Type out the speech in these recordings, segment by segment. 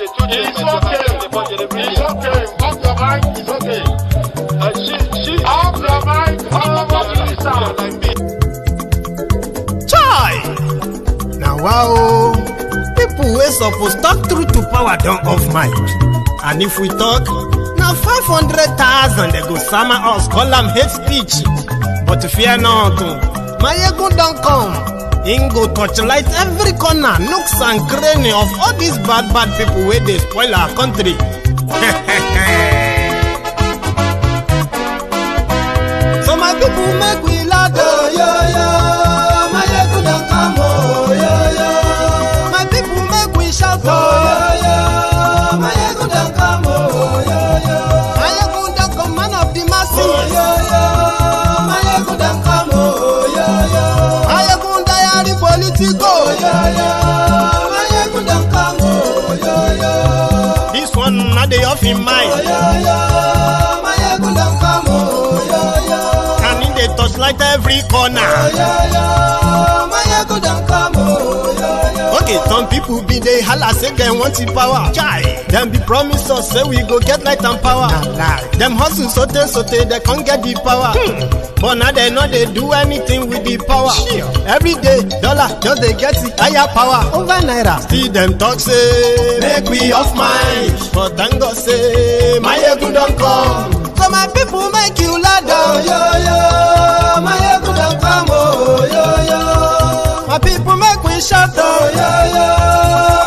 It's okay. Off your mind. It's okay. Off your mind. Chai! Now wow, people wey supposed talk truth to power don't off mic. And if we talk, now 500,000 they go summer us call them hate speech. But fear not, Maiyegun don't come. Ingo torchlight every corner, nooks and cranny of all these bad people where they spoil our country. So my people make we laugh, oh yo yo. Maiyegun don't come, oh yo yo. My people make we shout, oh yo yo. Maiyegun don't come, oh yo yo. Maiyegun don't come, man of the masses, oh yo yo. Maiyegun don't come, oh yo yo. Maiyegun diary politico, oh yo yo. Maiyegun don't come, oh yo yo. This one not the off in mind, oh yo yo. Maiyegun don't come, oh yo yo. Can in the touchlight every corner, oh yo yo. Maiyegun don't come, oh yo yo. Okay, some people be they holla say they want the power. Chai, them be promise us say we go get light and power. Them hustle sote they can't get the power. But now they know they do anything with the power. Every day, dollar just they get the higher power. Over naira, see them talk say make we off mind. But thank God say Maiyegun don't come. So my people make you loud, oh yo yo. Maiyegun don't come, oh yo yo. My people make we shout, oh yo yo.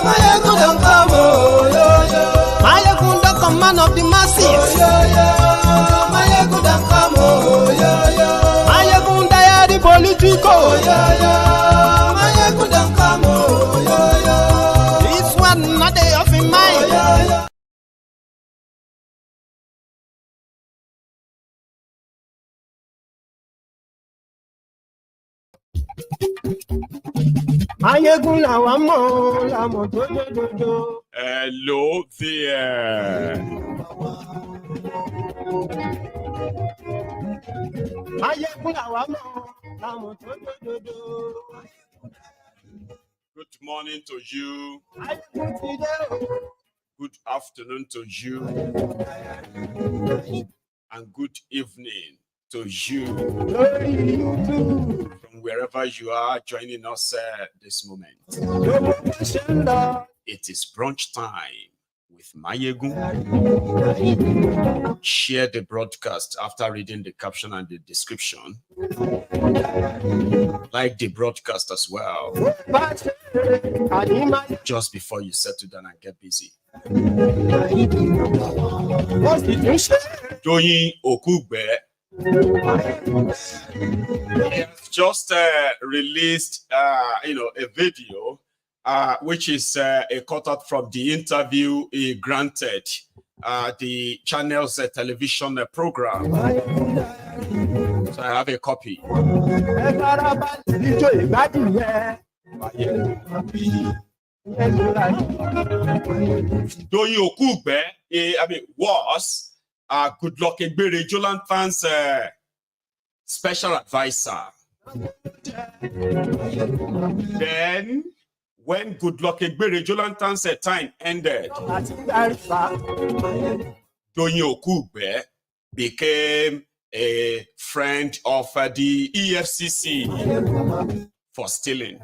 Maiyegun don't come, oh yo yo. Maiyegun don't come, man of the masses, oh yo yo. Maiyegun don't come, oh yo yo. Maiyegun diary politico, oh yo yo. Maiyegun don't come, oh yo yo. This one not they off in mind, oh yo yo. Maiyegun làwa mọ̀ làmọ̀ tó dodo. Hello there. Maiyegun làwa mọ̀ làmọ̀ tó dodo. Good morning to you. Maiyegun ti dé o. Good afternoon to you. And good evening to you. Lórí YouTube. From wherever you are joining us this moment. Lówó bó ṣe ń lọ. It is brunch time with Maiyegun. Share the broadcast after reading the caption and the description. Like the broadcast as well. Just before you settle down and get busy. Doyin Okupe has just released, a video, which is a cutout from the interview he granted the channel's television program. So I have a copy. Doyin Okupe, was Goodluck Jonathan's special advisor. Then, when Goodluck Jonathan's time ended, Doyin Okupe became a friend of the EFCC for stealing.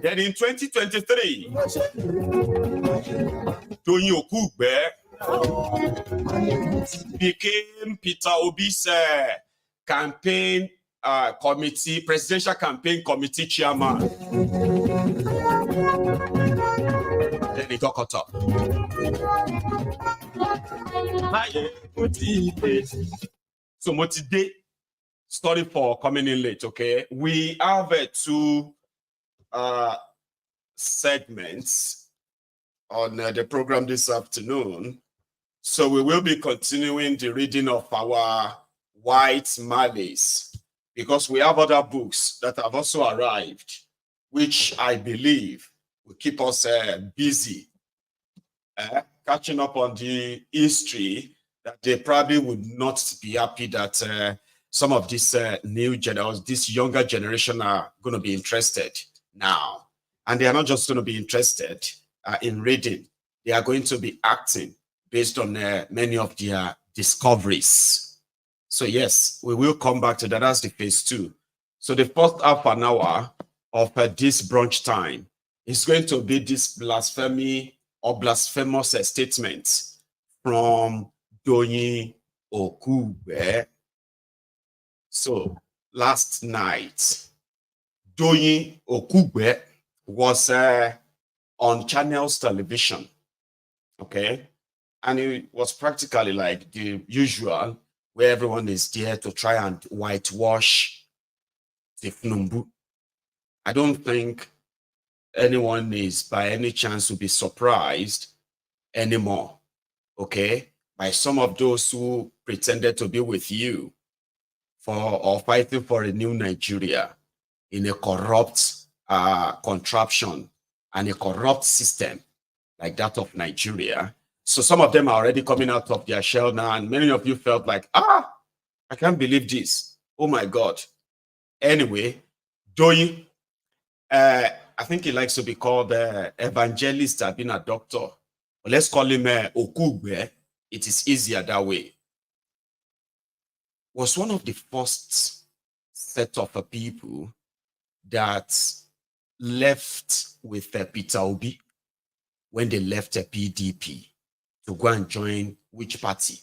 Then in 2023, Doyin Okupe became Peter Obi's campaign committee, presidential campaign committee chairman. Then he got caught up. So today, sorry for coming in late, okay? We have two segments on the program this afternoon. So we will be continuing the reading of our White Malice, because we have other books that have also arrived, which I believe will keep us busy, catching up on the history that they probably would not be happy that some of this new generals, this younger generation are going to be interested now. And they are not just going to be interested in reading. They are going to be acting based on many of their discoveries. So yes, we will come back to that. That's the phase 2. So the first half an hour of this brunch time is going to be this blasphemy or blasphemous statement from Doyin Okupe. So last night, Doyin Okupe was on Channels Television, okay? And it was practically like the usual, where everyone is there to try and whitewash thiefnubu. I don't think anyone is by any chance to be surprised anymore, okay, by some of those who pretended to be with you or fighting for a new Nigeria in a corrupt contraption and a corrupt system like that of Nigeria. So some of them are already coming out of their shell now, and many of you felt like, I can't believe this. Oh my God. Anyway, Doyin, I think he likes to be called evangelist, I've been a doctor. But let's call him Okupe. It is easier that way. Was one of the first set of people that left with Peter Obi when they left PDP to go and join which party?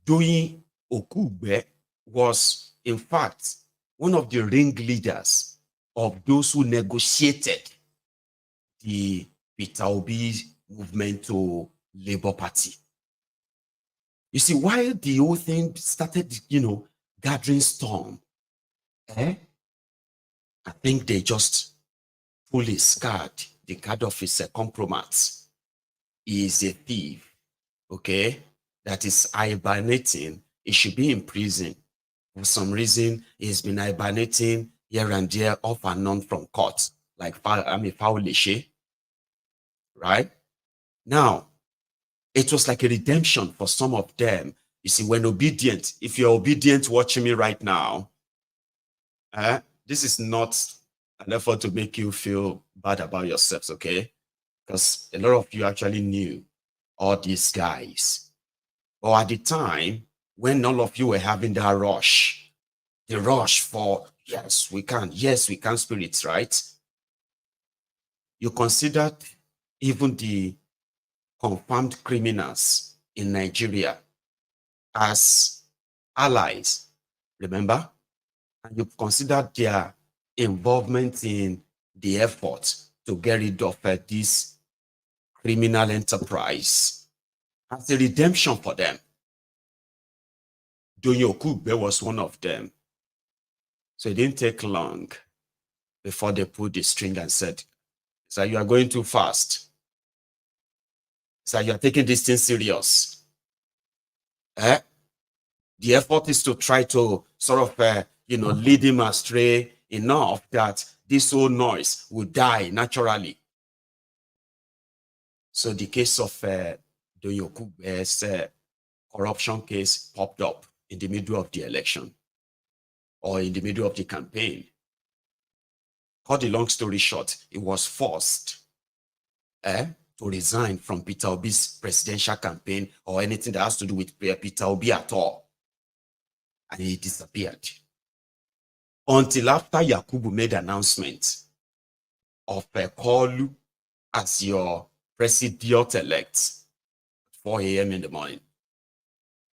Doyin Okupe was, in fact, one of the ringleaders of those who negotiated the Peter Obi movement to Labour Party. You see, while the whole thing started, gathering storm, I think they just pulled his card, the card of his compromise. He is a thief, okay, that is hibernating. He should be in prison. For some reason, he's been hibernating here and there, off and on from court, like Faulishe, right? Now, it was like a redemption for some of them. You see, when obedient, if you're obedient watching me right now, this is not an effort to make you feel bad about yourselves, okay? Because a lot of you actually knew all these guys. Or at the time, when all of you were having that rush, the rush for, yes, we can spirits, right? You considered even the confirmed criminals in Nigeria as allies, remember? And you considered their involvement in the effort to get rid of this criminal enterprise as a redemption for them. Doyin Okupe was one of them. So it didn't take long before they pulled the string and said, "So you are going too fast. So you are taking this thing serious." The effort is to try to sort of, lead him astray enough that this whole noise will die naturally. So the case of Doyin Okupe's corruption case popped up in the middle of the election or in the middle of the campaign. Cut the long story short, he was forced to resign from Peter Obi's presidential campaign or anything that has to do with Peter Obi at all. And he disappeared. Until after Yakubu made announcement of Kolu as your president-elect, 4 a.m. in the morning.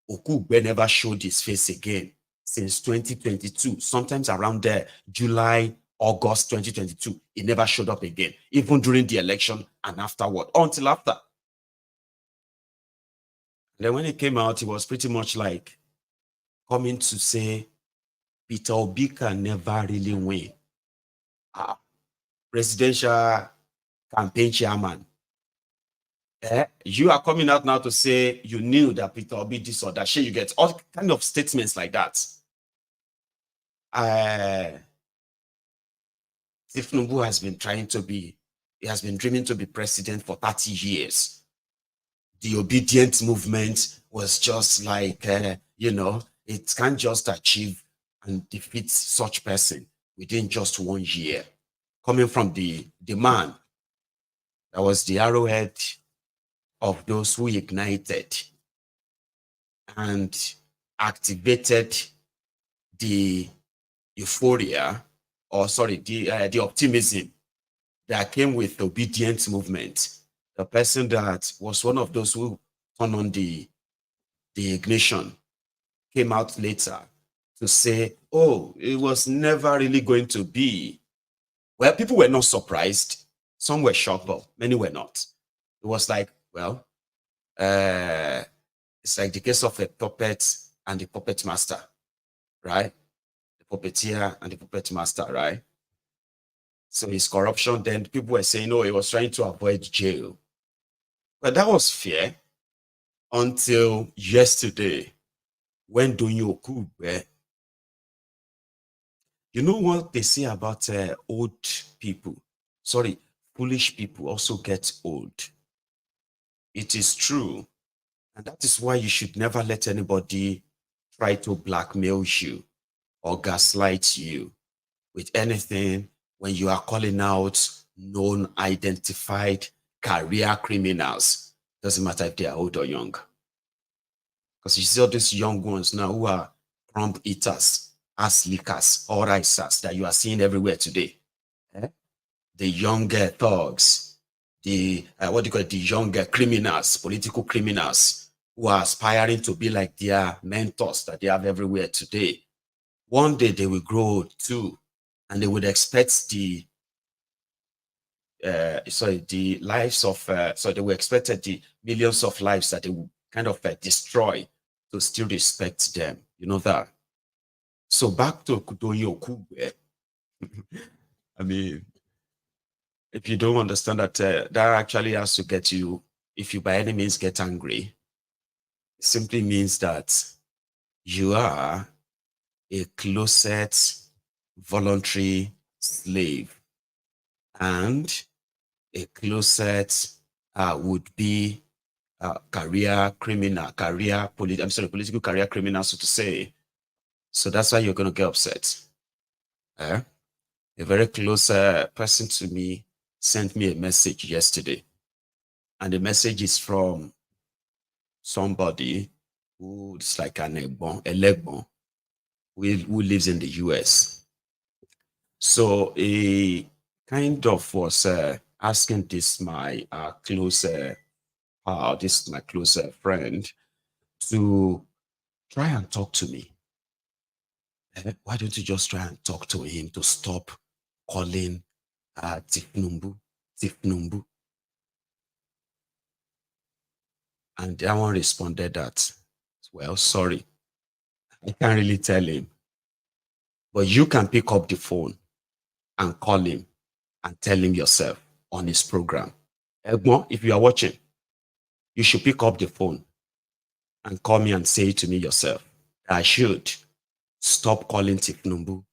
Okupe never showed his face again since 2022, sometimes around there, July, August 2022. He never showed up again, even during the election and afterward, until after. Then when he came out, he was pretty much like coming to say, Peter Obi can never really win. Presidential campaign chairman. You are coming out now to say you knew that Peter Obi this or that. Sure, you get all kind of statements like that. thiefnubu has been he has been dreaming to be president for 30 years. The obedient movement was just like, it can't just achieve and defeat such person within just 1 year. coming from the man that was the arrowhead of those who ignited and activated the euphoria, or sorry, the optimism that came with the obedience movement. The person that was one of those who turned on the ignition came out later to say, oh, it was never really going to be. Well, people were not surprised. Some were shocked, but many were not. It was like, well, it's like the case of a puppet and the puppet master, right? The puppeteer and the puppet master, right? So his corruption, then people were saying, oh, he was trying to avoid jail. But that was fair until yesterday when Doyin Okupe, you know what they say about old people? Sorry, foolish people also get old. It is true. And that is why you should never let anybody try to blackmail you or gaslight you with anything when you are calling out known, identified career criminals. Doesn't matter if they are old or young. Because you see all these young ones now who are crumb eaters, ass lickers, or ricers that you are seeing everywhere today. The younger thugs, the what do you call it, the younger criminals, political criminals who are aspiring to be like their mentors that they have everywhere today. One day they will grow old too, and they would expect the lives of they will expect the millions of lives that they will kind of destroy to still respect them. You know that. So back to Doyin Okupe. I mean, if you don't understand that, that actually has to get you, if you by any means get angry, it simply means that you are a closet voluntary slave, and a closet would be career criminal, political career criminal, so to say. So that's why you're going to get upset. A very close person to me sent me a message yesterday, and the message is from somebody who's like an Elegbon, who lives in the US. So he kind of was asking this my close friend to try and talk to me. Why don't you just try and talk to him to stop calling thiefnubu? And that one responded that, well, sorry, I can't really tell him, but you can pick up the phone and call him and tell him yourself on his program. Egbon, if you are watching, you should pick up the phone and call me and say to me yourself, I should stop calling thiefnubu,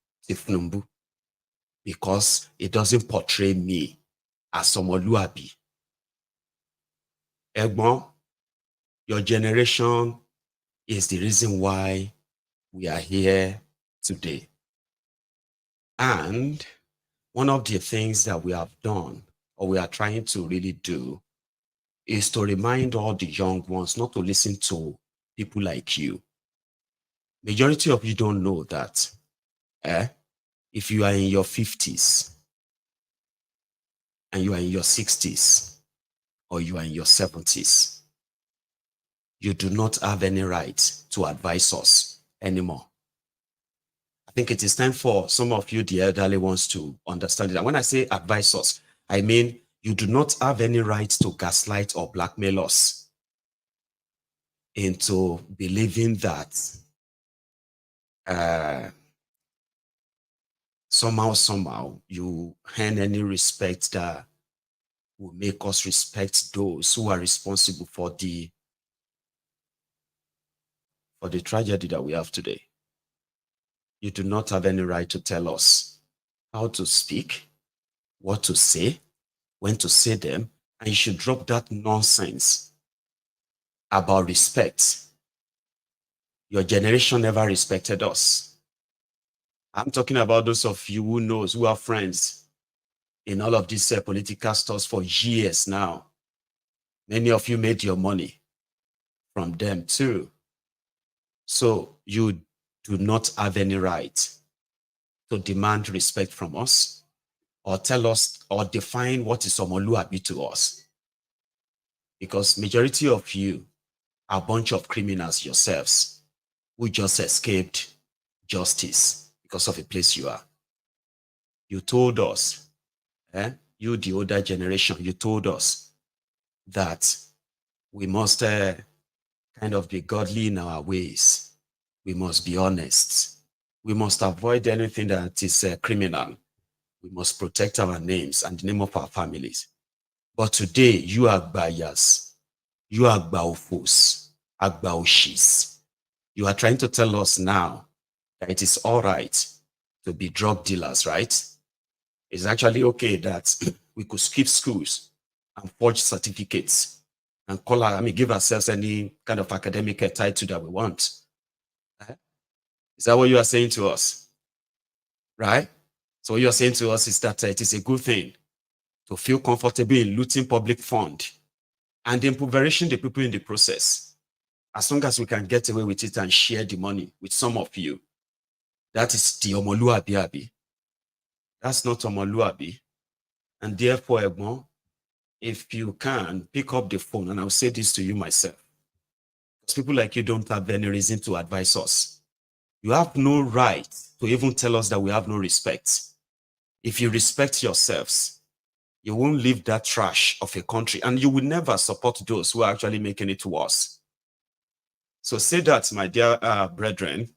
because it doesn't portray me as Omoluabi. Egbon, your generation is the reason why we are here today. And one of the things that we have done, or we are trying to really do, is to remind all the young ones not to listen to people like you. Majority of you don't know that if you are in your 50s and you are in your 60s or you are in your 70s, you do not have any right to advise us anymore. I think it is time for some of you, the elderly ones, to understand it. And when I say advise us, I mean you do not have any right to gaslight or blackmail us into believing that somehow you earn any respect that will make us respect those who are responsible for the tragedy that we have today. You do not have any right to tell us how to speak, what to say, when to say them, and you should drop that nonsense about respect. Your generation never respected us. I'm talking about those of you who knows, who are friends in all of these political stores for years now. Many of you made your money from them too. So you do not have any right to demand respect from us or tell us or define what is Omoluabi to us. Because majority of you are a bunch of criminals yourselves who just escaped justice because of a place you are. You told us, you the older generation, you told us that we must kind of be godly in our ways. We must be honest. We must avoid anything that is criminal. We must protect our names and the name of our families. But today, you are biased. You are baufos, agbaoshis. You are trying to tell us now that it is all right to be drug dealers, right? It's actually okay that we could skip schools and forge certificates and give ourselves any kind of academic title that we want. Is that what you are saying to us? Right? So what you are saying to us is that it is a good thing to feel comfortable in looting public fund and impoverishing the people in the process. As long as we can get away with it and share the money with some of you, that is the Omoluabi. That's not Omoluabi. And therefore, Egbon, if you can, pick up the phone, and I'll say this to you myself. Because people like you don't have any reason to advise us. You have no right to even tell us that we have no respect. If you respect yourselves, you won't leave that trash of a country, and you will never support those who are actually making it worse. So say that, my dear brethren,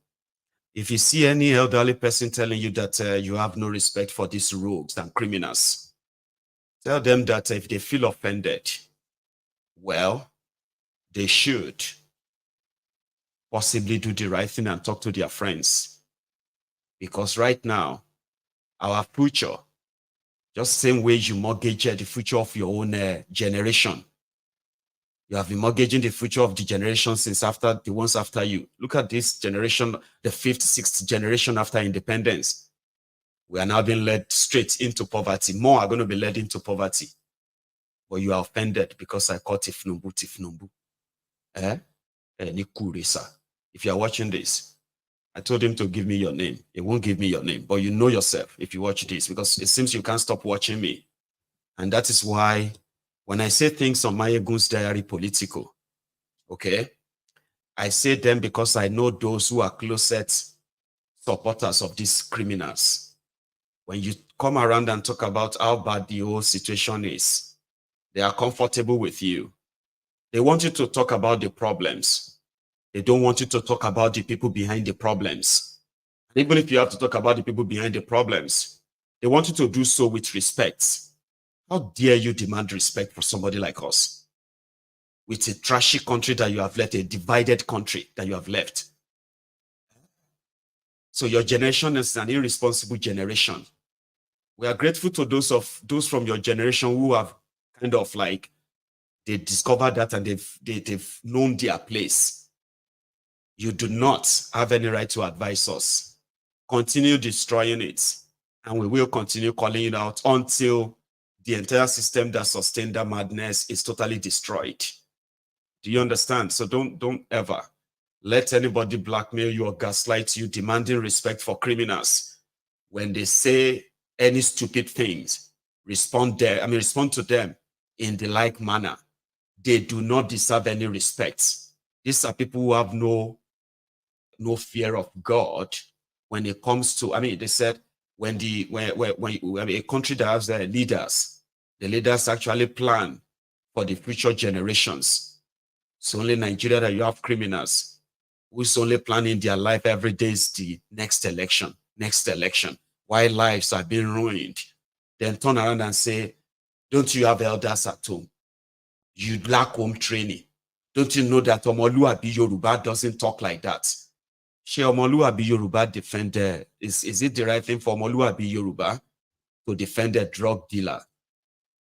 if you see any elderly person telling you that you have no respect for these rogues and criminals, tell them that if they feel offended, well, they should possibly do the right thing and talk to their friends. Because right now, our future, just the same way you mortgage the future of your own generation, you have been mortgaging the future of the generation since after the ones after you. Look at this generation, the fifth, sixth generation after independence. We are now being led straight into poverty. More are going to be led into poverty. But you are offended because I call thiefnubu. If you are watching this, I told him to give me your name. He won't give me your name, but you know yourself if you watch this, because it seems you can't stop watching me. And that is why when I say things on Maiyegun's diary political, okay, I say them because I know those who are closet supporters of these criminals. When you come around and talk about how bad the whole situation is, they are comfortable with you. They want you to talk about the problems. They don't want you to talk about the people behind the problems. And even if you have to talk about the people behind the problems, they want you to do so with respect. How dare you demand respect for somebody like us? With a trashy country that you have left, a divided country that you have left. So your generation is an irresponsible generation. We are grateful to those from your generation who have kind of like, they discovered that and they've known their place. You do not have any right to advise us. Continue destroying it, and we will continue calling it out until the entire system that sustained that madness is totally destroyed. Do you understand? So don't ever let anybody blackmail you or gaslight you, demanding respect for criminals. When they say any stupid things, respond to them in the like manner. They do not deserve any respect. These are people who have no fear of God when it comes to, they said when a country that has their leaders, the leaders actually plan for the future generations. It's only Nigeria that you have criminals who's only planning their life every day is the next election, while lives are being ruined. Then turn around and say, don't you have elders at home? You lack home training. Don't you know that Omoluabi Yoruba doesn't talk like that? She Omoluabi Yoruba defend, is it the right thing for Omoluabi Yoruba to defend a drug dealer,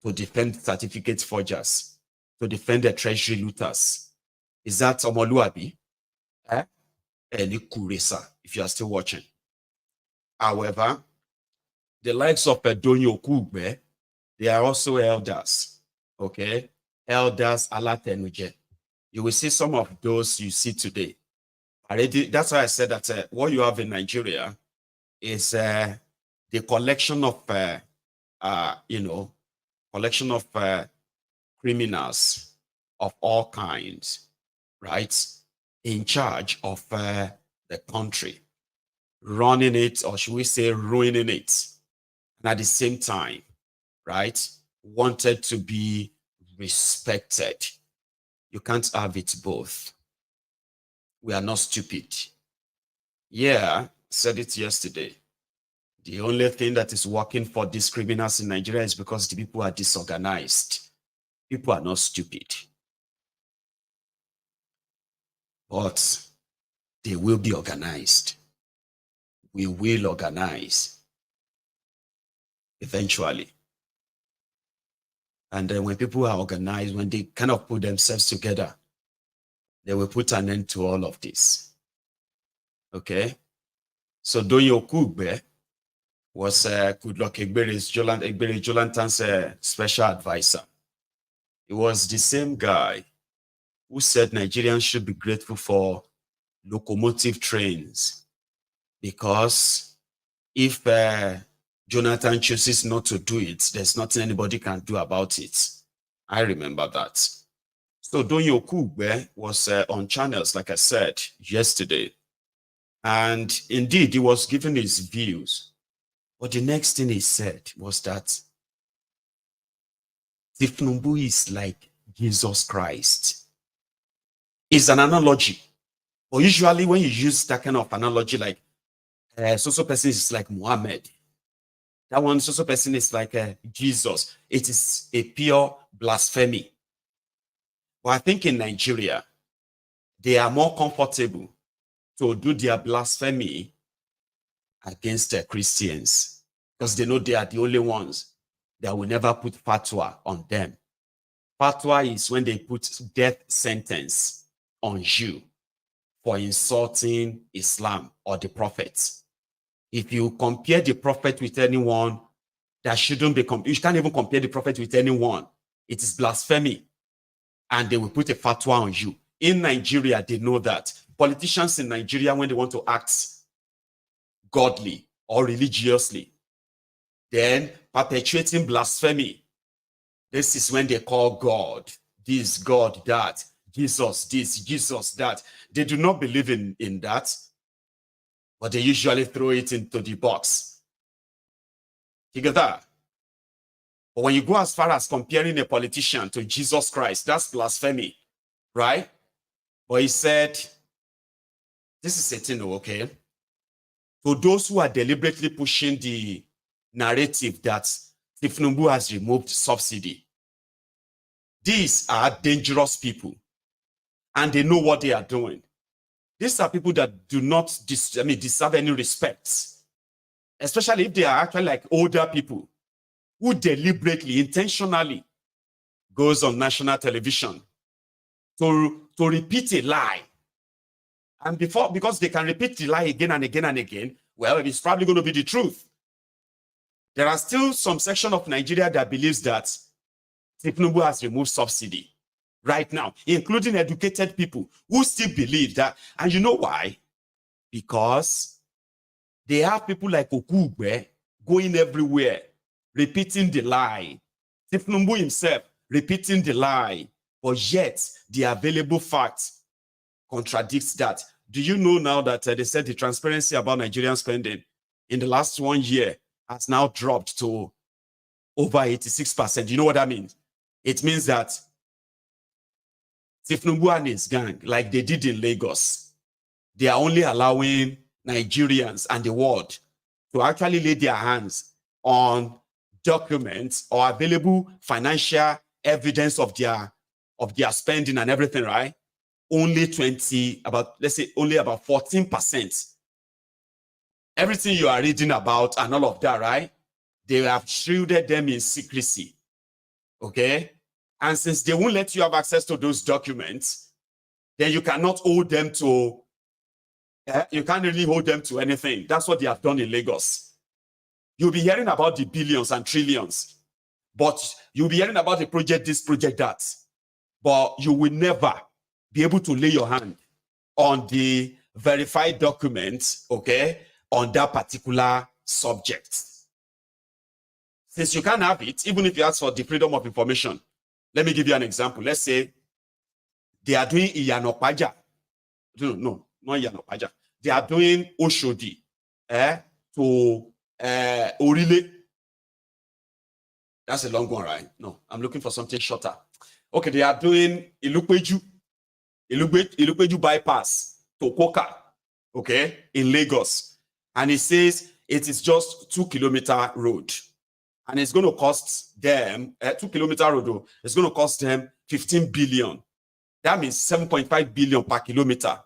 to defend certificate forgers, to defend the treasury looters? Is that Omoluabi? If you are still watching. However, the likes of Doyin Okupe They are also elders. Okay? Elders alatenuje. You will see some of those you see today. Already, that's why I said that what you have in Nigeria is the collection of, collection of criminals of all kinds, right? In charge of the country, running it, or should we say ruining it. And at the same time, right, wanted to be respected. You can't have it both. We are not stupid. Yeah, said it yesterday. The only thing that is working for these criminals in Nigeria is because the people are disorganized. People are not stupid. But they will be organized. We will organize eventually. And then when people are organized, when they kind of put themselves together, they will put an end to all of this. Okay? So Doyin Okupe was Goodluck Jonathan's special advisor. It was the same guy who said Nigerians should be grateful for locomotive trains, because if Jonathan chooses not to do it, there's nothing anybody can do about it. I remember that. So Doyin Okupe was on channels, like I said yesterday, and indeed he was giving his views. But the next thing he said was that thiefnubu is like Jesus Christ. It's an analogy. But usually when you use that kind of analogy, like so person is like Muhammad, that one so person is like Jesus, it is a pure blasphemy. But I think in Nigeria, they are more comfortable to do their blasphemy against Christians, because they know they are the only ones that will never put fatwa on them. Fatwa is when they put death sentence on you for insulting Islam or the prophet. If you compare the prophet with anyone, that shouldn't be, you can't even compare the prophet with anyone. It is blasphemy. And they will put a fatwa on you. In Nigeria, they know that. Politicians in Nigeria, when they want to act godly or religiously, then perpetuating blasphemy, this is when they call God this, God that, Jesus this, Jesus that. They do not believe in that, but they usually throw it into the box. You get that? But when you go as far as comparing a politician to Jesus Christ, that's blasphemy, right? But he said, this is a thing, okay? So those who are deliberately pushing the narrative that thiefnubu has removed subsidy, these are dangerous people, and they know what they are doing. These are people that do not deserve any respect, especially if they are actually like older people who deliberately, intentionally goes on national television to repeat a lie. And because they can repeat the lie again and again and again, well, it's probably going to be the truth. There are still some section of Nigeria that believes that thiefnubu has removed subsidy right now, including educated people who still believe that. And you know why? Because they have people like Okupe going everywhere, repeating the lie. thiefnubu himself repeating the lie, but yet the available facts contradicts that. Do you know now that they said the transparency about Nigerian spending in the last 1 year has now dropped to over 86%? You know what that means? It means that thiefnubu and his gang, like they did in Lagos, they are only allowing Nigerians and the world to actually lay their hands on documents or available financial evidence of their spending and everything, right? Only let's say only about 14%. Everything you are reading about and all of that, right? They have shielded them in secrecy. Okay? And since they won't let you have access to those documents, then you cannot hold them to, you can't really hold them to anything. That's what they have done in Lagos. You'll be hearing about the billions and trillions, But you'll be hearing about a project, this project, that. But you will never be able to lay your hand on the verified documents, okay, on that particular subject. Since you can't have it, even if you ask for the freedom of information, let me give you an example. Let's say they are doing Iyanopaja. No, not Iyanopaja. They are doing Oshodi to Orile. That's a long one, right? No, I'm looking for something shorter. Okay, they are doing Ilupeju bypass to Koka, okay, in Lagos. And it says it is just 2-kilometer road. And it's going to cost them, 2-kilometer road, it's going to cost them 15 billion. That means 7.5 billion per kilometer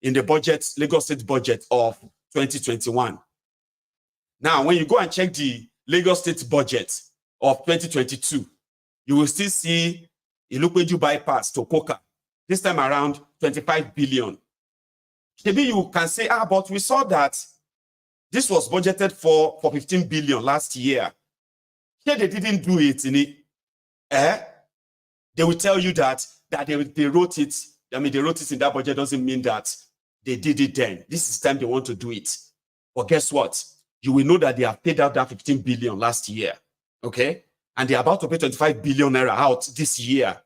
in the budget, Lagos State budget of 2021. Now, when you go and check the Lagos State budget of 2022, you will still see Ilupeju bypass to Koka. This time around, 25 billion. Maybe you can say, but we saw that this was budgeted for 15 billion last year. Here they didn't do it in it. They will tell you that they wrote it. I mean, they wrote it in that budget doesn't mean that they did it then. This is the time they want to do it. But guess what? You will know that they have paid out that 15 billion last year. Okay? And they're about to pay 25 billion naira out this year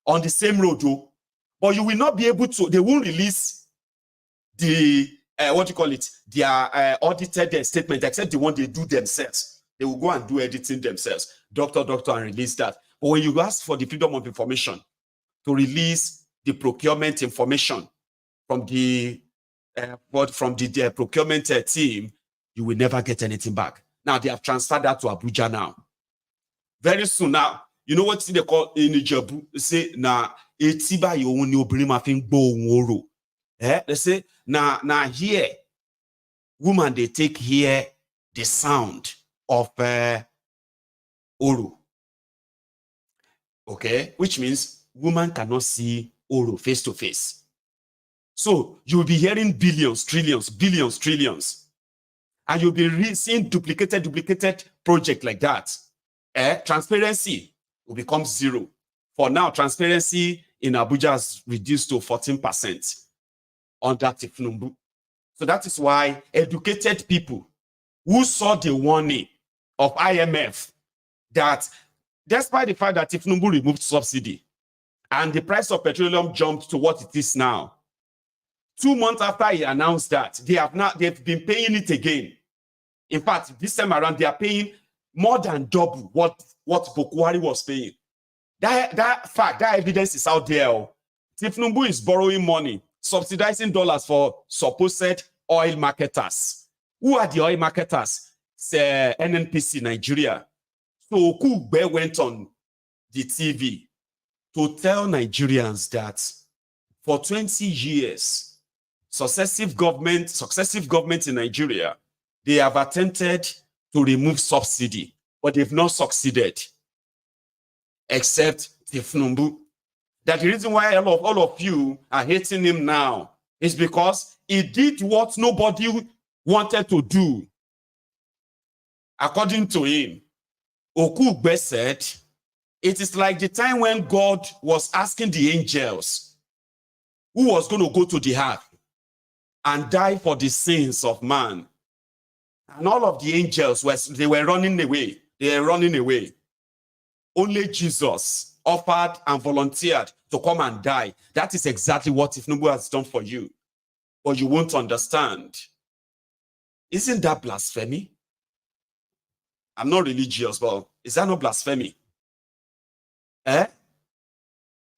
on the same road, though. But you will not be able to, they won't release the, their audited statement, except the one they do themselves. They will go and do editing themselves, doctor, and release that. But when you ask for the freedom of information to release the procurement information from the procurement team, you will never get anything back. Now they have transferred that to Abuja now. Very soon now, you know what they call in Ijebu? They say na etiba yo ni obìnrin ma fi ngbo ohun oro. They say na here woman they take here the sound of oro. Okay, which means woman cannot see oro face to face. So you'll be hearing billions, trillions, billions, trillions, and you'll be seeing duplicated project like that. Transparency will become zero. For now, transparency in Abuja has reduced to 14% under thiefnubu. So that is why educated people who saw the warning of IMF that despite the fact that thiefnubu removed subsidy and the price of petroleum jumped to what it is now, 2 months after he announced that, they've been paying it again. In fact, this time around, they are paying more than double what Bokwari was paying. That fact, that evidence is out there. thiefnubu is borrowing money, subsidizing dollars for supposed oil marketers. Who are the oil marketers? It's NNPC Nigeria. So Okugbe went on the TV to tell Nigerians that for 20 years, successive governments in Nigeria, they have attempted to remove subsidy, but they've not succeeded, except thiefnubu. That the reason why all of you are hating him now is because he did what nobody wanted to do. According to him, Okugbe said, it is like the time when God was asking the angels who was going to go to the earth and die for the sins of man. And all of the angels, they were running away. They were running away. Only Jesus offered and volunteered to come and die. That is exactly what thiefnubu has done for you. But you won't understand. Isn't that blasphemy? I'm not religious, but is that not blasphemy?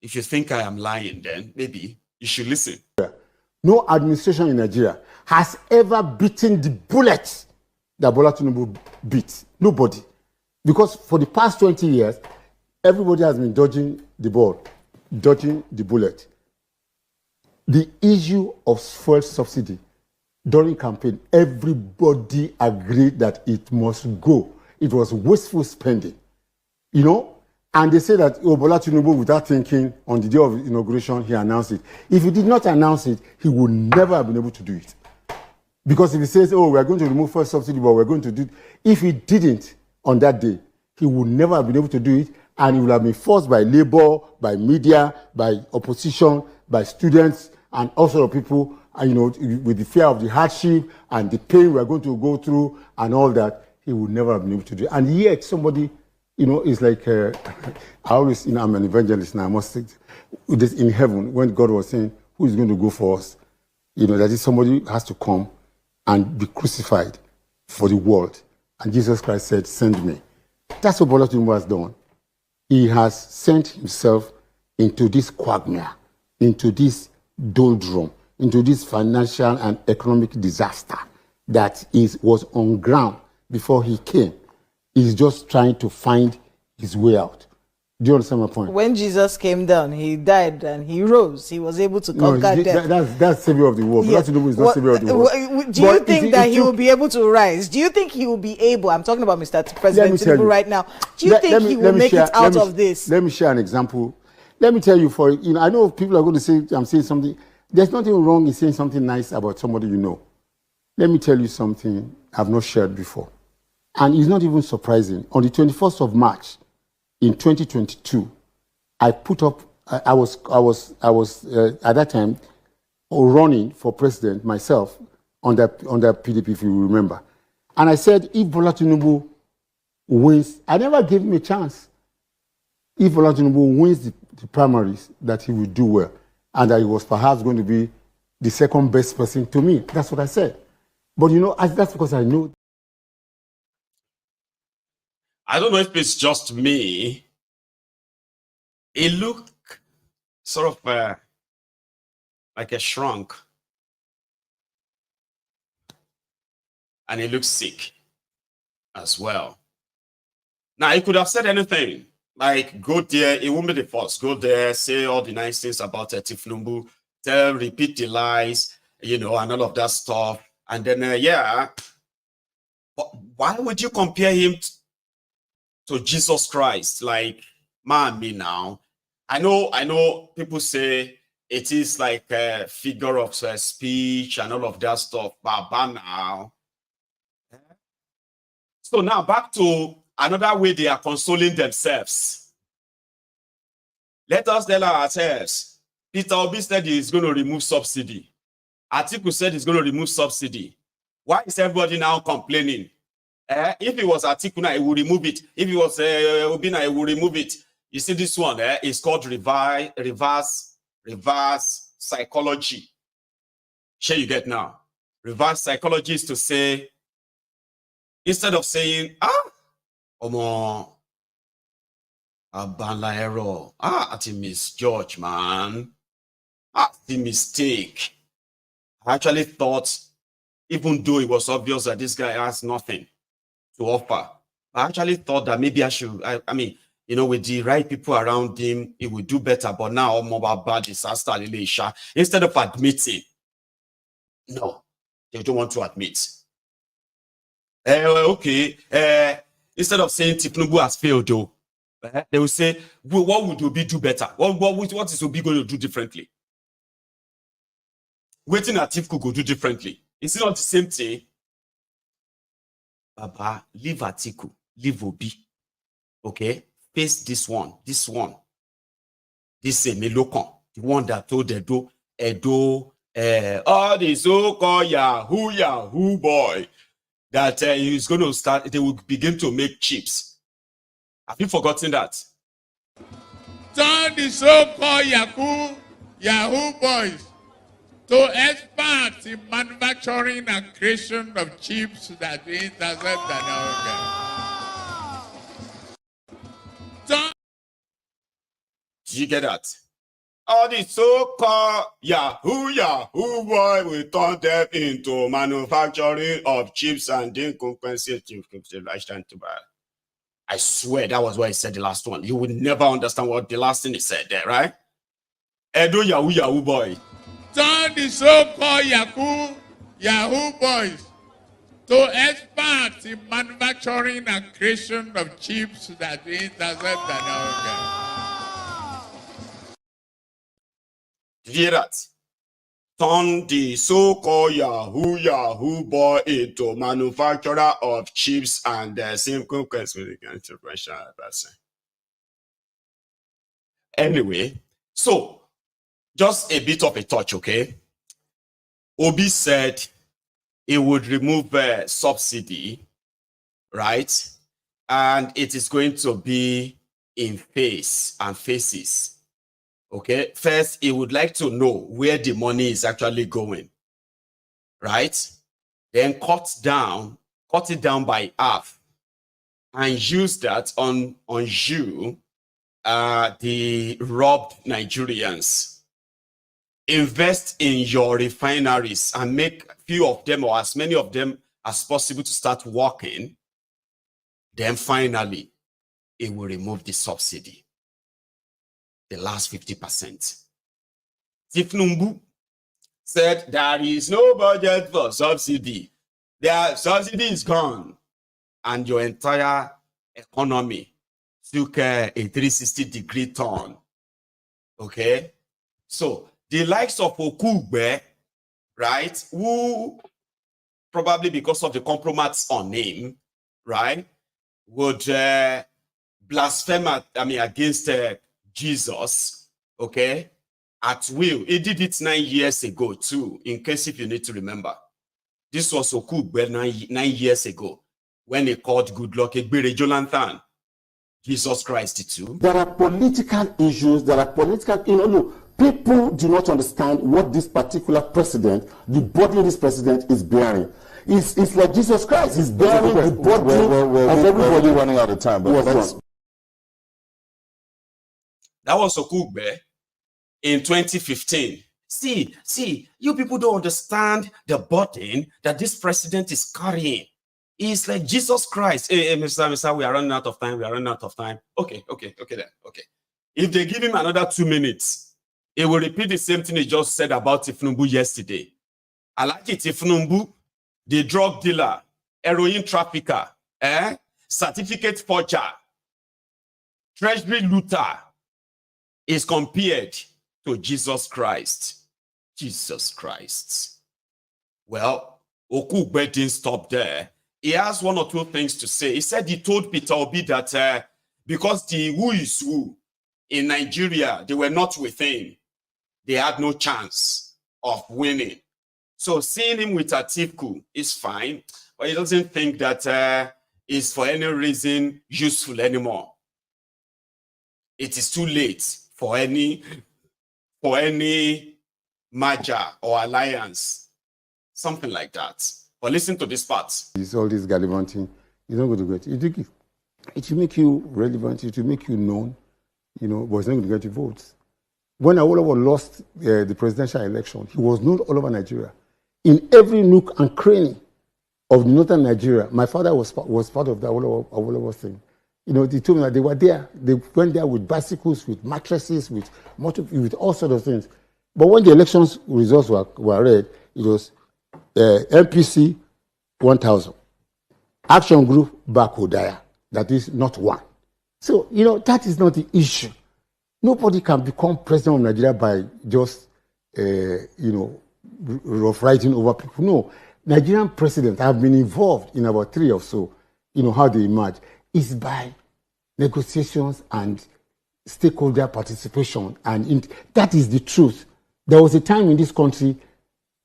If you think I am lying, then maybe you should listen. No administration in Nigeria has ever beaten the bullet that Bola Tinubu beat. Nobody. Because for the past 20 years, everybody has been dodging the ball, dodging the bullet. The issue of fuel subsidy during campaign, everybody agreed that it must go. It was wasteful spending, you know? And they say that Bola Tinubu, without thinking, on the day of inauguration, he announced it. If he did not announce it, he would never have been able to do it. Because if he says, we're going to remove fuel subsidy, but we're going to do it, if he didn't on that day, he would never have been able to do it, and he would have been forced by labor, by media, by opposition, by students, and all sort of people, and, you know, with the fear of the hardship and the pain we are going to go through and all that, he would never have been able to do it. And yet somebody, you know, is like, I always, you know, I'm an evangelist now, I must say, this in heaven, when God was saying, who is going to go for us? You know, that is somebody has to come and be crucified for the world. And Jesus Christ said, send me. That's what Bola Tinubu has done. He has sent himself into this quagmire, into this doldrum, into this financial and economic disaster that was on ground before he came. He's just trying to find his way out. Do you understand my point? When Jesus came down, he died and he rose. He was able to conquer death. That's savior of the world. Yes. Bola Tinubu is not savior of the world. Do you think that he will be able to rise? Do you think he will be able? I'm talking about Mr. President Tinubu right now. Do you think he will make it out of this? Let me share an example. Let me tell you, I know people are going to say I'm saying something. There's nothing wrong in saying something nice about somebody you know. Let me tell you something I've not shared before. And it's not even surprising. On the 21st of March in 2022, I put up, I was at that time running for president myself on the PDP, if you remember. And I said, if Bola Tinubu wins, I never gave him a chance. If Bola Tinubu wins the primaries, that he will do well. And that he was perhaps going to be the second best person to me. That's what I said. But you know, that's because I know. I don't know if it's just me. It looked sort of like a shrunk. And he looks sick as well. Now, he could have said anything. Like, go there, it won't be the first. Go there, say all the nice things about thiefnubu, repeat the lies, you know, and all of that stuff. And then, yeah. But why would you compare him to Jesus Christ? Like, man, me now. I know people say it is like a figure of speech and all of that stuff. But now. So now back to another way they are consoling themselves. Let us tell ourselves, Peter Obi said he's going to remove subsidy. Atiku said he's going to remove subsidy. Why is everybody now complaining? If it was Atiku now, he would remove it. If it was Obina, he would remove it. You see this one, is called reverse psychology. Sure you get now. Reverse psychology is to say, instead of saying, Omo, Abala error, at a misjudge, man. The mistake. I actually thought, even though it was obvious that this guy has nothing to offer, I actually thought that maybe I should, I mean, you know, with the right people around him, he would do better. But now, Omo bad disaster, instead of admitting, no, they don't want to admit. Okay, instead of saying thiefnubu has failed, though, they will say, well, what would Obi do better? What is Obi going to do differently? Waiting at Atiku could go do differently. Is it not the same thing? Baba, leave Atiku, leave Obi. Okay? Face this one. This is Melokon, the one that told Edo, all the so-called Yahoo boy, that he's going to start, they will begin to make chips. Have you forgotten that? Turn the so-called Yahoo boys to experts in manufacturing and creation of chips that intercept an organ. Did you get that? All the so-called Yahoo boy will turn them into manufacturing of chips and then compensate you. I swear that was what he said the last one. You would never understand what the last thing he said there, right? Edo Yahoo boy. Turn the so-called Yahoo boys to experts in manufacturing and creation of chips that intercept an organ. Did you hear that? turn the so-called Yahoo boy into manufacturer of chips and simple cosmetic person. Anyway, so just a bit of a touch, okay? Obi said he would remove subsidy, right? And it is going to be in phase and phases. Okay, first, he would like to know where the money is actually going, right? Then cut it down by half and use that on you, the robbed Nigerians. Invest in your refineries and make few of them or as many of them as possible to start working. Then finally, it will remove the subsidy. The last 50%. thiefnubu said there is no budget for subsidy. The subsidy is gone. And your entire economy took a 360-degree turn. Okay? So, the likes of Okupe, right, who probably because of the compromise on him, right, would blaspheme against Jesus, okay, at will. He did it 9 years ago too, in case if you need to remember. This was Okupe 9 years ago when he called Goodluck Jonathan Jesus Christ too. There are political issues, people do not understand what this particular president, the body of this president is bearing. It's like Jesus Christ is bearing the body of everybody. We're running out of time, but that was Okupe in 2015. See, you people don't understand the burden that this president is carrying. It's like Jesus Christ. Hey, Mr. We are running out of time. Okay, then. Okay. If they give him another 2 minutes, he will repeat the same thing he just said about thiefnubu yesterday. I like it, thiefnubu, the drug dealer, heroin trafficker, certificate forger, treasury looter, is compared to Jesus Christ. Jesus Christ. Well, Okupe didn't stop there. He has one or two things to say. He said he told Peter Obi that because the who is who in Nigeria, they were not with him. They had no chance of winning. So seeing him with Atiku is fine, but he doesn't think that is for any reason useful anymore. It is too late for any merger or alliance, something like that. But listen to this part. It's all this gallivanting. It's not going to get it. It will make you relevant. It will make you known, but it's not going to get you votes. When Awolowo lost the presidential election, he was known all over Nigeria. In every nook and cranny of northern Nigeria, my father was part of the Awolowo thing. They told me that they were there. They went there with bicycles, with mattresses, with all sorts of things. But when the elections results were read, it was MPC 1,000. Action Group Bakodaya. That is not one. So, that is not the issue. Nobody can become president of Nigeria by just, rough riding over people. No. Nigerian presidents have been involved in about 3 or so, how they emerge. It's by negotiations and stakeholder participation. And that is the truth. There was a time in this country,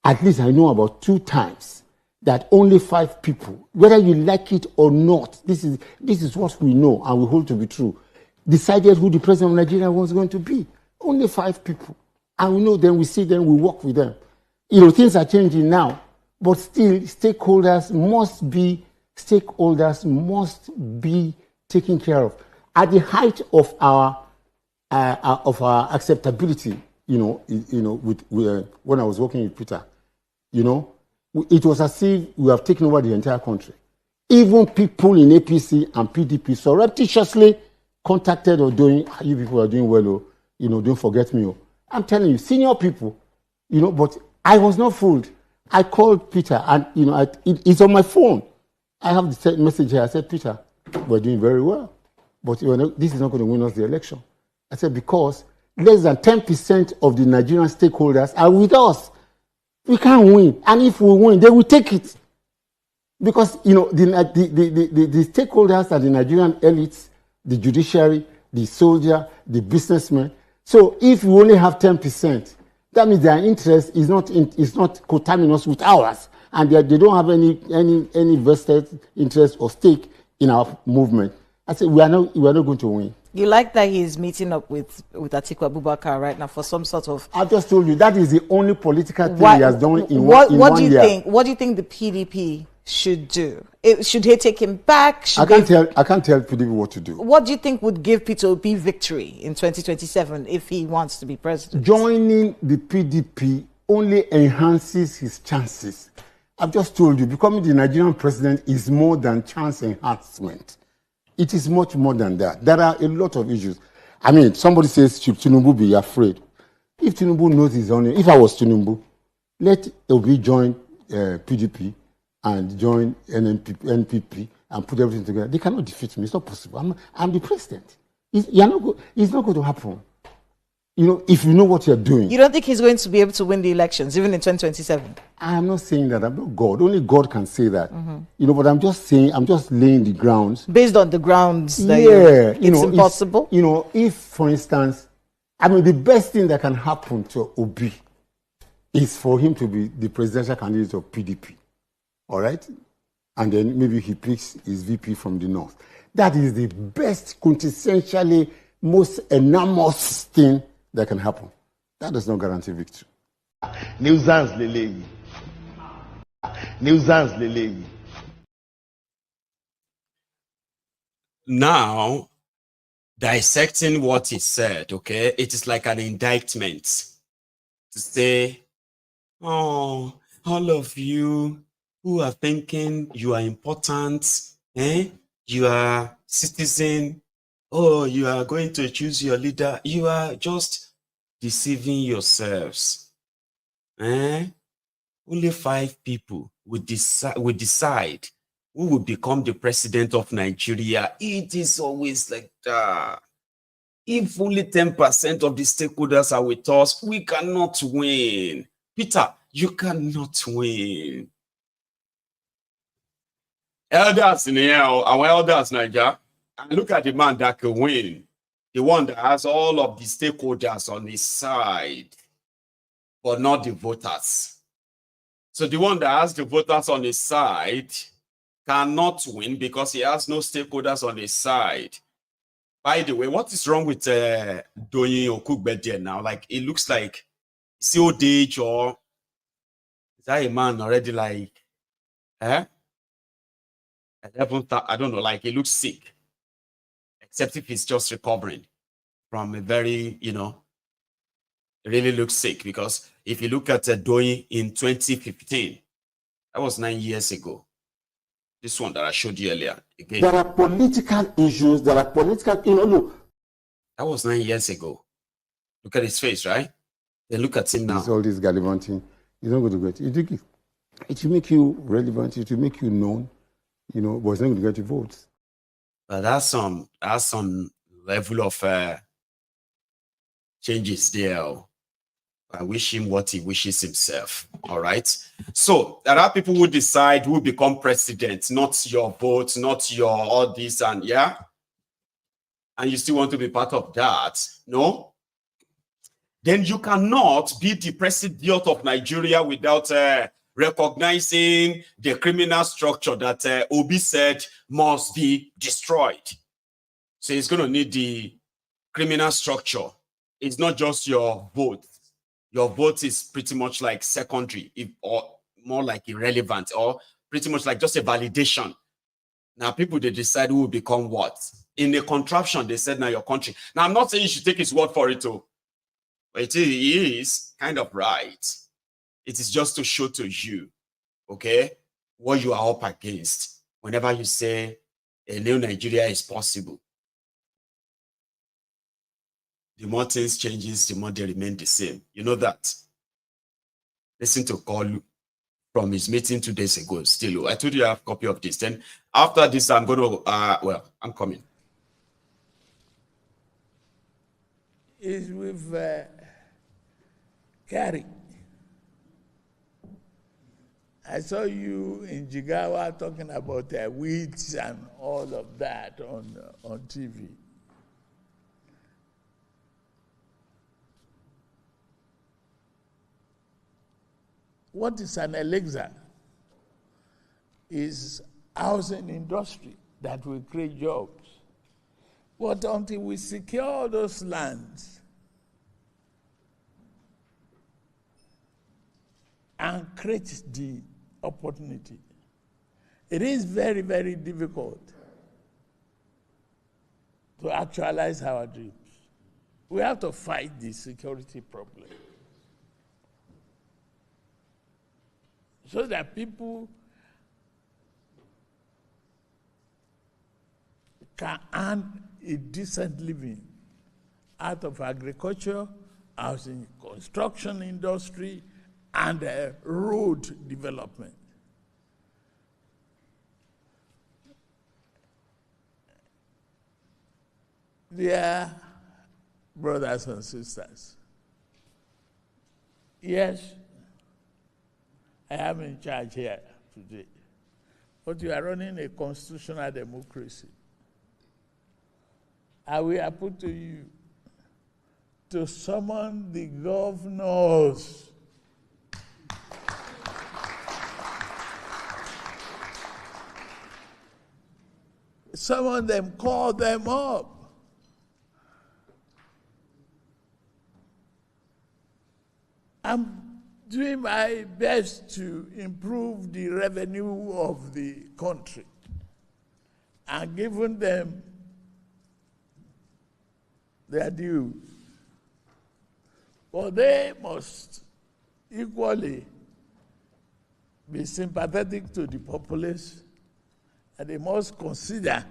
at least I know about 2 times, that only 5 people, whether you like it or not, this is what we know and we hold to be true, decided who the president of Nigeria was going to be. Only 5 people. And we know them, we see them, we work with them. Things are changing now, but still stakeholders must be taken care of. At the height of our acceptability, when I was working with Peter, it was as if we have taken over the entire country. Even people in APC and PDP surreptitiously contacted or doing, you people are doing well, don't forget me. I'm telling you, senior people, but I was not fooled. I called Peter and, it's on my phone. I have the message here. I said, Peter, we're doing very well, but this is not going to win us the election. I said, because less than 10% of the Nigerian stakeholders are with us. We can't win. And if we win, they will take it. Because, you know, the stakeholders are the Nigerian elites, the judiciary, the soldier, the businessmen. So if we only have 10%, that means their interest is not coterminous with ours. And they don't have any vested interest or stake in our movement. I said, we are not going to win. You like that he's meeting up with Atiku Abubakar right now for some sort of... I just told you, that is the only political thing he has done in one year. What do you think the PDP should do? Should he take him back? I can't tell PDP what to do. What do you think would give Peter Obi victory in 2027 if he wants to be president? Joining the PDP only enhances his chances. I've just told you, becoming the Nigerian president is more than chance enhancement. It is much more than that. There are a lot of issues. I mean, somebody says, should Tinubu be afraid? If Tinubu knows his own, if I was Tinubu, let Obi join PDP and join NPP and put everything together. They cannot defeat me. It's not possible. I'm the president. It's not going to happen. You know, if you know what you're doing. You don't think he's going to be able to win the elections, even in 2027? I'm not saying that. I'm not God. Only God can say that. You know, but I'm just saying, I'm just laying the grounds. Based on the grounds that it's impossible? You know, if, for instance, I mean, the best thing that can happen to Obi is for him to be the presidential candidate of PDP. All right? And then maybe he picks his VP from the north. That is the best, quintessentially most enormous thing that can happen. That does not guarantee victory. Nuisance Lele. Nuisance Lele. Now, dissecting what he said, okay, it is like an indictment to say, oh, all of you who are thinking you are important, you are citizen, oh, you are going to choose your leader, you are just deceiving yourselves. Only 5 people will decide who will become the president of Nigeria. It is always like that. If only 10% of the stakeholders are with us, we cannot win. Peter, you cannot win. Elders in here, our elders, Nigeria, and look at the man that can win. The one that has all of the stakeholders on his side, but not the voters. So the one that has the voters on his side cannot win because he has no stakeholders on his side. By the way, what is wrong with Doyin Okupe there now? Like, it looks like it's old age, or is that a man already like, I don't know, like he looks sick. Except if he's just recovering from a very, really looks sick. Because if you look at Doyin in 2015, that was 9 years ago. This one that I showed you earlier. Again, there are political issues. There are political, look. That was 9 years ago. Look at his face, right? Then look at him now. All this gallivanting. It's not going to get it. It will make you relevant. It will make you known, but it's not going to get you votes. But that's some level of changes there. I wish him what he wishes himself. All right. So there are people who decide who will become president, not your vote, not your all this and yeah. And you still want to be part of that? No. Then you cannot be the president of Nigeria without recognizing the criminal structure that Obi said must be destroyed. So it's going to need the criminal structure. It's not just your vote. Your vote is pretty much like secondary, or more like irrelevant, or pretty much like just a validation. Now people, they decide who will become what. In a contraption, they said, now your country. Now I'm not saying you should take his word for it too. But it is kind of right. It is just to show to you, okay, what you are up against whenever you say a new Nigeria is possible. The more things changes, the more they remain the same. You know that. Listen to call from his meeting 2 days ago. Still, I told you I have a copy of this. Then after this, I'm going to, I'm coming. Is with Gary. I saw you in Jigawa talking about weeds and all of that on TV. What is an elixir? Is housing industry that will create jobs. But until we secure those lands and create the opportunity, it is very, very difficult to actualize our dreams. We have to fight the security problem so that people can earn a decent living out of agriculture, housing, construction industry, and road development. Dear brothers and sisters, yes, I am in charge here today, but you are running a constitutional democracy. I will put to you to summon the governors summon them, call them up. I'm doing my best to improve the revenue of the country and giving them their due. But they must equally be sympathetic to the populace, and they must consider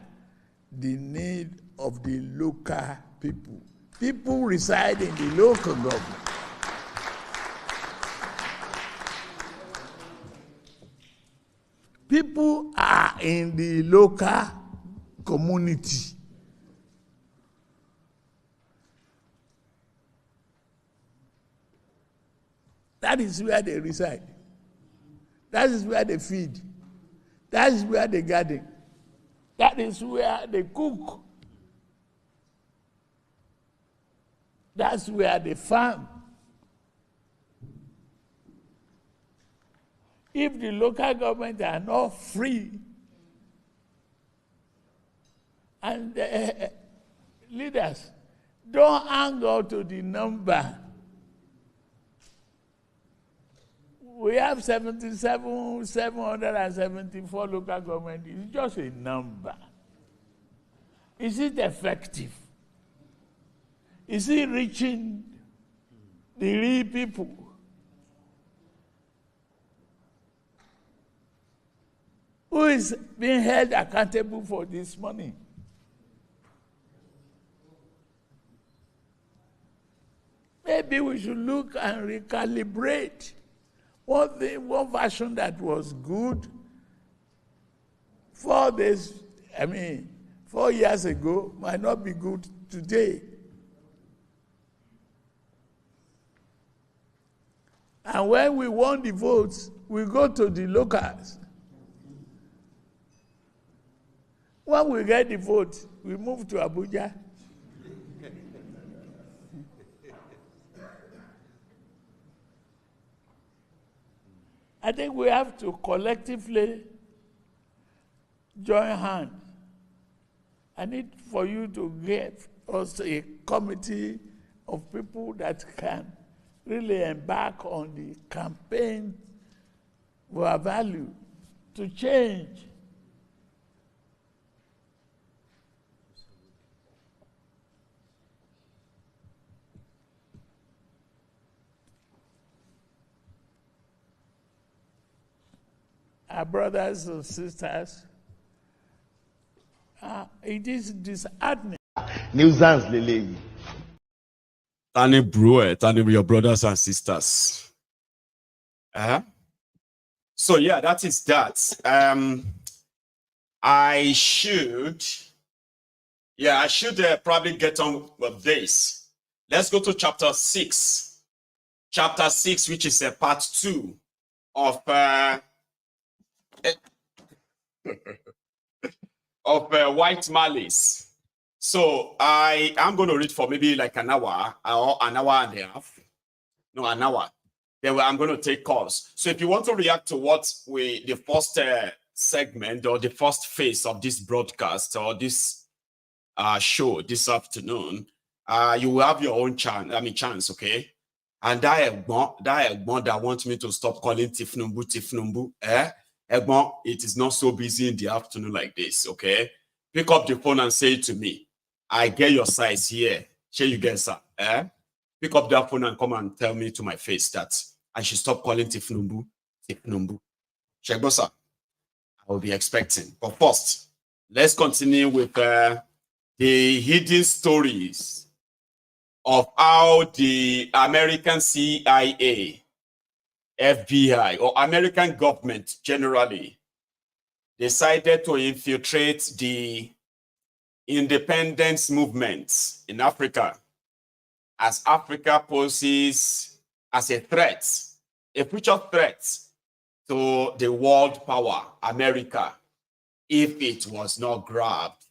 the need of the local people. People reside in the local government. People are in the local community. That is where they reside. That is where they feed. That is where they garden. That is where they cook. That's where they farm. If the local government are not free, and leaders don't hang on to the number. We have 774 local government. It's just a number. Is it effective? Is it reaching the real people? Who is being held accountable for this money? Maybe we should look and recalibrate. One version that was good 4 years ago might not be good today. And when we won the votes, we go to the locals. When we get the vote, we move to Abuja. I think we have to collectively join hands. I need for you to get us a committee of people that can really embark on the campaign for our value to change. Our brothers and sisters, it is disheartening. Nuisance lele. Tani bro, Tani your brothers and sisters. So yeah, that is that. I should probably get on with this. Let's go to chapter 6. Chapter 6, which is a part 2 of of White Malice. So I am going to read for maybe like an hour or an hour and a half. No, an hour. Then I'm going to take calls. So if you want to react to what the first segment or the first phase of this broadcast or this show this afternoon, you will have your own chance, okay? And that wants me to stop calling thiefnubu, it is not so busy in the afternoon like this, okay? Pick up the phone and say it to me. I get your size here. Share you guys, pick up that phone and come and tell me to my face that I should stop calling thiefnubu. Shegbosa, I will be expecting. But first, let's continue with the hidden stories of how the American CIA, FBI, or American government generally decided to infiltrate the independence movement in Africa, as Africa poses as a threat, a future threat to the world power, America, if it was not grabbed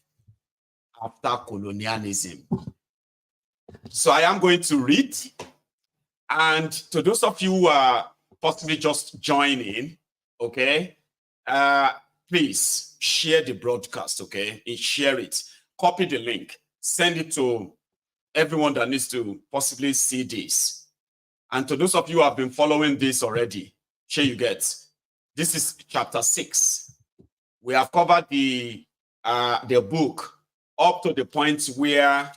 after colonialism. So I am going to read, and to those of you who are possibly just joining, okay, please share the broadcast, okay? Share it, copy the link, send it to everyone that needs to possibly see this. And to those of you who have been following this already, share you get. This is chapter 6. We have covered the book up to the point where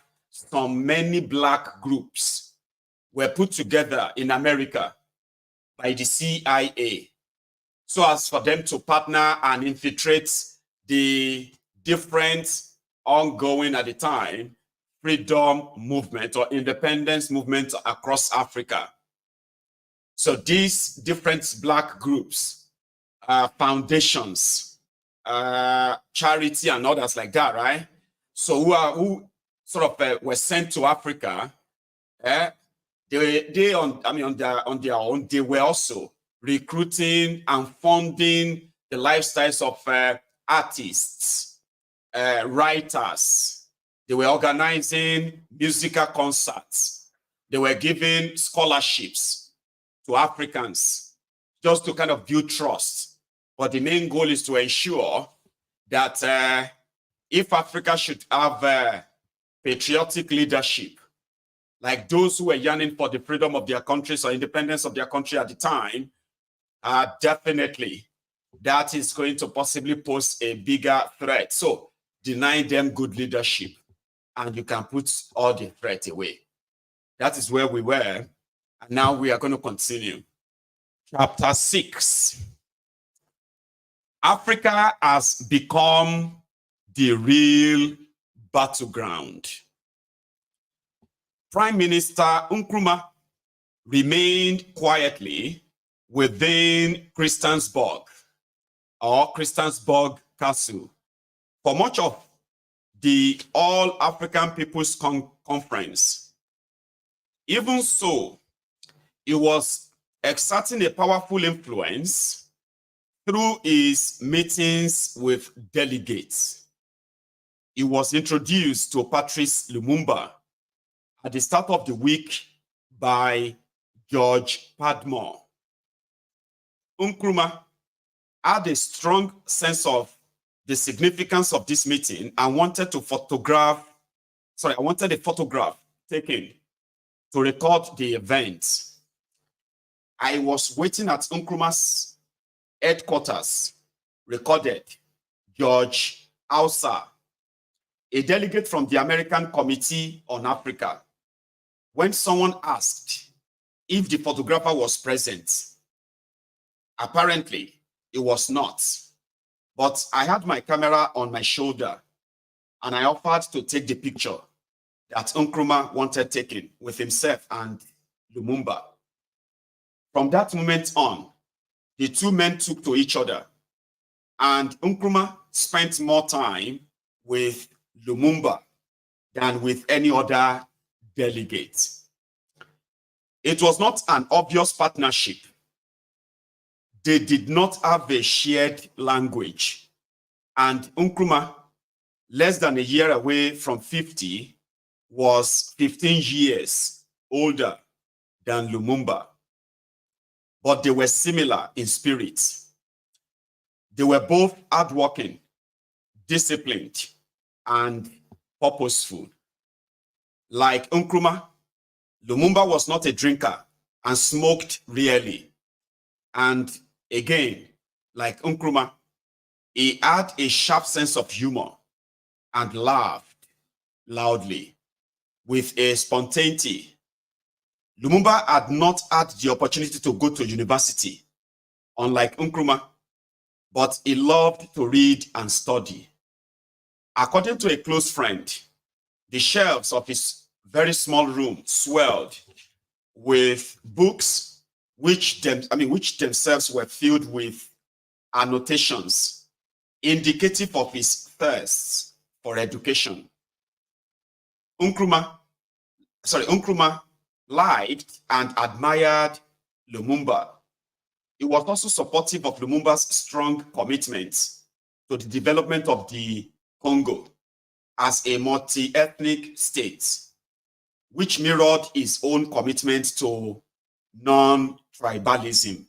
many black groups were put together in America by the CIA, so as for them to partner and infiltrate the different ongoing at the time freedom movement or independence movement across Africa. So these different black groups, foundations, charity and others like that, right? So who sort of were sent to Africa, they on their own, they were also recruiting and funding the lifestyles of artists, writers. They were organizing musical concerts. They were giving scholarships to Africans just to kind of build trust. But the main goal is to ensure that if Africa should have patriotic leadership, like those who were yearning for the freedom of their countries or independence of their country at the time, definitely that is going to possibly pose a bigger threat. So deny them good leadership and you can put all the threat away. That is where we were. And now we are going to continue. Chapter 6. Africa has become the real battleground. Prime Minister Nkrumah remained quietly within Christiansborg or Christiansborg Castle for much of the All African People's Conference. Even so, he was exerting a powerful influence through his meetings with delegates. He was introduced to Patrice Lumumba at the start of the week by George Padmore. Nkrumah had a strong sense of the significance of this meeting and wanted a photograph taken to record the event. I was waiting at Nkrumah's headquarters, recorded George Ausa, a delegate from the American Committee on Africa, when someone asked if the photographer was present. Apparently, it was not. But I had my camera on my shoulder and I offered to take the picture that Nkrumah wanted taken with himself and Lumumba. From that moment on, the two men took to each other and Nkrumah spent more time with Lumumba than with any other delegate. It was not an obvious partnership. they did not have a shared language. And Nkrumah, less than a year away from 50, was 15 years older than Lumumba. But they were similar in spirit. They were both hardworking, disciplined, and purposeful. Like Nkrumah, Lumumba was not a drinker and smoked rarely. And again, like Nkrumah, he had a sharp sense of humor and laughed loudly with a spontaneity. Lumumba had not had the opportunity to go to university, unlike Nkrumah, but he loved to read and study. According to a close friend, the shelves of his very small room swelled with books which themselves were filled with annotations indicative of his thirst for education. Nkrumah liked and admired Lumumba. He was also supportive of Lumumba's strong commitment to the development of the Congo as a multi-ethnic state, which mirrored his own commitment to non-tribalism.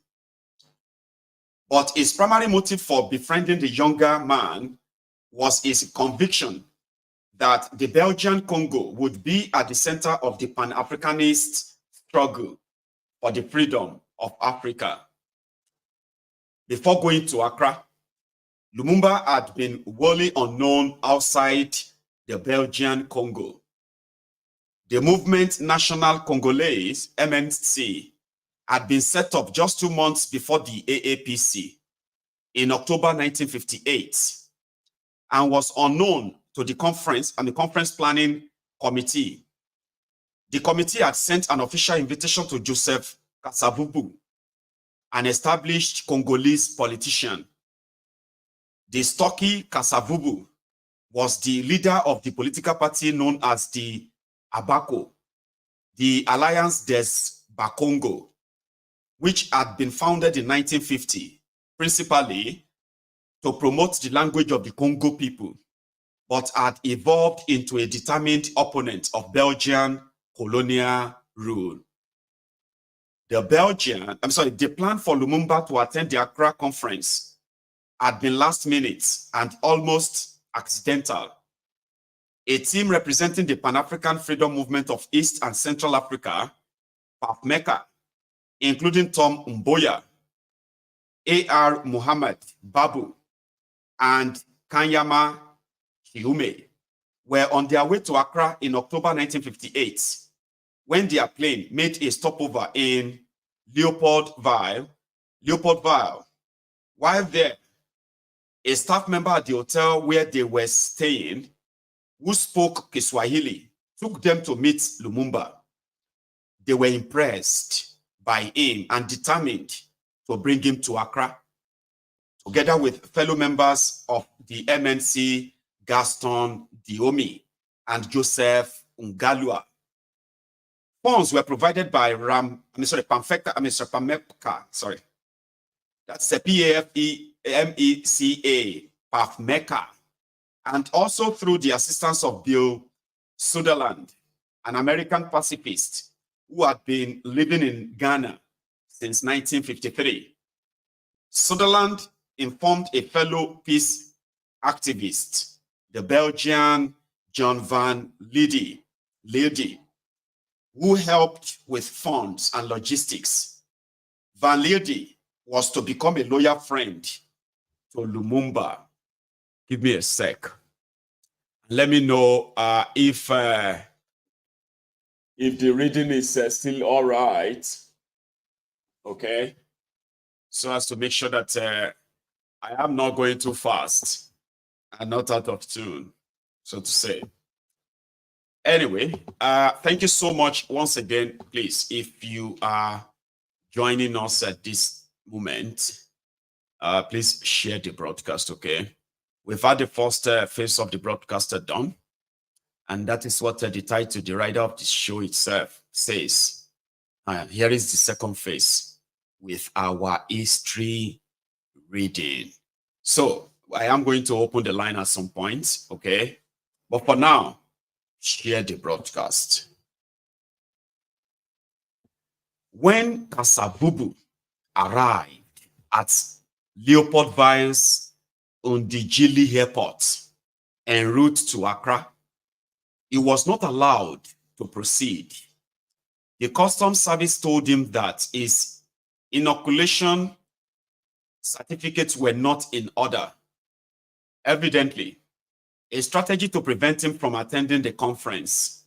But his primary motive for befriending the younger man was his conviction that the Belgian Congo would be at the center of the Pan-Africanist struggle for the freedom of Africa. Before going to Accra, Lumumba had been wholly unknown outside the Belgian Congo. The movement National Congolese, MNC, had been set up just 2 months before the AAPC in October 1958 and was unknown to the conference and the conference planning committee. The committee had sent an official invitation to Joseph Kasavubu, an established Congolese politician. The stocky Kasavubu was the leader of the political party known as the ABACO, the Alliance des Bakongo, which had been founded in 1950, principally to promote the language of the Congo people, but had evolved into a determined opponent of Belgian colonial rule. The plan for Lumumba to attend the Accra conference had been last minute and almost accidental. A team representing the Pan-African Freedom Movement of East and Central Africa, PAFMECA, including Tom Mboya, A.R. Muhammad Babu, and Kanyama Kiume, were on their way to Accra in October 1958 when their plane made a stopover in Leopoldville. While there, a staff member at the hotel where they were staying, who spoke Kiswahili, took them to meet Lumumba. They were impressed by him and determined to bring him to Accra, together with fellow members of the MNC, Gaston Diomi and Joseph Ngalua. Funds were provided by PAFMECA. That's the PAFMECA, PAFMECA, and also through the assistance of Bill Sutherland, an American pacifist who had been living in Ghana since 1953. Sutherland informed a fellow peace activist, the Belgian John Van Lede, who helped with funds and logistics. Van Lede was to become a loyal friend to Lumumba. Give me a sec. Let me know if the reading is still all right. Okay. So as to make sure that I am not going too fast and not out of tune, so to say. Anyway, thank you so much once again. Please, if you are joining us at this moment, please share the broadcast, okay? We've had the first phase of the broadcast done, and that is what the title, the writer of the show itself says. Here is the second phase. with our history reading. So I am going to open the line at some point, okay? But for now, share the broadcast. When Kasavubu arrived at Leopold Vian's Undijili Airport en route to Accra, he was not allowed to proceed. The Customs Service told him that his inoculation certificates were not in order. Evidently, a strategy to prevent him from attending the conference.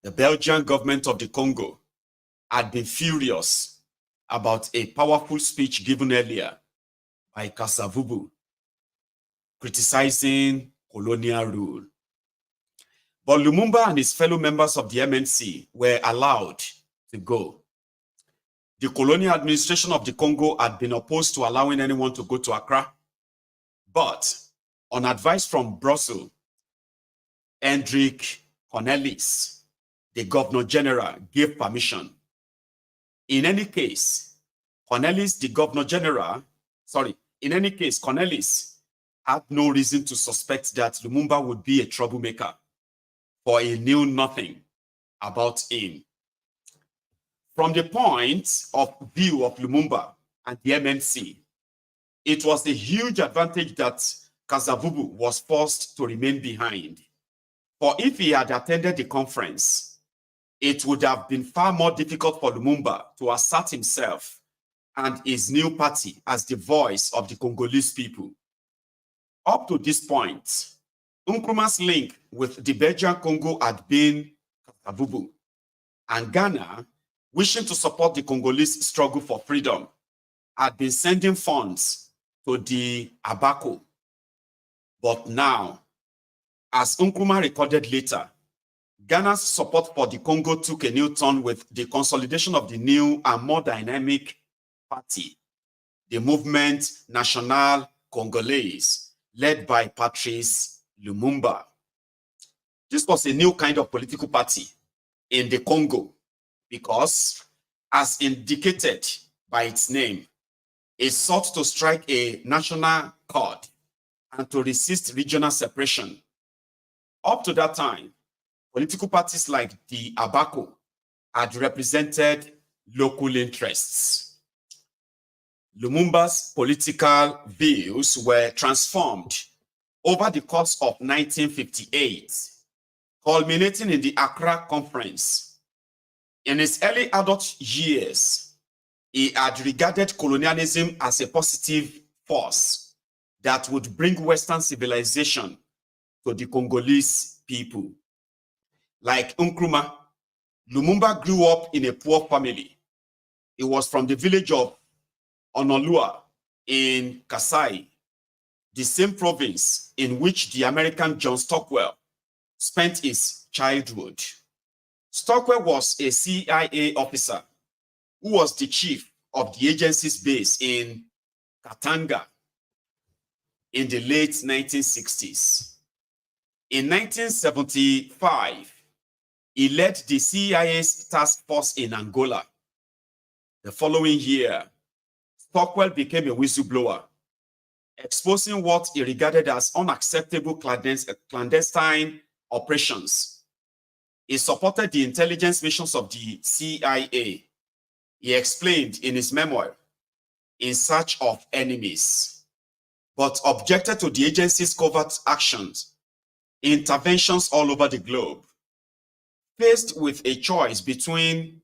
The Belgian government of the Congo had been furious about a powerful speech given earlier by Kasavubu, criticizing colonial rule. But Lumumba and his fellow members of the MNC were allowed to go. The colonial administration of the Congo had been opposed to allowing anyone to go to Accra, but on advice from Brussels, Hendrik Cornelis, the Governor General, gave permission. In any case, Cornelis had no reason to suspect that Lumumba would be a troublemaker, for he knew nothing about him. From the point of view of Lumumba and the MNC, it was a huge advantage that Kasavubu was forced to remain behind. For if he had attended the conference, it would have been far more difficult for Lumumba to assert himself and his new party as the voice of the Congolese people. Up to this point, Nkrumah's link with the Belgian Congo had been Kasavubu, and Ghana, wishing to support the Congolese struggle for freedom, had been sending funds to the Abaco. But now, as Nkrumah recorded later, Ghana's support for the Congo took a new turn with the consolidation of the new and more dynamic party, the Mouvement National Congolese, led by Patrice Lumumba. This was a new kind of political party in the Congo because, as indicated by its name, it sought to strike a national chord and to resist regional separation. Up to that time, political parties like the Abaco had represented local interests. Lumumba's political views were transformed over the course of 1958, culminating in the Accra Conference. In his early adult years, he had regarded colonialism as a positive force that would bring Western civilization to the Congolese people. Like Nkrumah, Lumumba grew up in a poor family. He was from the village of Onolua in Kasai, the same province in which the American John Stockwell spent his childhood. Stockwell was a CIA officer who was the chief of the agency's base in Katanga in the late 1960s. In 1975, he led the CIA's task force in Angola. The following year, Stockwell became a whistleblower, exposing what he regarded as unacceptable clandestine operations. He supported the intelligence missions of the CIA. He explained in his memoir, In Search of Enemies, but objected to the agency's covert actions, interventions all over the globe. Faced with a choice between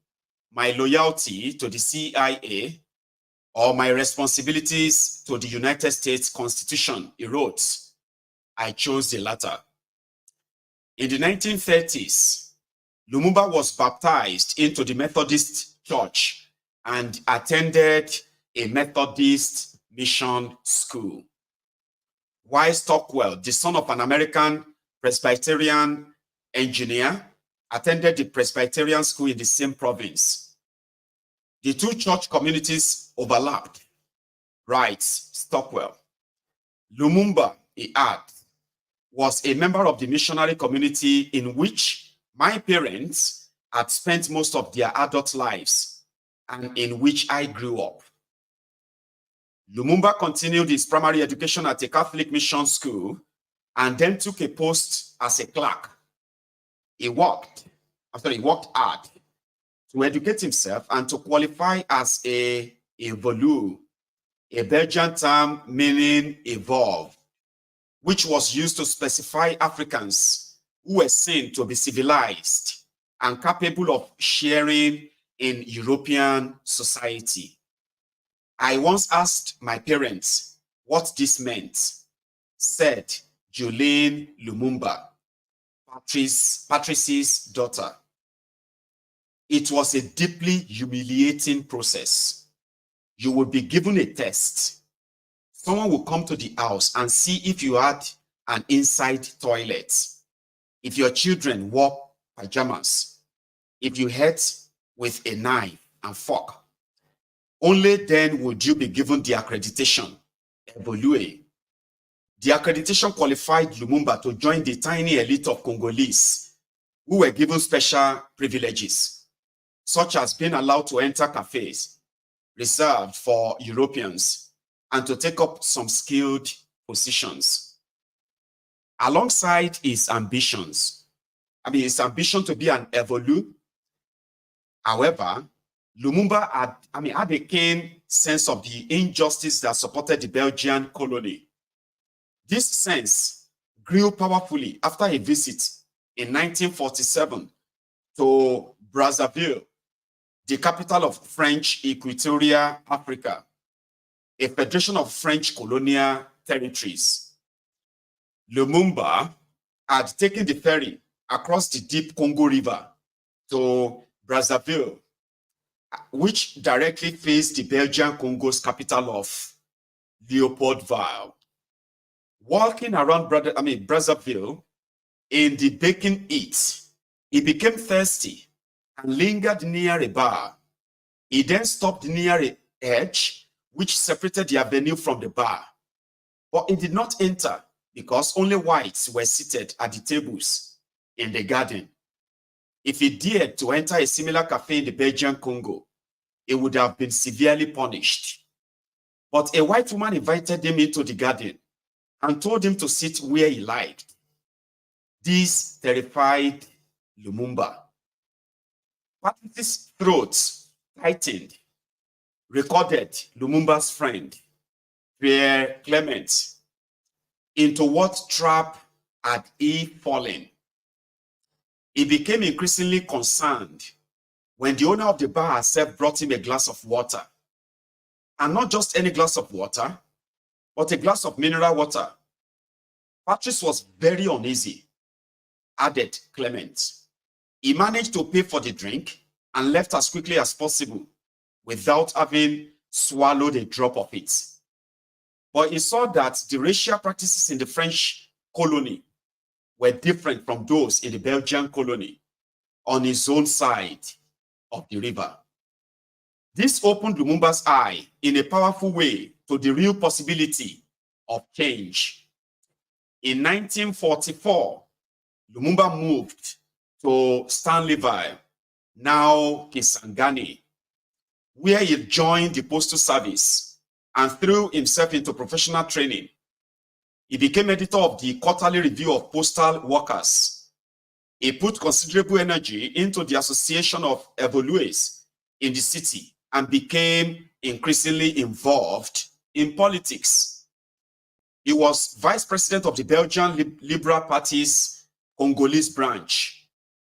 my loyalty to the CIA or my responsibilities to the United States Constitution, he wrote, I chose the latter. In the 1930s, Lumumba was baptized into the Methodist Church and attended a Methodist mission school. While Stockwell, the son of an American Presbyterian engineer, attended the Presbyterian school in the same province. The two church communities overlapped, writes Stockwell. Lumumba, he adds, was a member of the missionary community in which my parents had spent most of their adult lives, and in which I grew up. Lumumba continued his primary education at a Catholic mission school and then took a post as a clerk. He worked hard to educate himself and to qualify as a volu, a Belgian term meaning evolve, which was used to specify Africans who were seen to be civilized and capable of sharing in European society. I once asked my parents what this meant, said Doyin Lumumba, Patrice's daughter. It was a deeply humiliating process. You would be given a test. Someone will come to the house and see if you had an inside toilet, if your children wore pajamas, if you ate with a knife and fork. Only then would you be given the accreditation, evolue. The accreditation qualified Lumumba to join the tiny elite of Congolese who were given special privileges, such as being allowed to enter cafes reserved for Europeans and to take up some skilled positions. Alongside his ambition to be an evolu, however, Lumumba had a keen sense of the injustice that supported the Belgian colony. This sense grew powerfully after a visit in 1947 to Brazzaville, the capital of French Equatorial Africa, a federation of French colonial territories. Lumumba had taken the ferry across the deep Congo River to Brazzaville, which directly faced the Belgian Congo's capital of Leopoldville. Walking around Brazzaville in the baking heat, he became thirsty and lingered near a bar. He then stopped near a hedge which separated the avenue from the bar. But he did not enter because only whites were seated at the tables in the garden. If he dared to enter a similar cafe in the Belgian Congo, he would have been severely punished. But a white woman invited him into the garden and told him to sit where he liked. This terrified Lumumba. Patrice's throat tightened, recorded Lumumba's friend, Pierre Clement, into what trap had he fallen. He became increasingly concerned when the owner of the bar herself brought him a glass of water. And not just any glass of water, but a glass of mineral water. Patrice was very uneasy, added Clement. He managed to pay for the drink and left as quickly as possible without having swallowed a drop of it. But he saw that the racial practices in the French colony were different from those in the Belgian colony on his own side of the river. This opened Lumumba's eye in a powerful way to the real possibility of change. In 1944, Lumumba moved to Stanleyville, now Kisangani, where he joined the postal service and threw himself into professional training. He became editor of the Quarterly Review of Postal Workers. He put considerable energy into the association of evoluers in the city and became increasingly involved in politics. He was vice president of the Belgian Liberal Party's Congolese branch,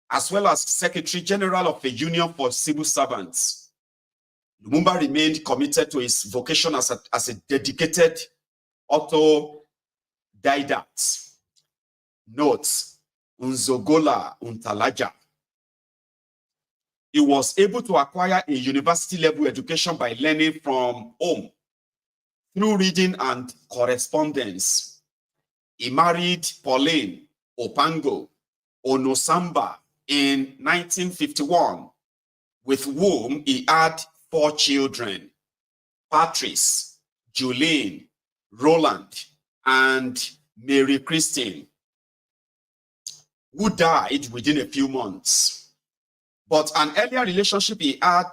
as well as secretary general of a union for civil servants. Lumumba remained committed to his vocation as a dedicated autodidact. Notes, Unzogola Untalaja. He was able to acquire a university-level education by learning from home through reading and correspondence. He married Pauline Opango Onosamba in 1951, with whom he had 4 children: Patrice, Julien, Roland, and Mary Christine, who died within a few months. But an earlier relationship he had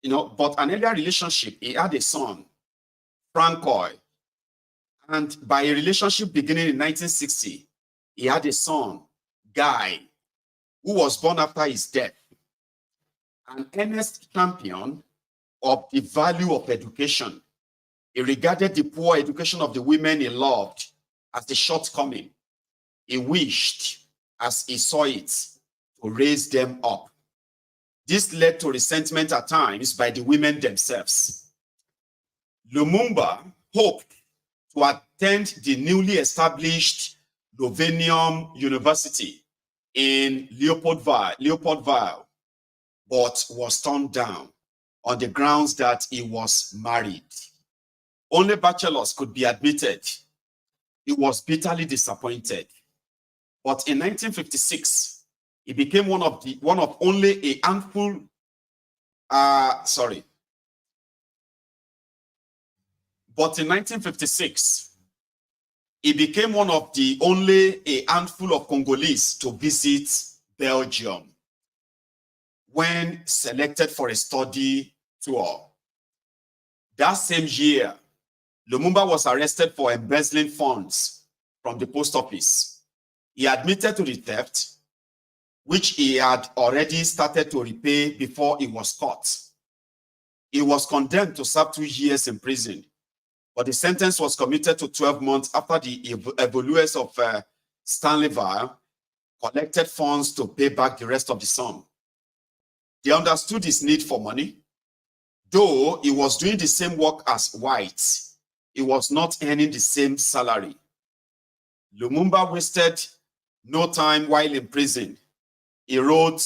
but an earlier relationship, he had a son, Francois. And by a relationship beginning in 1960, he had a son, Guy, who was born after his death. An earnest champion of the value of education. He regarded the poor education of the women he loved as a shortcoming. He wished, as he saw it, to raise them up. This led to resentment at times by the women themselves. Lumumba hoped to attend the newly established Lovenium University in Leopoldville, but was turned down on the grounds that he was married. Only bachelors could be admitted. He was bitterly disappointed. But in 1956, he became one of only a handful. But in 1956, he became one of the only a handful of Congolese to visit Belgium when selected for a study tour. That same year, Lumumba was arrested for embezzling funds from the post office. He admitted to the theft, which he had already started to repay before he was caught. He was condemned to serve 2 years in prison, but the sentence was commuted to 12 months after the evaluers of Stanleyville collected funds to pay back the rest of the sum. They understood his need for money. Though he was doing the same work as White, he was not earning the same salary. Lumumba wasted no time while in prison. He wrote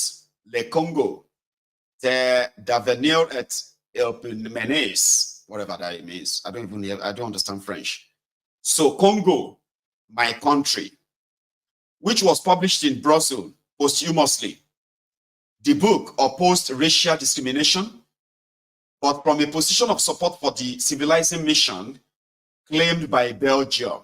Le Congo, d'avenir et menace, whatever that means. I don't understand French. So Congo, my country, which was published in Brussels posthumously. The book opposed racial discrimination, but from a position of support for the civilizing mission claimed by Belgium.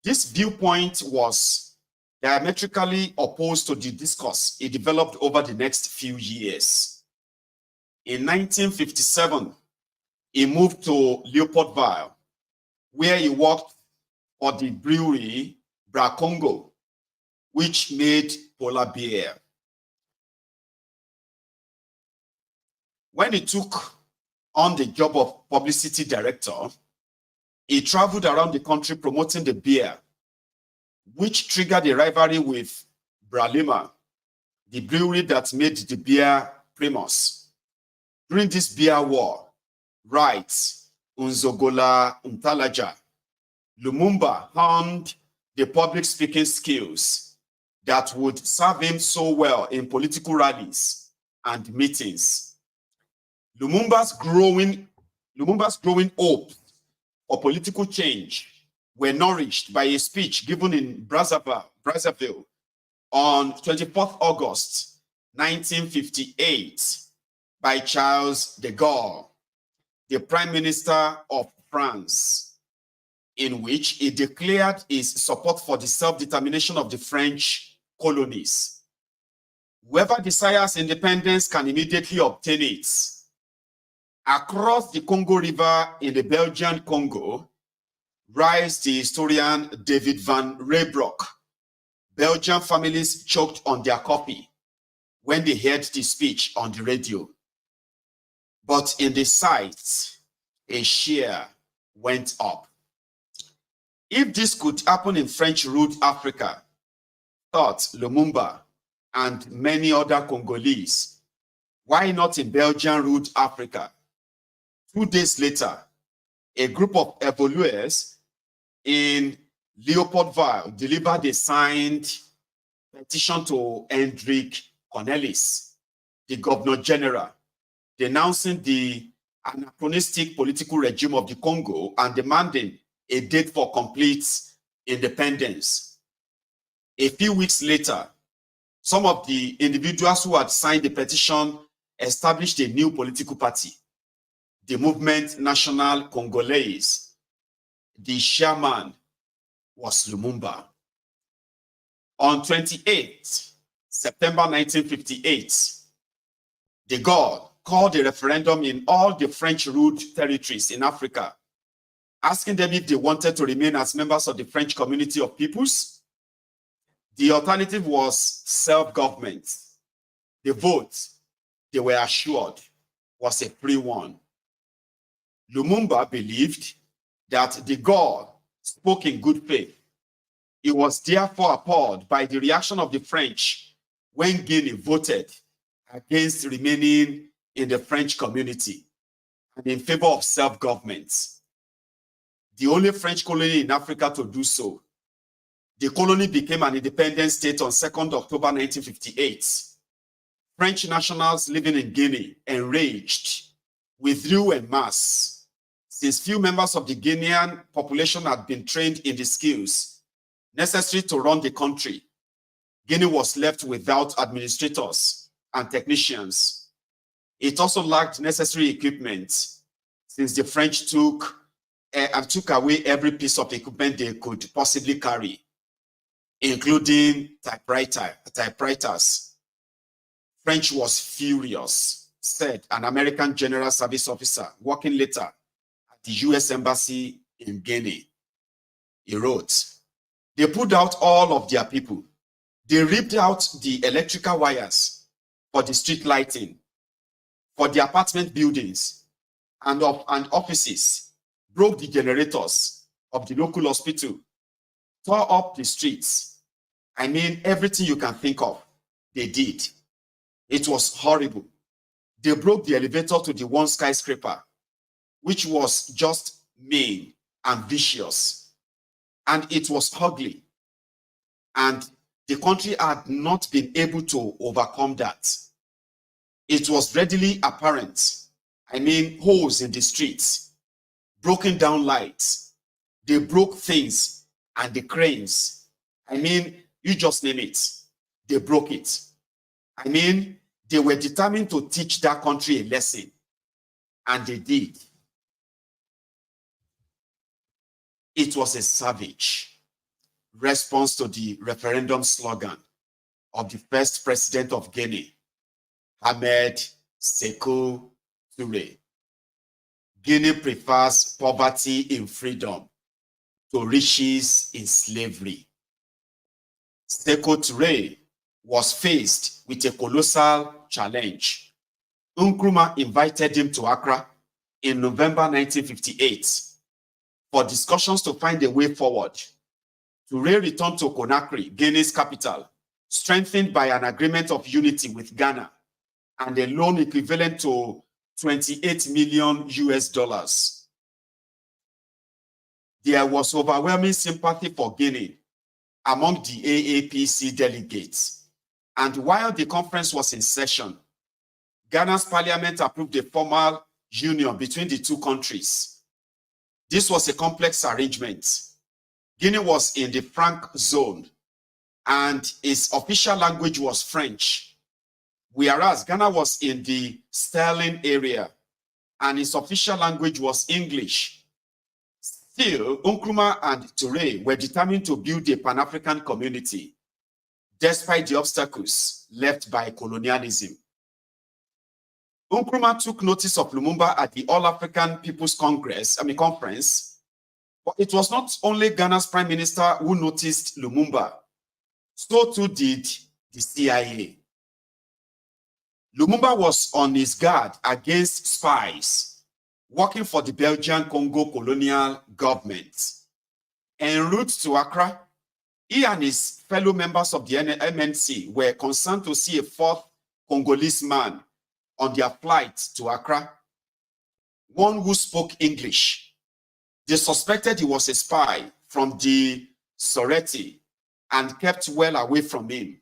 This viewpoint was diametrically opposed to the discourse he developed over the next few years. In 1957, he moved to Leopoldville, where he worked for the brewery Bracongo, which made polar beer. When he took on the job of publicity director, he traveled around the country promoting the beer, which triggered a rivalry with Bralima, the brewery that made the beer Primus. During this beer war, writes Unzogola Untalaja, Lumumba honed the public speaking skills that would serve him so well in political rallies and meetings. Lumumba's growing hope for political change were nourished by a speech given in Brazzaville on 24th August 1958 by Charles de Gaulle, the Prime Minister of France, in which he declared his support for the self-determination of the French colonies. Whoever desires independence can immediately obtain it. Across the Congo River in the Belgian Congo, writes the historian David van Reybrouck, Belgian families choked on their coffee when they heard the speech on the radio. But in the sight, a cheer went up. If this could happen in French-ruled Africa, thought Lumumba and many other Congolese, why not in Belgian-ruled Africa? 2 days later, a group of evaluers in Leopoldville delivered a signed petition to Hendrik Cornelis, the Governor General, denouncing the anachronistic political regime of the Congo and demanding a date for complete independence. A few weeks later, some of the individuals who had signed the petition established a new political party, the Movement National Congolais. The chairman was Lumumba. On 28 September 1958, de Gaulle called a referendum in all the French-ruled territories in Africa, asking them if they wanted to remain as members of the French community of peoples. The alternative was self-government. The vote, they were assured, was a free one. Lumumba believed that the God spoke in good faith. He was therefore appalled by the reaction of the French when Guinea voted against remaining in the French community and in favor of self-government. The only French colony in Africa to do so. The colony became an independent state on 2nd October 1958. French nationals living in Guinea, enraged, withdrew en masse, since few members of the Guinean population had been trained in the skills necessary to run the country. Guinea was left without administrators and technicians. It also lacked necessary equipment, since the French took away every piece of equipment they could possibly carry, including typewriters. French was furious, said an American General Service officer working later at the US Embassy in Guinea. He wrote, "They pulled out all of their people. They ripped out the electrical wires for the street lighting, for the apartment buildings and offices, broke the generators of the local hospital, tore up the streets. I mean, everything you can think of, they did. It was horrible. They broke the elevator to the one skyscraper, which was just mean and vicious. And it was ugly. And the country had not been able to overcome that. It was readily apparent. I mean, holes in the streets, broken down lights. They broke things and the cranes. I mean, you just name it. They broke it. I mean, they were determined to teach that country a lesson. And they did. It was a savage response to the referendum slogan of the first president of Guinea, Ahmed Sékou Touré. Guinea prefers poverty in freedom to riches in slavery. Sékou Touré was faced with a colossal challenge. Nkrumah invited him to Accra in November 1958 for discussions to find a way forward. Touré returned to Conakry, Guinea's capital, strengthened by an agreement of unity with Ghana and a loan equivalent to $28 million US. There was overwhelming sympathy for Guinea among the AAPC delegates. And while the conference was in session, Ghana's parliament approved a formal union between the two countries. This was a complex arrangement. Guinea was in the Franc zone, and its official language was French, whereas Ghana was in the Sterling area, and its official language was English. Still, Nkrumah and Touré were determined to build a Pan-African community, despite the obstacles left by colonialism. Nkrumah took notice of Lumumba at the All-African People's Conference, but it was not only Ghana's Prime Minister who noticed Lumumba, so too did the CIA. Lumumba was on his guard against spies working for the Belgian Congo colonial government. En route to Accra, he and his fellow members of the MNC were concerned to see a fourth Congolese man on their flight to Accra, one who spoke English. They suspected he was a spy from the Soreti and kept well away from him.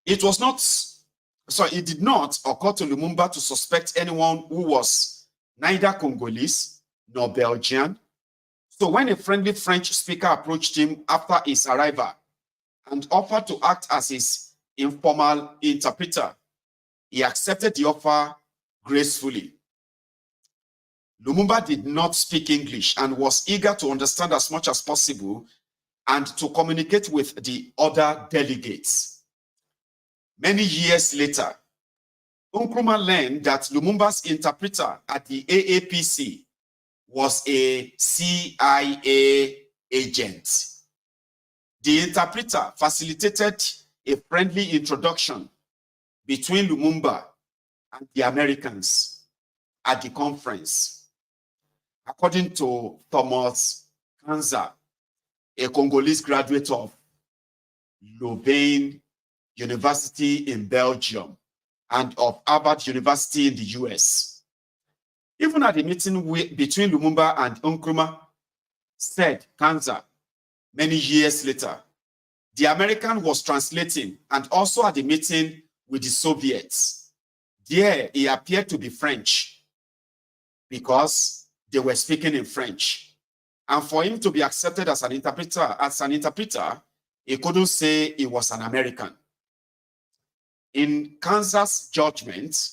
It did not occur to Lumumba to suspect anyone who was neither Congolese nor Belgian. So when a friendly French speaker approached him after his arrival and offered to act as his informal interpreter, he accepted the offer gracefully. Lumumba did not speak English and was eager to understand as much as possible and to communicate with the other delegates. Many years later, Nkrumah learned that Lumumba's interpreter at the AAPC was a CIA agent. The interpreter facilitated a friendly introduction between Lumumba and the Americans at the conference. According to Thomas Kanza, a Congolese graduate of Louvain University in Belgium and of Harvard University in the US. Even at the meeting between Lumumba and Nkrumah, said Kanza, many years later, the American was translating and also at the meeting with the Soviets. There, he appeared to be French because they were speaking in French. And for him to be accepted as an interpreter, he couldn't say he was an American. In Kanza's judgment,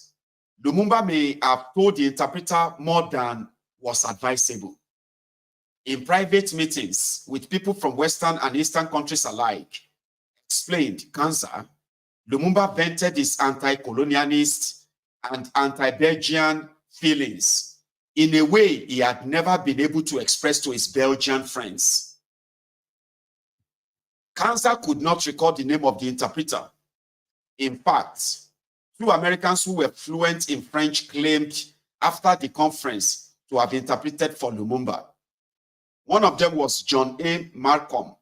Lumumba may have told the interpreter more than was advisable. In private meetings with people from Western and Eastern countries alike, explained Kanza, Lumumba vented his anti-colonialist and anti-Belgian feelings in a way he had never been able to express to his Belgian friends. Kanza could not record the name of the interpreter. In fact, two Americans who were fluent in French claimed after the conference to have interpreted for Lumumba. One of them was John A. Malcolm,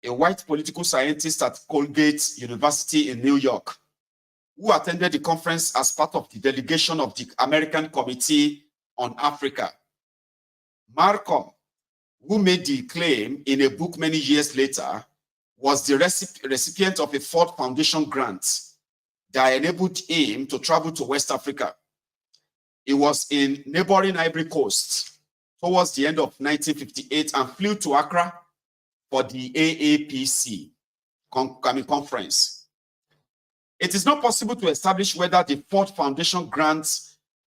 a white political scientist at Colgate University in New York, who attended the conference as part of the delegation of the American Committee on Africa. Malcolm, who made the claim in a book many years later, was the recipient of a Ford Foundation grant that enabled him to travel to West Africa. He was in neighboring Ivory Coast towards the end of 1958 and flew to Accra for the AAPC conference. It is not possible to establish whether the Ford Foundation grant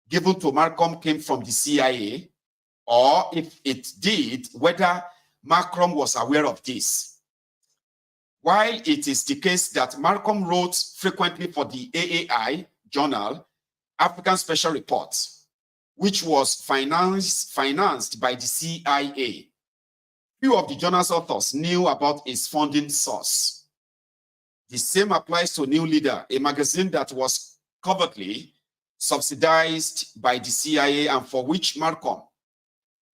given to Malcolm came from the CIA, or if it did, whether Malcolm was aware of this. While it is the case that Malcolm wrote frequently for the AAI journal, African Special Report, which was financed by the CIA, few of the journal's authors knew about its funding source. The same applies to New Leader, a magazine that was covertly subsidized by the CIA and for which Malcolm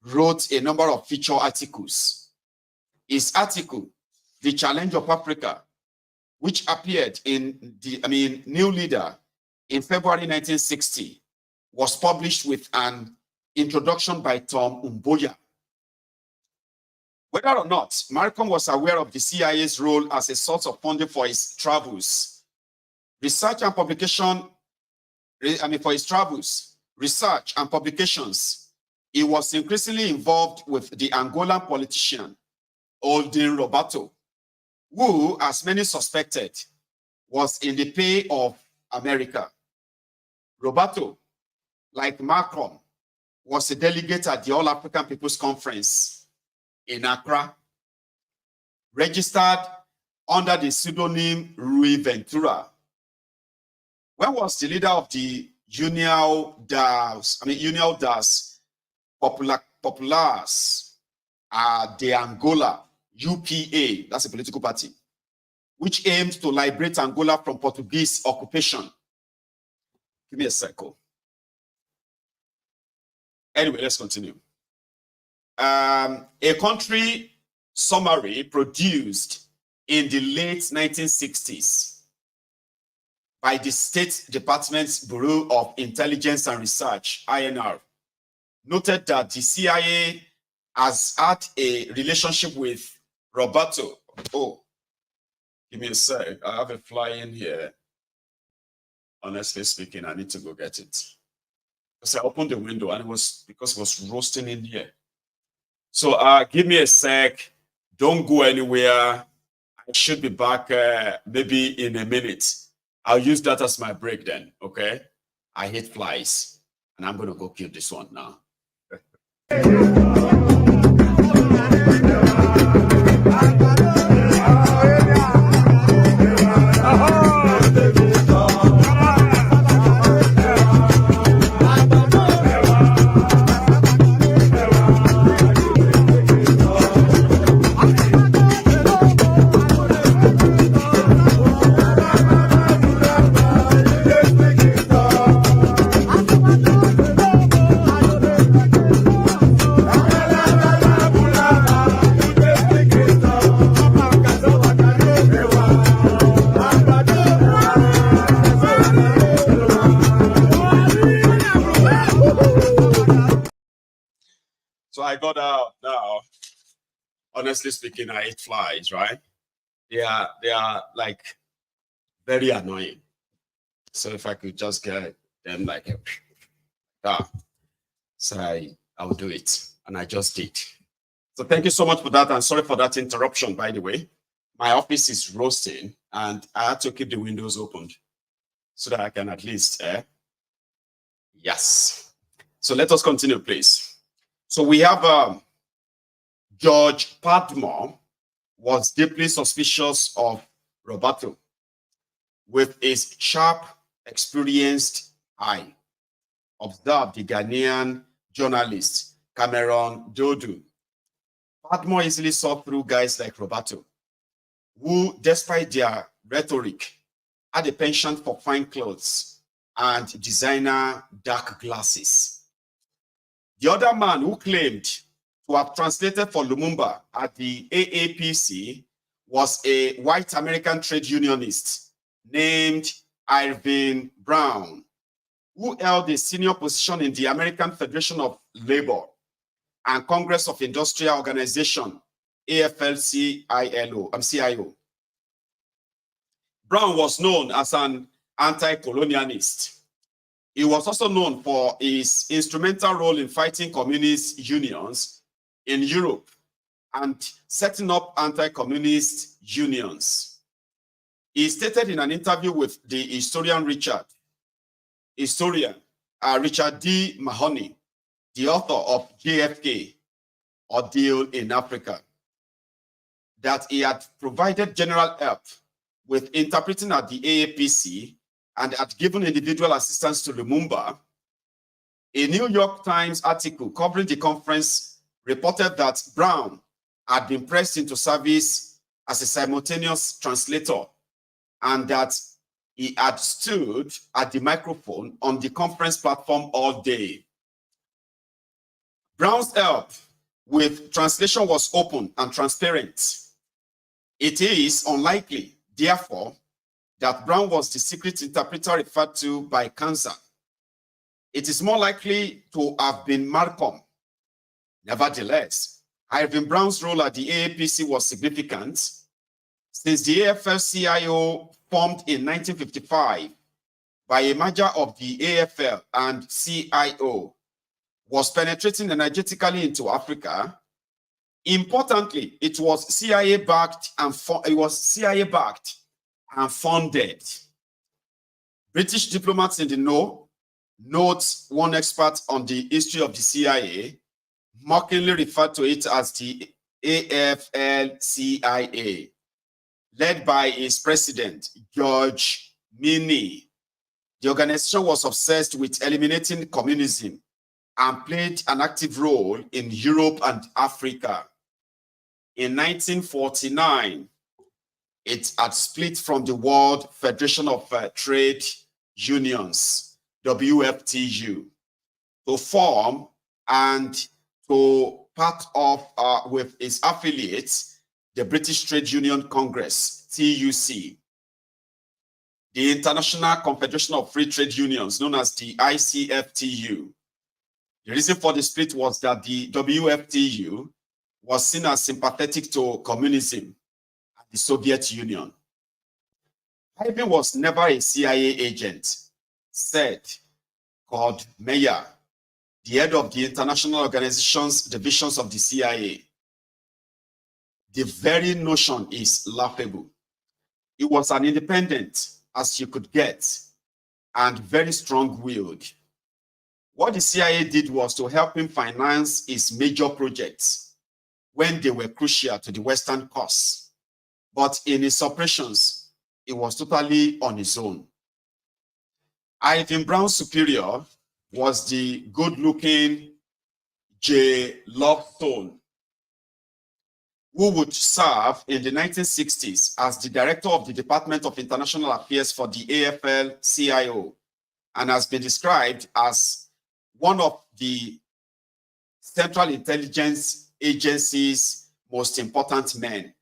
wrote a number of feature articles. His article, The Challenge of Africa, which appeared in the New Leader in February 1960, was published with an introduction by Tom Mboya. Whether or not Malcolm was aware of the CIA's role as a source of funding for his travels, research and publications, he was increasingly involved with the Angolan politician, Oldin Roberto, who, as many suspected, was in the pay of America. Roberto, like Malcolm, was a delegate at the All-African People's Conference in Accra, registered under the pseudonym Rui Ventura. When was the leader of the União das Populares de Angola, UPA, that's a political party, which aimed to liberate Angola from Portuguese occupation. Give me a second. Anyway, let's continue. A country summary produced in the late 1960s by the State Department's Bureau of Intelligence and Research, INR, noted that the CIA has had a relationship with Roberto. Oh, give me a sec. I have a fly in here. Honestly speaking, I need to go get it. Because I opened the window and it was because it was roasting in here. So give me a sec. Don't go anywhere. I should be back maybe in a minute. I'll use that as my break then, okay? I hate flies. And I'm going to go kill this one now. So I got out now. Honestly speaking, I hate flies, right? They are like very annoying. So if I could just get them like that, so I'll do it. And I just did. So thank you so much for that. And sorry for that interruption, by the way. My office is roasting and I had to keep the windows opened so that I can at least, yes. So let us continue, please. So we have George Padmore was deeply suspicious of Roberto with his sharp, experienced eye. Observed the Ghanaian journalist Cameron Dodu. Padmore easily saw through guys like Roberto, who, despite their rhetoric, had a penchant for fine clothes and designer dark glasses. The other man who claimed to have translated for Lumumba at the AAPC was a white American trade unionist named Irving Brown, who held a senior position in the American Federation of Labor and Congress of Industrial Organization, AFL-CIO. Brown was known as an anti-colonialist. He was also known for his instrumental role in fighting communist unions in Europe and setting up anti-communist unions. He stated in an interview with the historian Richard D. Mahoney, the author of JFK, Ordeal in Africa, that he had provided general help with interpreting at the AAPC and had given individual assistance to Lumumba. A New York Times article covering the conference reported that Brown had been pressed into service as a simultaneous translator and that he had stood at the microphone on the conference platform all day. Brown's help with translation was open and transparent. It is unlikely, therefore, that Brown was the secret interpreter referred to by Kansa. It is more likely to have been Malcolm. Nevertheless, Irving Brown's role at the AAPC was significant, since the AFL-CIO formed in 1955 by a merger of the AFL and CIO, was penetrating energetically into Africa. Importantly, it was CIA-backed and funded. British diplomats in the know, notes one expert on the history of the CIA, mockingly referred to it as the AFL-CIA, led by its president, George Minnie. The organization was obsessed with eliminating communism and played an active role in Europe and Africa. In 1949, it had split from the World Federation of Trade Unions, WFTU, to form and to part of with its affiliates, the British Trade Union Congress, TUC, the International Confederation of Free Trade Unions, known as the ICFTU. The reason for the split was that the WFTU was seen as sympathetic to communism and the Soviet Union. Irving was never a CIA agent, said Cord Meyer, the head of the international organization's divisions of the CIA. The very notion is laughable. He was an independent as you could get and very strong-willed. What the CIA did was to help him finance his major projects when they were crucial to the Western cause. But in his operations, he was totally on his own. Irving Brown's superior was the good-looking J. Lovestone, who would serve in the 1960s as the director of the Department of International Affairs for the AFL-CIO and has been described as one of the Central Intelligence Agency's most important men.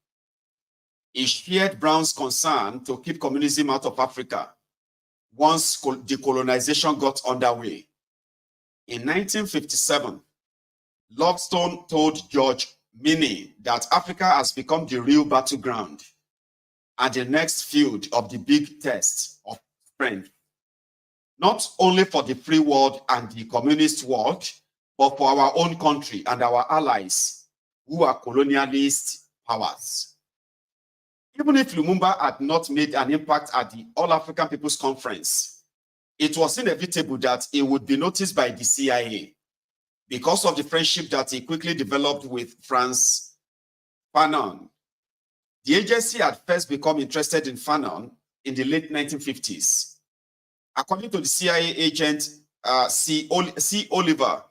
He shared Brown's concern to keep communism out of Africa once decolonization got underway. In 1957, Lovestone told George Minnie that Africa has become the real battleground and the next field of the big test of strength, not only for the free world and the communist world, but for our own country and our allies who are colonialist powers. Even if Lumumba had not made an impact at the All-African People's Conference, it was inevitable that he would be noticed by the CIA because of the friendship that he quickly developed with Frantz Fanon. The agency had first become interested in Fanon in the late 1950s. According to the CIA agent C. Oliver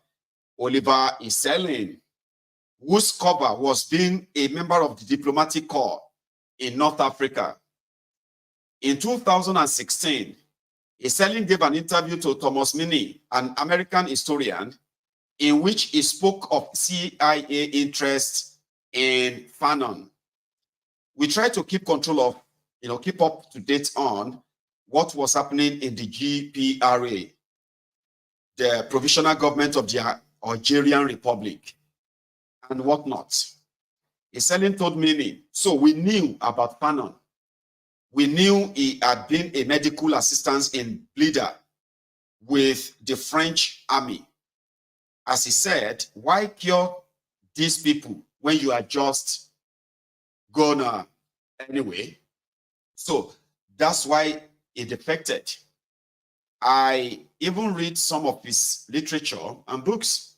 Iselin, whose cover was being a member of the diplomatic corps in North Africa. In 2016, Iselin gave an interview to Thomas Minnie, an American historian, in which he spoke of CIA interest in Fanon. We tried to keep control of, keep up to date on what was happening in the GPRA, the Provisional Government of the Algerian Republic, and whatnot. Iselin told Minnie, so we knew about Fanon. We knew he had been a medical assistant in Blida with the French army. As he said, why cure these people when you are just gonna anyway? So that's why he defected. I even read some of his literature and books.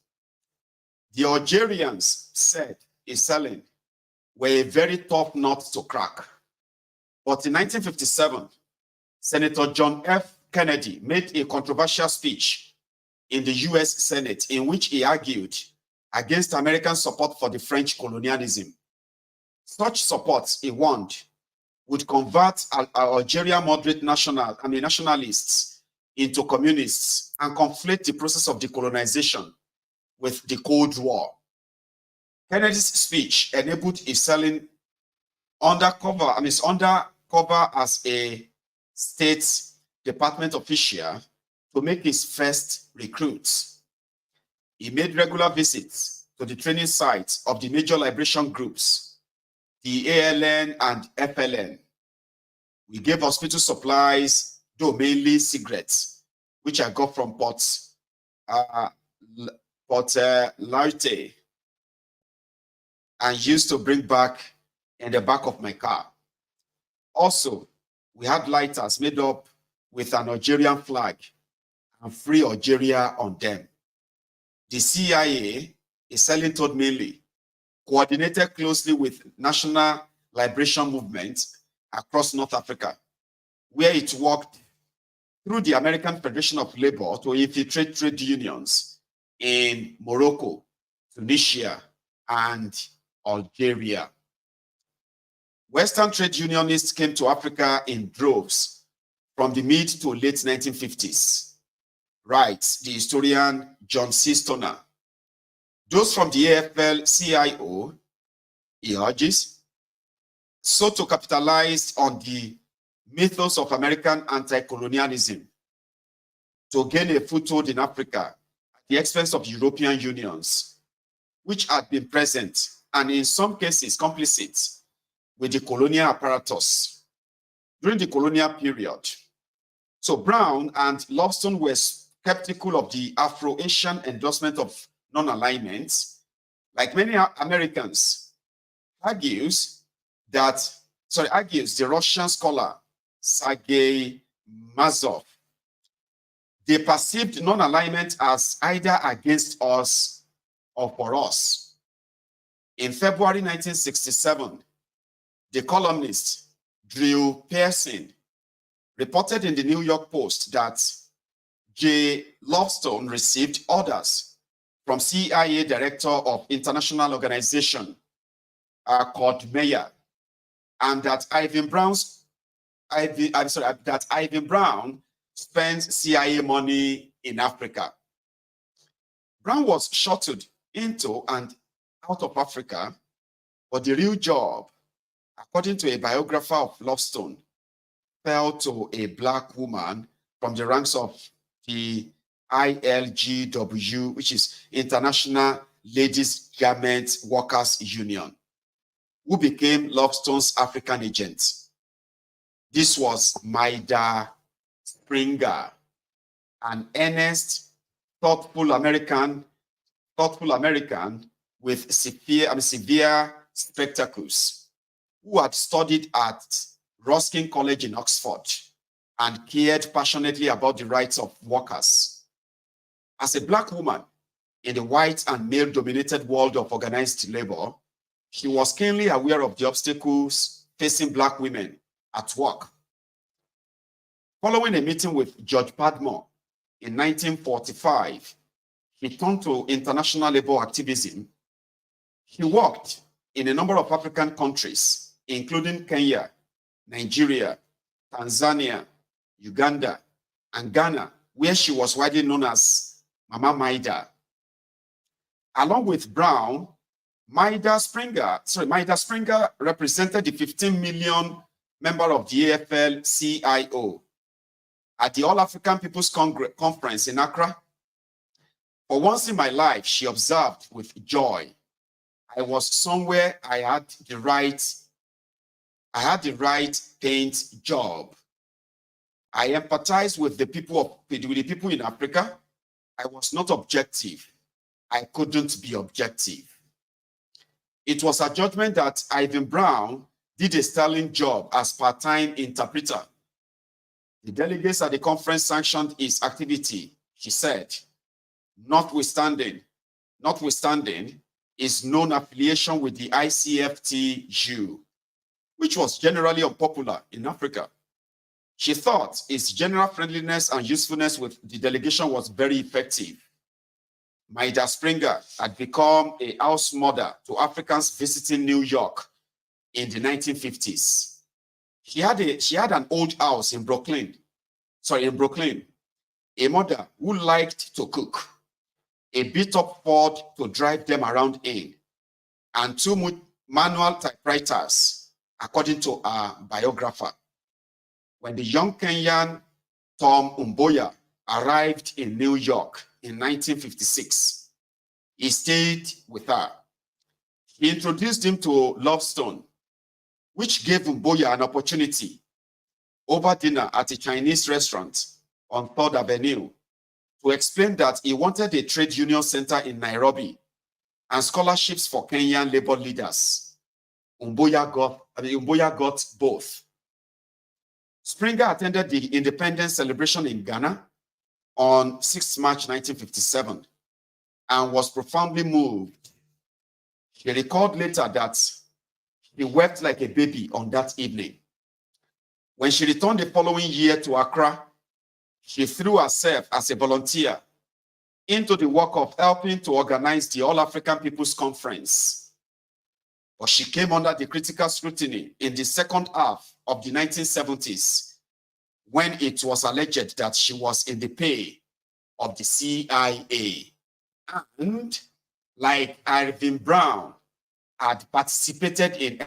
The Algerians, said Iselin, were a very tough nut to crack. But in 1957, Senator John F. Kennedy made a controversial speech in the US Senate in which he argued against American support for the French colonialism. Such support, he warned, would convert Algerian moderate nationalists into communists and conflate the process of decolonization with the Cold War. Kennedy's speech enabled Iselin undercover as a State Department official to make his first recruits. He made regular visits to the training sites of the major liberation groups, the ALN and FLN. We gave hospital supplies, though mainly cigarettes, which I got from Port Laute, and used to bring back in the back of my car. Also, we had lighters made up with an Algerian flag and Free Algeria on them. The CIA, Iselin told mainly, coordinated closely with national liberation movements across North Africa, where it worked through the American Federation of Labor to infiltrate trade unions in Morocco, Tunisia, and Algeria. Western trade unionists came to Africa in droves from the mid to late 1950s, writes the historian John C. Stoner. Those from the AFL-CIO, he urges, sought to capitalize on the mythos of American anti-colonialism to gain a foothold in Africa at the expense of European unions, which had been present and in some cases complicit with the colonial apparatus during the colonial period. So Brown and Lovestone were skeptical of the Afro-Asian endorsement of non-alignment. Like many Americans, argues the Russian scholar Sergei Mazov. They perceived non-alignment as either against us or for us. In February 1967, the columnist Drew Pearson reported in the New York Post that J. Lovestone received orders from CIA Director of International Organization, Kurt Meyer, and that Ivan Brown spends CIA money in Africa. Brown was shuttled into and out of Africa, but the real job, according to a biographer of Lovestone, fell to a black woman from the ranks of the ILGW, which is International Ladies Garment Workers Union, who became Lovestone's African agent. This was Maida Springer, an earnest, thoughtful American with severe spectacles, who had studied at Ruskin College in Oxford and cared passionately about the rights of workers. As a Black woman in the white and male-dominated world of organized labor, she was keenly aware of the obstacles facing Black women at work. Following a meeting with George Padmore in 1945, he turned to international labor activism. He worked in a number of African countries, including Kenya, Nigeria, Tanzania, Uganda, and Ghana, where she was widely known as Mama Maida. Along with Brown, Maida Springer represented the 15 million member of the AFL-CIO at the All-African People's Conference in Accra. For once in my life, she observed with joy, I was somewhere I had the right paint job. I empathized with the people in Africa. I was not objective. I couldn't be objective. It was a judgment that Ivan Brown did a sterling job as part-time interpreter. The delegates at the conference sanctioned his activity, she said, notwithstanding his known affiliation with the ICFTU, which was generally unpopular in Africa. She thought his general friendliness and usefulness with the delegation was very effective. Maida Springer had become a house mother to Africans visiting New York in the 1950s. She had an old house in Brooklyn, a mother who liked to cook, a beat-up Ford to drive them around in, and 2 manual typewriters, according to a biographer. When the young Kenyan Tom Mboya arrived in New York in 1956, he stayed with her. He introduced him to Lovestone, which gave Mboya an opportunity over dinner at a Chinese restaurant on 3rd Avenue to explain that he wanted a trade union center in Nairobi and scholarships for Kenyan labor leaders. Mboya got both. Springer attended the independence celebration in Ghana on 6 March 1957 and was profoundly moved. She recalled later that he wept like a baby on that evening. When she returned the following year to Accra, she threw herself as a volunteer into the work of helping to organize the All-African People's Conference. But she came under the critical scrutiny in the second half of the 1970s, when it was alleged that she was in the pay of the CIA and, like Irving Brown, had participated in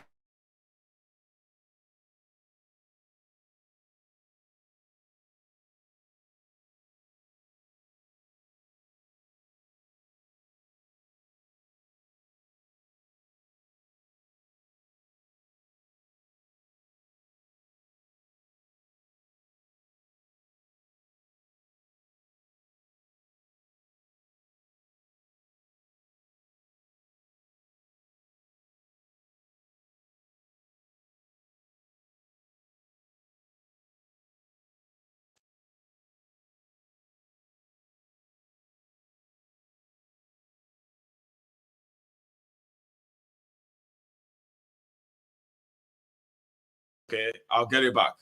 Okay, I'll get it back.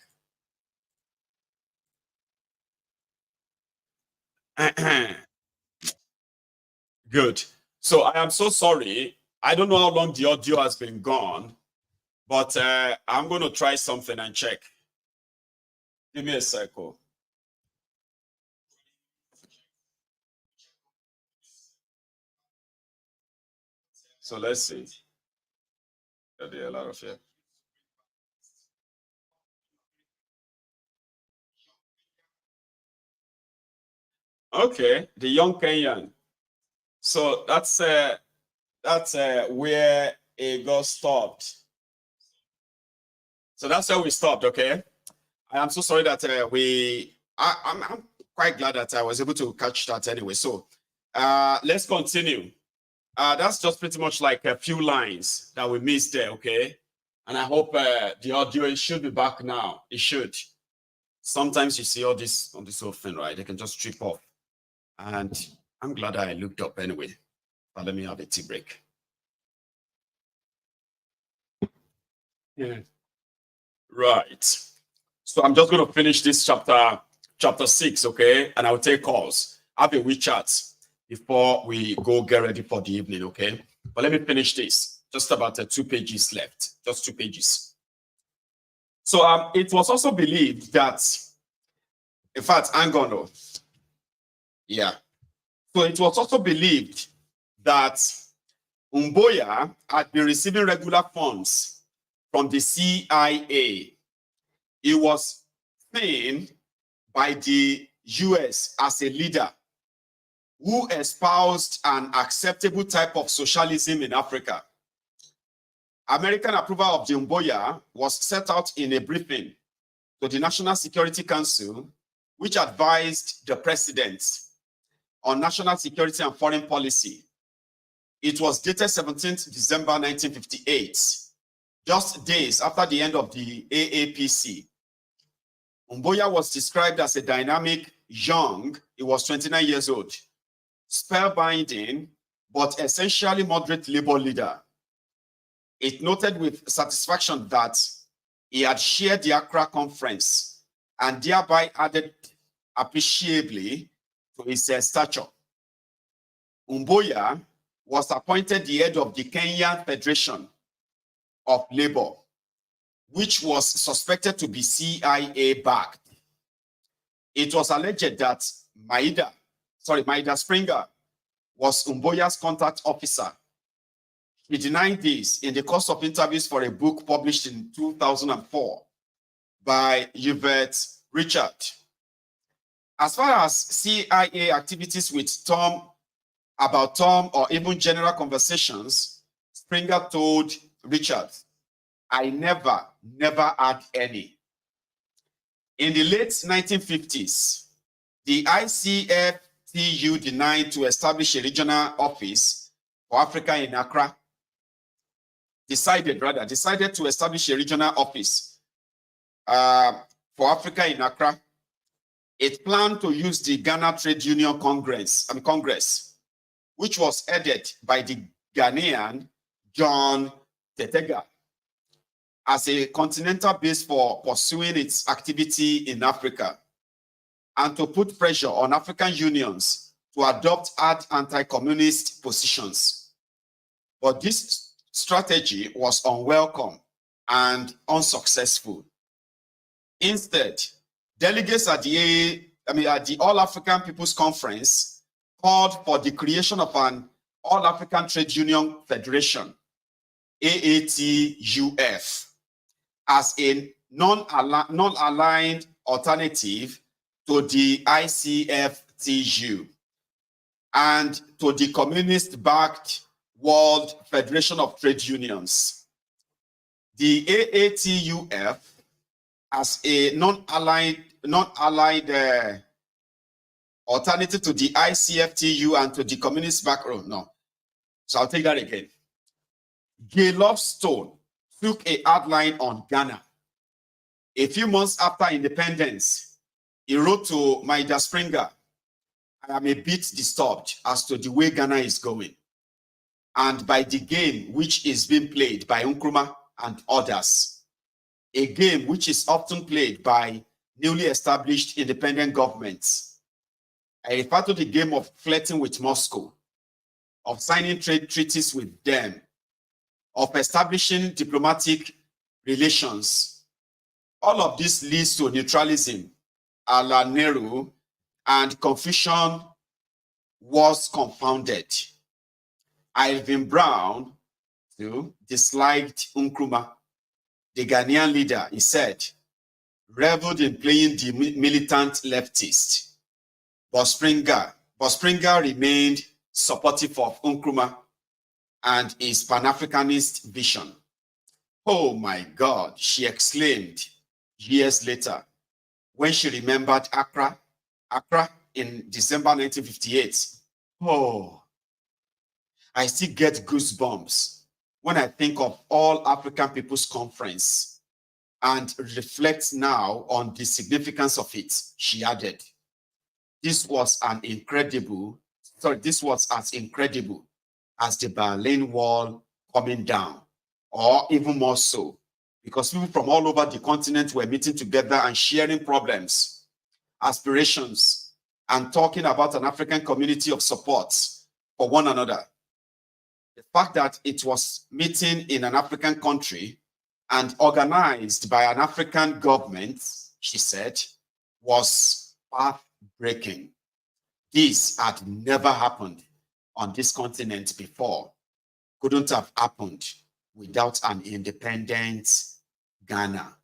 Good. So I am so sorry. I don't know how long the audio has been gone, but I'm going to try something and check. Give me a second. So let's see. There are a lot of here. Okay, the young Kenyan. So that's where it got stopped. So that's where we stopped, okay? I am so sorry that I'm quite glad that I was able to catch that anyway. So let's continue. That's just pretty much like a few lines that we missed there, okay? And I hope the audio, it should be back now. It should. Sometimes you see all this on this whole thing, right? They can just trip off. And I'm glad I looked up anyway. But let me have a tea break. Yeah. Right. So I'm just going to finish this chapter 6, okay? And I'll take calls. Have a wee chat before we go get ready for the evening, okay? But let me finish this. Just about 2 pages left. Just 2 pages. So it was also believed that, in fact, I'm gonna. Yeah. So it was also believed that Umboya had been receiving regular funds from the CIA. He was seen by the US as a leader who espoused an acceptable type of socialism in Africa. American approval of the Umboya was set out in a briefing to the National Security Council, which advised the president on national security and foreign policy. It was dated 17th December 1958, just days after the end of the AAPC. Umboya was described as a dynamic, young, he was 29 years old, spellbinding, but essentially moderate labor leader. It noted with satisfaction that he had shared the Accra conference and thereby added appreciably to his stature. Umboya was appointed the head of the Kenyan Federation of Labor, which was suspected to be CIA-backed. It was alleged that Maida Springer was Umboya's contact officer. He denied this in the course of interviews for a book published in 2004 by Yvette Richard. As far as CIA activities with Tom, or even general conversations, Springer told Richard, I never had any. In the late 1950s, the ICFTU denied to establish a regional office for Africa in Accra. Decided to establish a regional office for Africa in Accra. It planned to use the Ghana Trade Union Congress, which was headed by the Ghanaian John Tetega, as a continental base for pursuing its activity in Africa, and to put pressure on African unions to adopt hard anti-communist positions. But this strategy was unwelcome and unsuccessful. Instead, delegates at the All-African People's Conference called for the creation of an All-African Trade Union Federation, AATUF, as a non-aligned alternative to the ICFTU and to the communist-backed World Federation of Trade Unions. The AATUF, as a non-aligned alternative to the ICFTU and to the communist background. No. So I'll take that again. Gaylord Stone took a hard line on Ghana. A few months after independence, he wrote to Maida Springer, I am a bit disturbed as to the way Ghana is going, and by the game which is being played by Nkrumah and others, a game which is often played by newly established independent governments. I refer to the game of flirting with Moscow, of signing trade treaties with them, of establishing diplomatic relations. All of this leads to neutralism, a la Nehru, and confusion was confounded. Ivan Brown, too, disliked Nkrumah, the Ghanaian leader, he said, reveled in playing the militant leftist. But Springer remained supportive of Nkrumah and his Pan-Africanist vision. Oh my God, she exclaimed years later when she remembered Accra in December 1958. Oh, I still get goosebumps when I think of All African People's Conference and reflect now on the significance of it. She added, this was as incredible as the Berlin Wall coming down, or even more so, because people from all over the continent were meeting together and sharing problems, aspirations, and talking about an African community of support for one another. The fact that it was meeting in an African country and organized by an African government, she said, was path-breaking. This had never happened on this continent before. Couldn't have happened without an independent Ghana.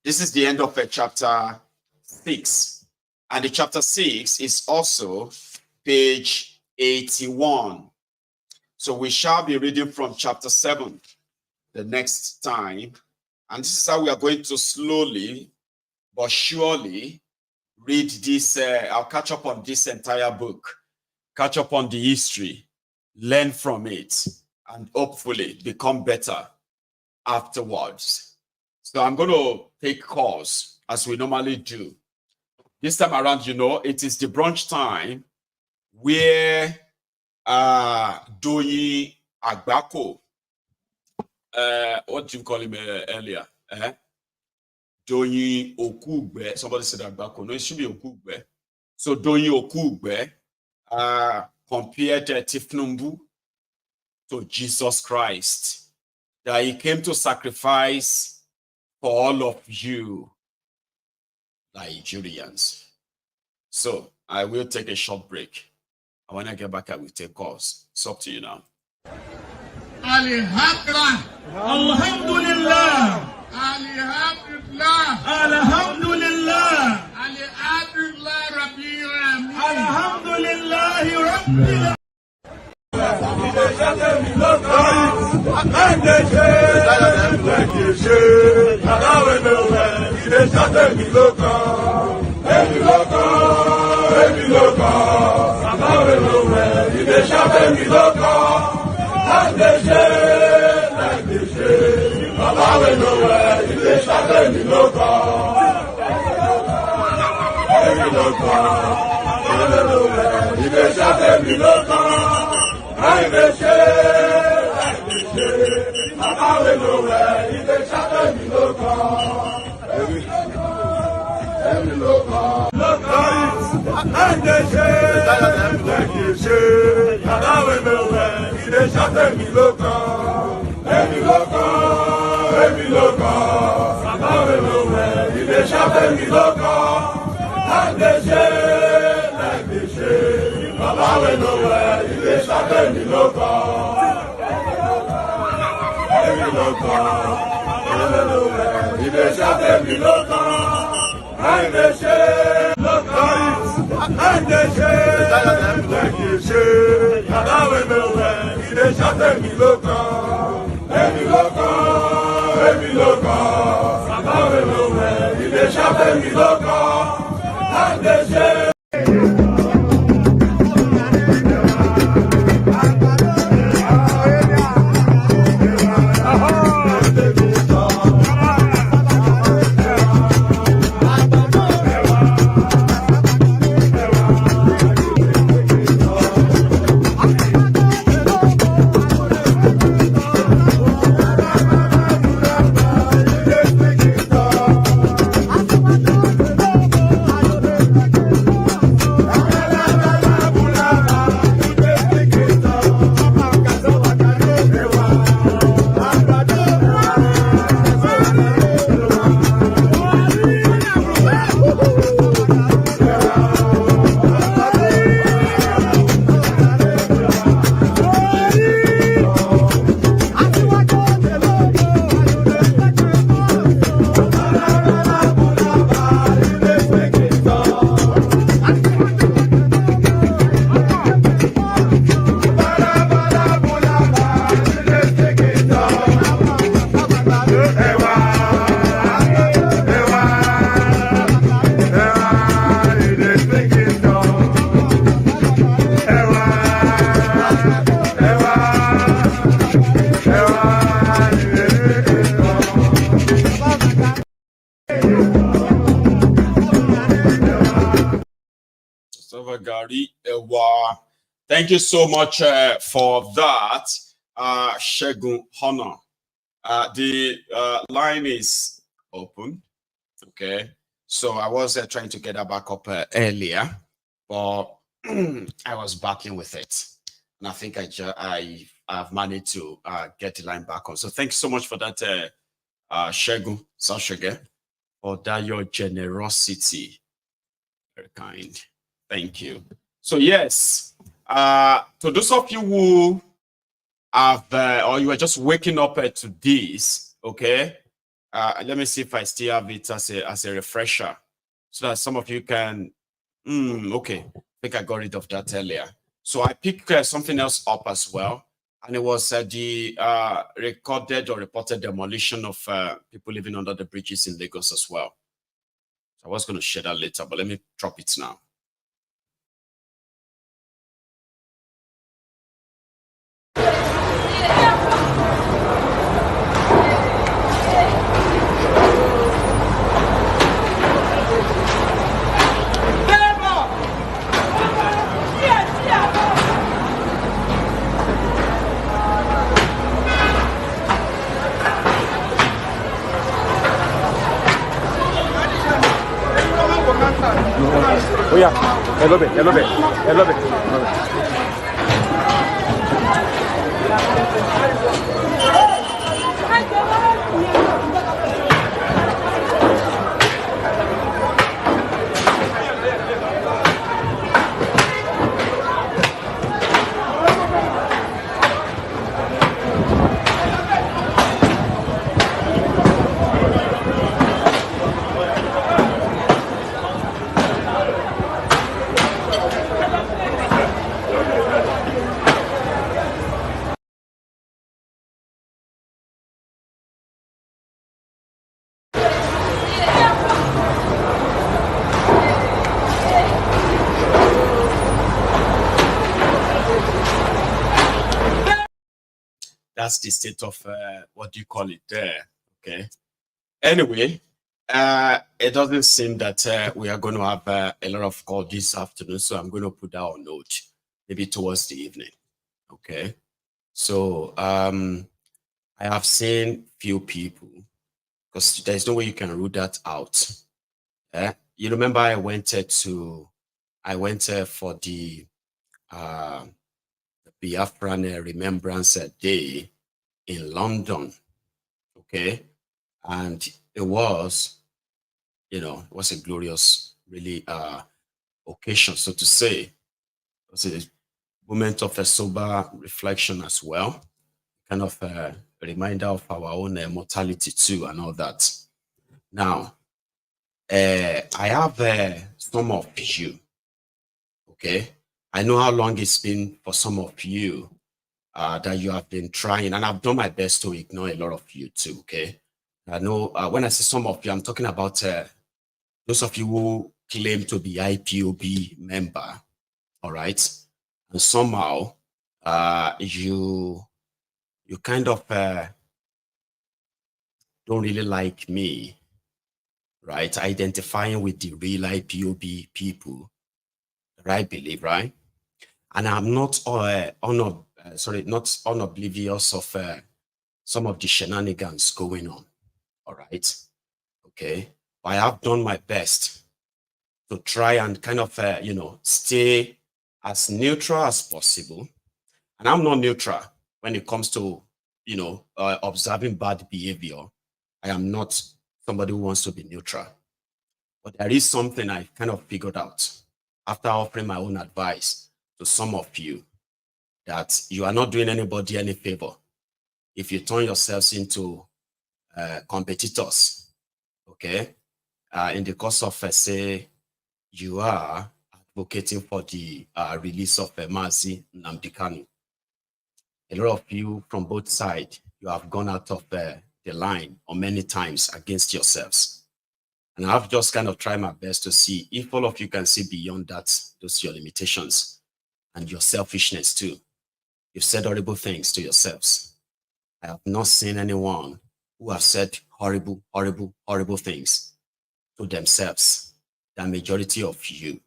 This is the end of chapter 6. And the chapter 6 is also page 81. So we shall be reading from chapter 7 the next time. And this is how we are going to slowly but surely read this. I'll catch up on this entire book, catch up on the history, learn from it, and hopefully become better afterwards. So I'm going to take calls as we normally do. This time around, it is the brunch time where Doyin Okupe, what do you call him earlier? Doyin Okupe. Somebody said Agbako. No, it should be Okupe. So Doyin Okupe compared thiefnubu to Jesus Christ, that he came to sacrifice for all of you Nigerians. So I will take a short break. And when I get back, I will take calls. It's up to you now. Alhamdulillah. Alhamdulillah. Alhamdulillah. Alhamdulillah. Thank you so much for that, Segun Honor. The line is open. Okay. So I was trying to get that back up earlier, but I was battling with it. And I think I've managed to get the line back on. So thanks so much for that, Segun Sashege, for that, your generosity. Very kind. Thank you. So yes, to those of you who have, or you are just waking up to this, okay, let me see if I still have it as a refresher, so that some of you can, okay, I think I got rid of that earlier. So I picked something else up as well, and it was the recorded or reported demolition of people living under the bridges in Lagos as well. So I was going to share that later, but let me drop it now. Oh yeah, a little bit. That's the state of what do you call it there? Okay. Anyway, it doesn't seem that we are going to have a lot of call this afternoon, so I'm going to put that on note maybe towards the evening. Okay. So I have seen few people, because there's no way you can rule that out. You remember I went for the Biafran Remembrance Day in London, okay, and it was, it was a glorious, really occasion, so to say. It was a moment of a sober reflection as well, kind of a reminder of our own mortality too, and all that. Now, I have some of you, okay. I know how long it's been for some of you that you have been trying, and I've done my best to ignore a lot of you too, okay? I know when I say some of you, I'm talking about those of you who claim to be IPOB member, all right? And somehow you kind of don't really like me, right? Identifying with the real IPOB people, I believe, right? And I'm not not unoblivious of some of the shenanigans going on. All right. Okay. But I have done my best to try and kind of, stay as neutral as possible. And I'm not neutral when it comes to, observing bad behavior. I am not somebody who wants to be neutral. But there is something I kind of figured out after offering my own advice to some of you, that you are not doing anybody any favor if you turn yourselves into competitors, okay? In the course of, say, you are advocating for the release of Mazi Nnamdi Kanu. A lot of you from both sides, you have gone out of the line or many times against yourselves. And I've just kind of tried my best to see if all of you can see beyond that, those your limitations and your selfishness too. You've said horrible things to yourselves. I have not seen anyone who have said horrible, horrible, horrible things to themselves. The majority of you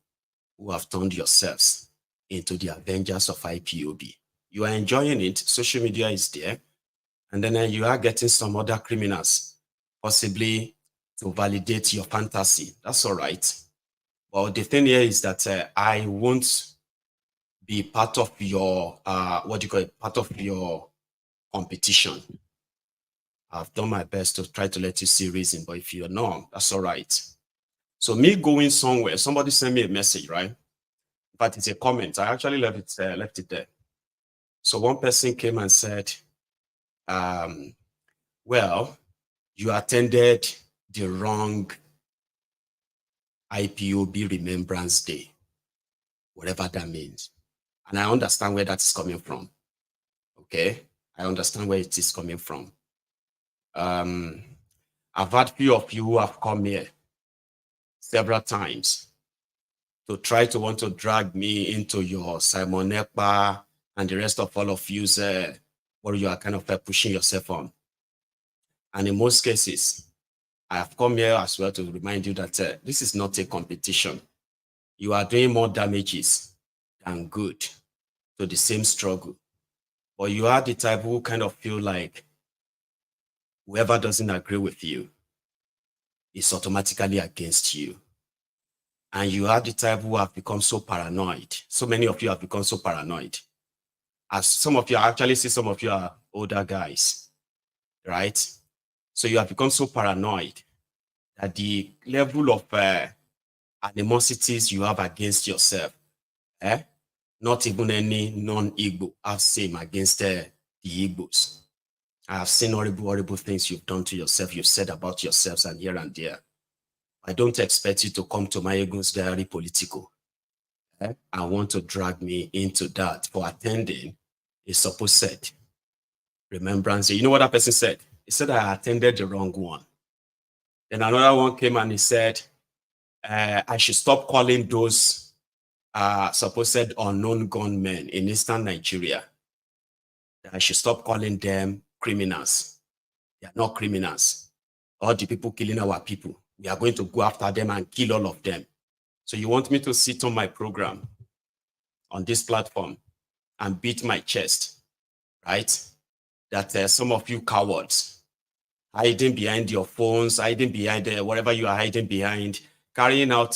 who have turned yourselves into the avengers of IPOB. You are enjoying it. Social media is there. And then you are getting some other criminals, possibly to validate your fantasy. That's all right. Well, the thing here is that I won't be part of your, part of your competition. I've done my best to try to let you see reason, but if you're not, that's all right. So me going somewhere, somebody sent me a message, right? But it's a comment. I actually left it there. So one person came and said, well, you attended the wrong IPOB Remembrance Day, whatever that means. And I understand where that is coming from. Okay? I understand where it is coming from. I've had few of you who have come here several times to try to want to drag me into your Simon Ekpa and the rest of all of you where you are kind of pushing yourself on. And in most cases, I have come here as well to remind you that this is not a competition. You are doing more damages than good to the same struggle. But you are the type who kind of feel like whoever doesn't agree with you is automatically against you. And you are the type who have become so paranoid. So many of you have become so paranoid. As some of you, I actually see some of you are older guys, right? So you have become so paranoid that the level of animosities you have against yourself, not even any non-Igbo have same against the Igbos. I have seen horrible, horrible things you've done to yourself, you've said about yourselves and here and there. I don't expect you to come to Maiyegun's Diary Political and want to drag me into that for attending a supposed remembrance. You know what that person said? He said I attended the wrong one. Then another one came and he said, I should stop calling those supposed unknown gunmen in Eastern Nigeria. I should stop calling them criminals. They are not criminals. All the people killing our people, we are going to go after them and kill all of them. So you want me to sit on my program on this platform and beat my chest, right? That some of you cowards hiding behind your phones, hiding behind whatever you are hiding behind, carrying out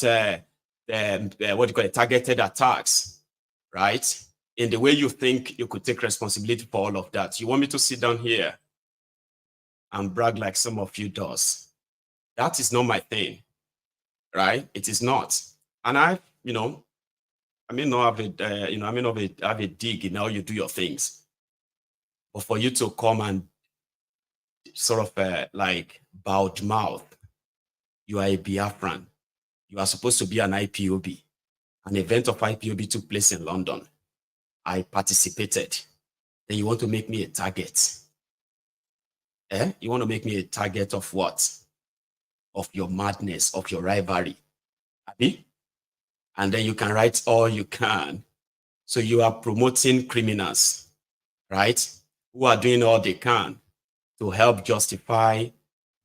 targeted attacks, right? In the way you think you could take responsibility for all of that. You want me to sit down here and brag like some of you does? That is not my thing, right? It is not. And I may not have a dig in how you do your things, but for you to come and sort of like bowed mouth, you are a Biafran. You are supposed to be an IPOB. An event of IPOB took place in London. I participated. Then you want to make me a target. You want to make me a target of what? Of your madness, of your rivalry. Abi? And then you can write all you can. So you are promoting criminals, right? Who are doing all they can to help justify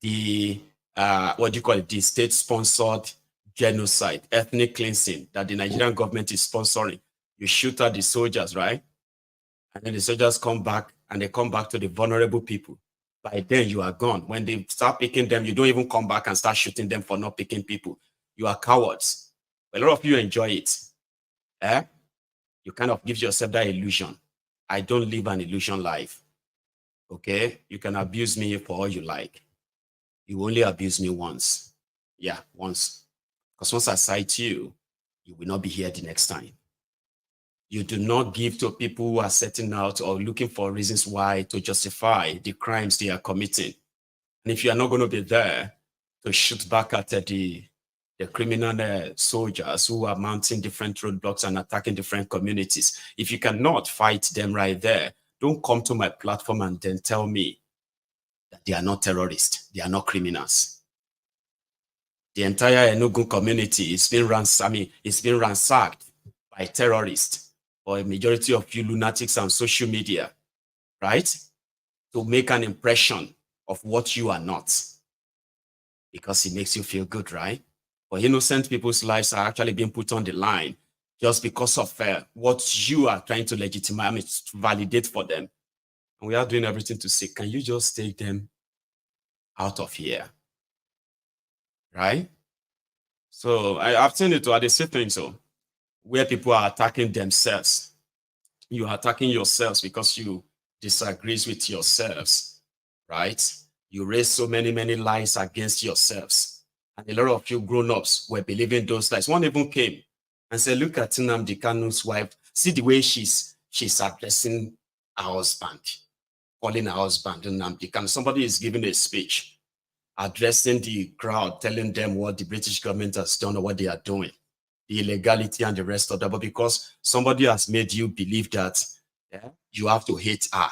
the, the state-sponsored genocide, ethnic cleansing that the Nigerian government is sponsoring. You shoot at the soldiers, right? And then the soldiers come back and they come back to the vulnerable people. By then you are gone. When they start picking them, you don't even come back and start shooting them for not picking people. You are cowards. A lot of you enjoy it. You kind of give yourself that illusion. I don't live an illusion life. Okay? You can abuse me for all you like. You only abuse me once. Yeah, once. Because once I cite you, you will not be here the next time. You do not give to people who are setting out or looking for reasons why to justify the crimes they are committing. And if you are not going to be there to shoot back at the criminal soldiers who are mounting different roadblocks and attacking different communities, if you cannot fight them right there, don't come to my platform and then tell me that they are not terrorists, they are not criminals. The entire Enugu community is being ransacked by terrorists, or a majority of you lunatics on social media, right? To make an impression of what you are not. Because it makes you feel good, right? But innocent people's lives are actually being put on the line just because of what you are trying to legitimize, to validate for them. And we are doing everything to say, can you just take them out of here? Right? So I've seen it, they say things so where people are attacking themselves. You are attacking yourselves because you disagree with yourselves, right? You raise so many lies against yourselves. And a lot of you grown-ups were believing those lies. One even came and said, look at Nnamdi Kanu's wife. See the way she's addressing her husband, calling her husband Nnamdi Kanu. Somebody is giving a speech, addressing the crowd, telling them what the British government has done or what they are doing, the illegality and the rest of that. But because somebody has made you believe that you have to hate her.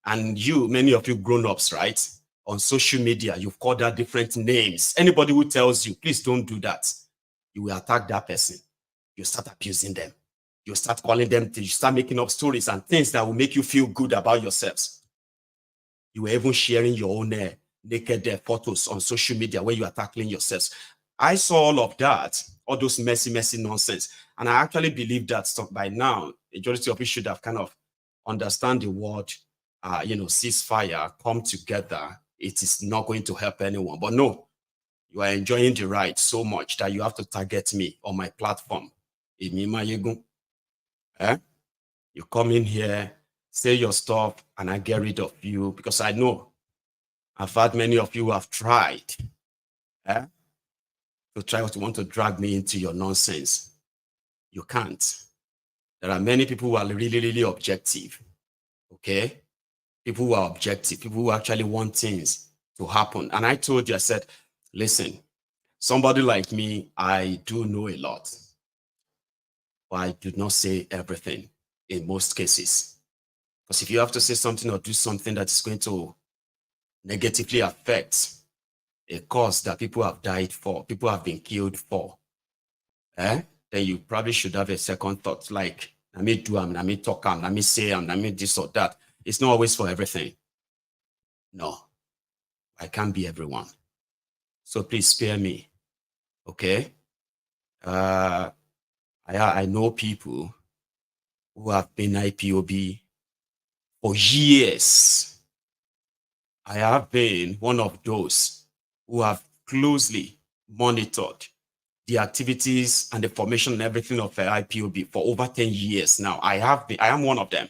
And you, many of you grown-ups, right? On social media, you've called her different names. Anybody who tells you, please don't do that, you will attack that person. You start abusing them. You start calling them, you start making up stories and things that will make you feel good about yourselves. You were even sharing your own naked photos on social media where you are tackling yourselves. I saw all of that, all those messy nonsense. And I actually believe that by now, majority of you should have kind of understand the word, ceasefire, come together. It is not going to help anyone. But no, you are enjoying the ride so much that you have to target me on my platform. Maiyegun. You come in here, say your stuff, and I get rid of you because I know I've had many of you who have tried to try to want to drag me into your nonsense. You can't. There are many people who are really objective. Okay? People who are objective, people who actually want things to happen. And I told you, I said, listen, somebody like me, I do know a lot, but I do not say everything in most cases. Because if you have to say something or do something that is going to negatively affect a cause that people have died for, people have been killed for, then you probably should have a second thought, like, let me do, let me talk, let me say, let me this or that. It's not always for everything. No, I can't be everyone. So please spare me, okay? I know people who have been IPOB for years. I have been one of those who have closely monitored the activities and the formation and everything of IPOB for over 10 years now. I am one of them.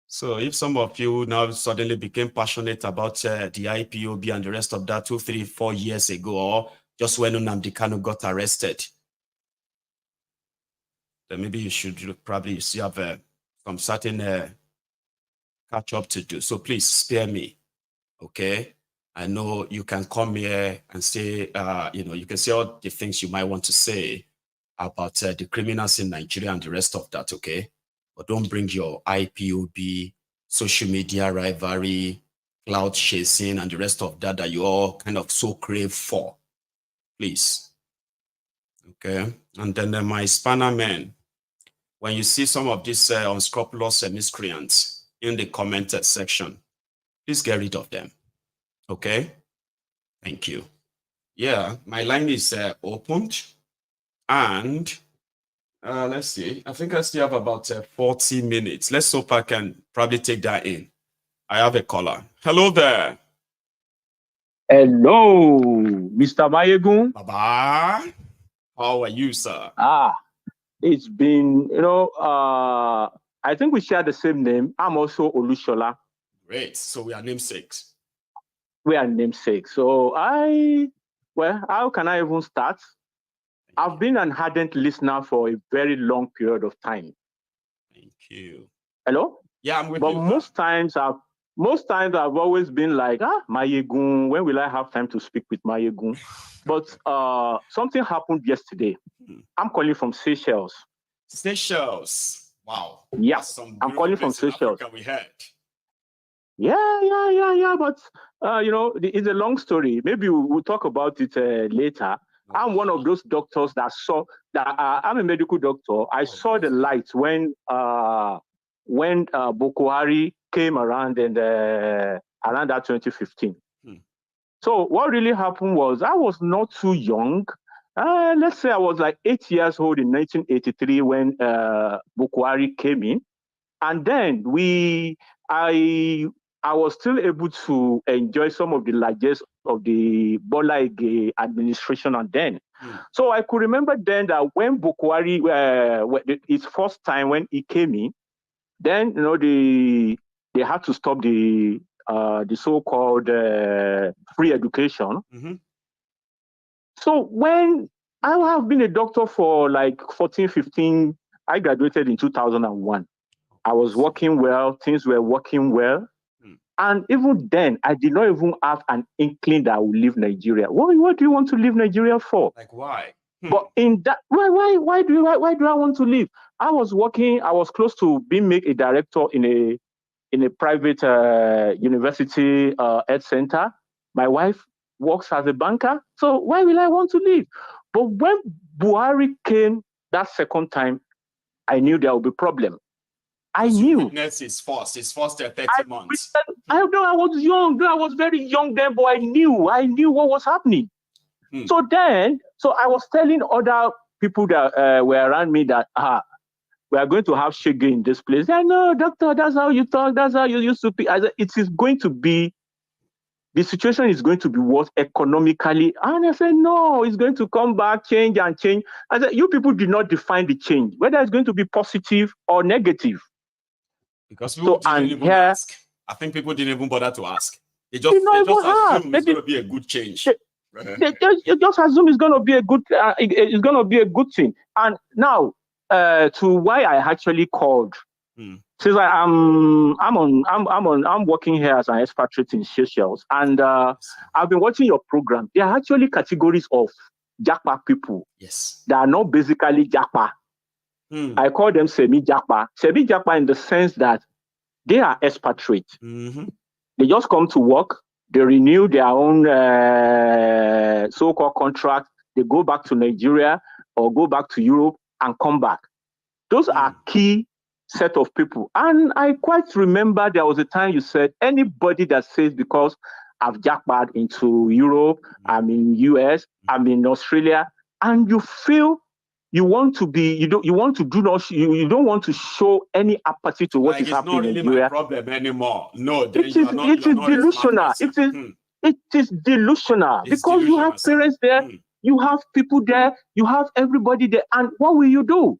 So if some of you now suddenly became passionate about the IPOB and the rest of that 2, 3, 4 years ago, or just when Nnamdi Kanu got arrested, then maybe you should probably have some certain catch up to do. So please spare me, okay? I know you can come here and say, you can say all the things you might want to say about the criminals in Nigeria and the rest of that, okay? But don't bring your IPOB, social media rivalry, cloud chasing, and the rest of that you all kind of so crave for. Please. Okay? And then my spanner men, when you see some of these unscrupulous miscreants in the commented section, please get rid of them. Okay? Thank you. Yeah, my line is opened. And let's see. I think I still have about 40 minutes. Let's hope I can probably take that in. I have a caller. Hello there. Hello, Mr. Maiyegun. Baba. How are you, sir? It's been, I think we share the same name. I'm also Olushola. Great. So we are namesakes. We are namesakes. So how can I even start? I've been an ardent listener for a very long period of time. Thank you. Hello? Yeah, I'm with you. But most times I've always been like, Maiyegun, when will I have time to speak with Maiyegun? But something happened yesterday. I'm calling from Seychelles. Seychelles. Wow. Yeah, I'm calling from Seychelles. We heard. Yeah. But it's a long story. Maybe we'll talk about it later. I'm one of those doctors that saw that. I'm a medical doctor. I saw the light when Boko Haram came around and around that 2015. So what really happened was I was not too young. let's say I was like 8 years old in 1983 when Bukwari came in. And then I was still able to enjoy some of the largest of the Bola administration and then. So I could remember then that when Bukwari, his first time when he came in, then they had to stop the so-called free education. So when I have been a doctor for like 14, 15, I graduated in 2001. I was working well, things were working well. And even then, I did not even have an inkling that I would leave Nigeria. What do you want to leave Nigeria for? Like why? But in that, why do I want to leave? I was working, I was close to being made a director in a private university health center. My wife works as a banker. So why will I want to leave? But when Buhari came that second time, I knew there would be a problem. I knew. Witness his first 30 months. I was young. I was very young then, but I knew what was happening. So I was telling other people that were around me that we are going to have shege in this place. They no, doctor, that's how you talk. That's how you used to be. I said, the situation is going to be worse economically. And I said, no, it's going to come back, change and change. I said, you people did not define the change, whether it's going to be positive or negative. Because people didn't even ask. I think people didn't even bother to ask. They just assume it's going to be a good change. They just assume it's going to be a good. It's going to be a good thing. And now, to why I actually called, since I'm working here as an expatriate in Seychelles, and I've been watching your program. There are actually categories of Japa people. Yes. That are not basically Japa. I call them semi-Japa. Semi-Japa in the sense that they are expatriate. They just come to work, they renew their own so-called contract, they go back to Nigeria or go back to Europe and come back. Those are key set of people. And I quite remember there was a time you said, anybody that says because I've jackpot into Europe, I'm in US, I'm in Australia, and you feel you want to be, you don't want to show any apathy to what is happening in Nigeria. It's not really my problem anymore. No, it is delusional. It is delusional because you have parents there, you have people there, you have everybody there, and what will you do?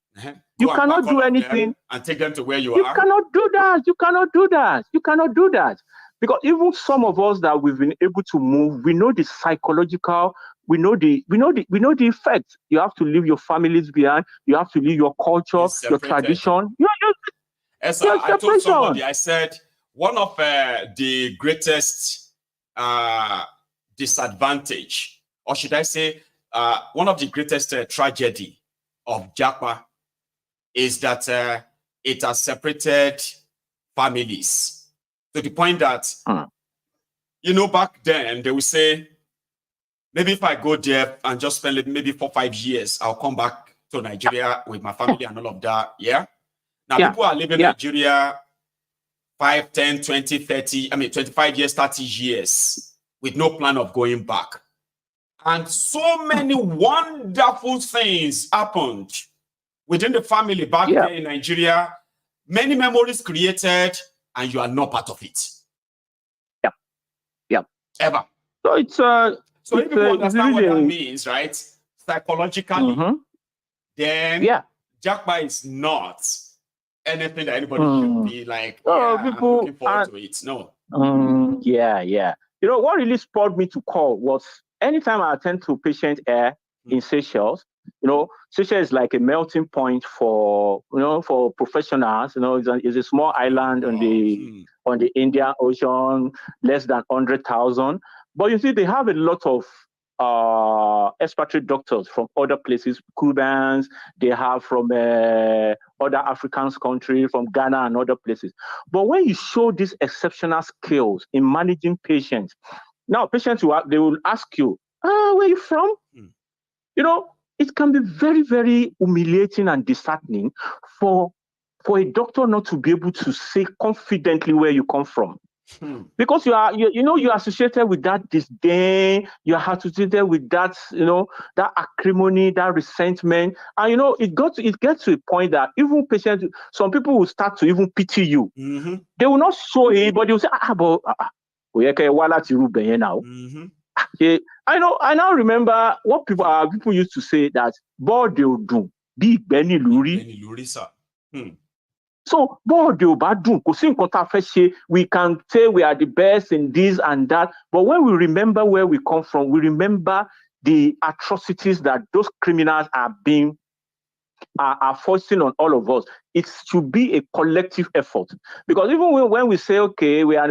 You cannot do anything and take them to where you are. You cannot do that. You cannot do that. You cannot do that. Because even some of us that we've been able to move, we know the psychological, we know the effect. You have to leave your families behind. You have to leave your culture, your tradition. I told somebody, I said, one of the greatest disadvantage, or should I say, one of the greatest tragedy of Japa is that it has separated families. To the point that, back then, they would say, maybe if I go there and just spend maybe 4 or 5 years, I'll come back to Nigeria with my family and all of that. Yeah. Now, people are living in Nigeria 5, 10, 20, 30, 25 years, 30 years with no plan of going back. And so many wonderful things happened within the family back there in Nigeria. Many memories created, and you are not part of it. Yeah. Ever. So it's so if people understand what that means, right? Psychologically, then Japa is not anything that anybody should be like, I'm looking forward to it. No. Yeah. What really spurred me to call was anytime I attend to patient air in Seychelles, Seychelles is like a melting point for professionals. It's a small island on the Indian Ocean, less than 100,000. But you see, they have a lot of expatriate doctors from other places, Cubans, they have from other African countries, from Ghana and other places. But when you show these exceptional skills in managing patients, now patients, they will ask you, where are you from? It can be very, very humiliating and disheartening for a doctor not to be able to say confidently where you come from. Because you are associated with that disdain, you are associated with that, that acrimony, that resentment. And it gets to a point that even patients, some people will start to even pity you. They will not show it, but they will say, now. I now remember what people used to say, that board they will do, big Benny Luri. So, we can say we are the best in this and that, but when we remember where we come from, we remember the atrocities that those criminals are forcing on all of us. It should be a collective effort, because even when we say, okay, we are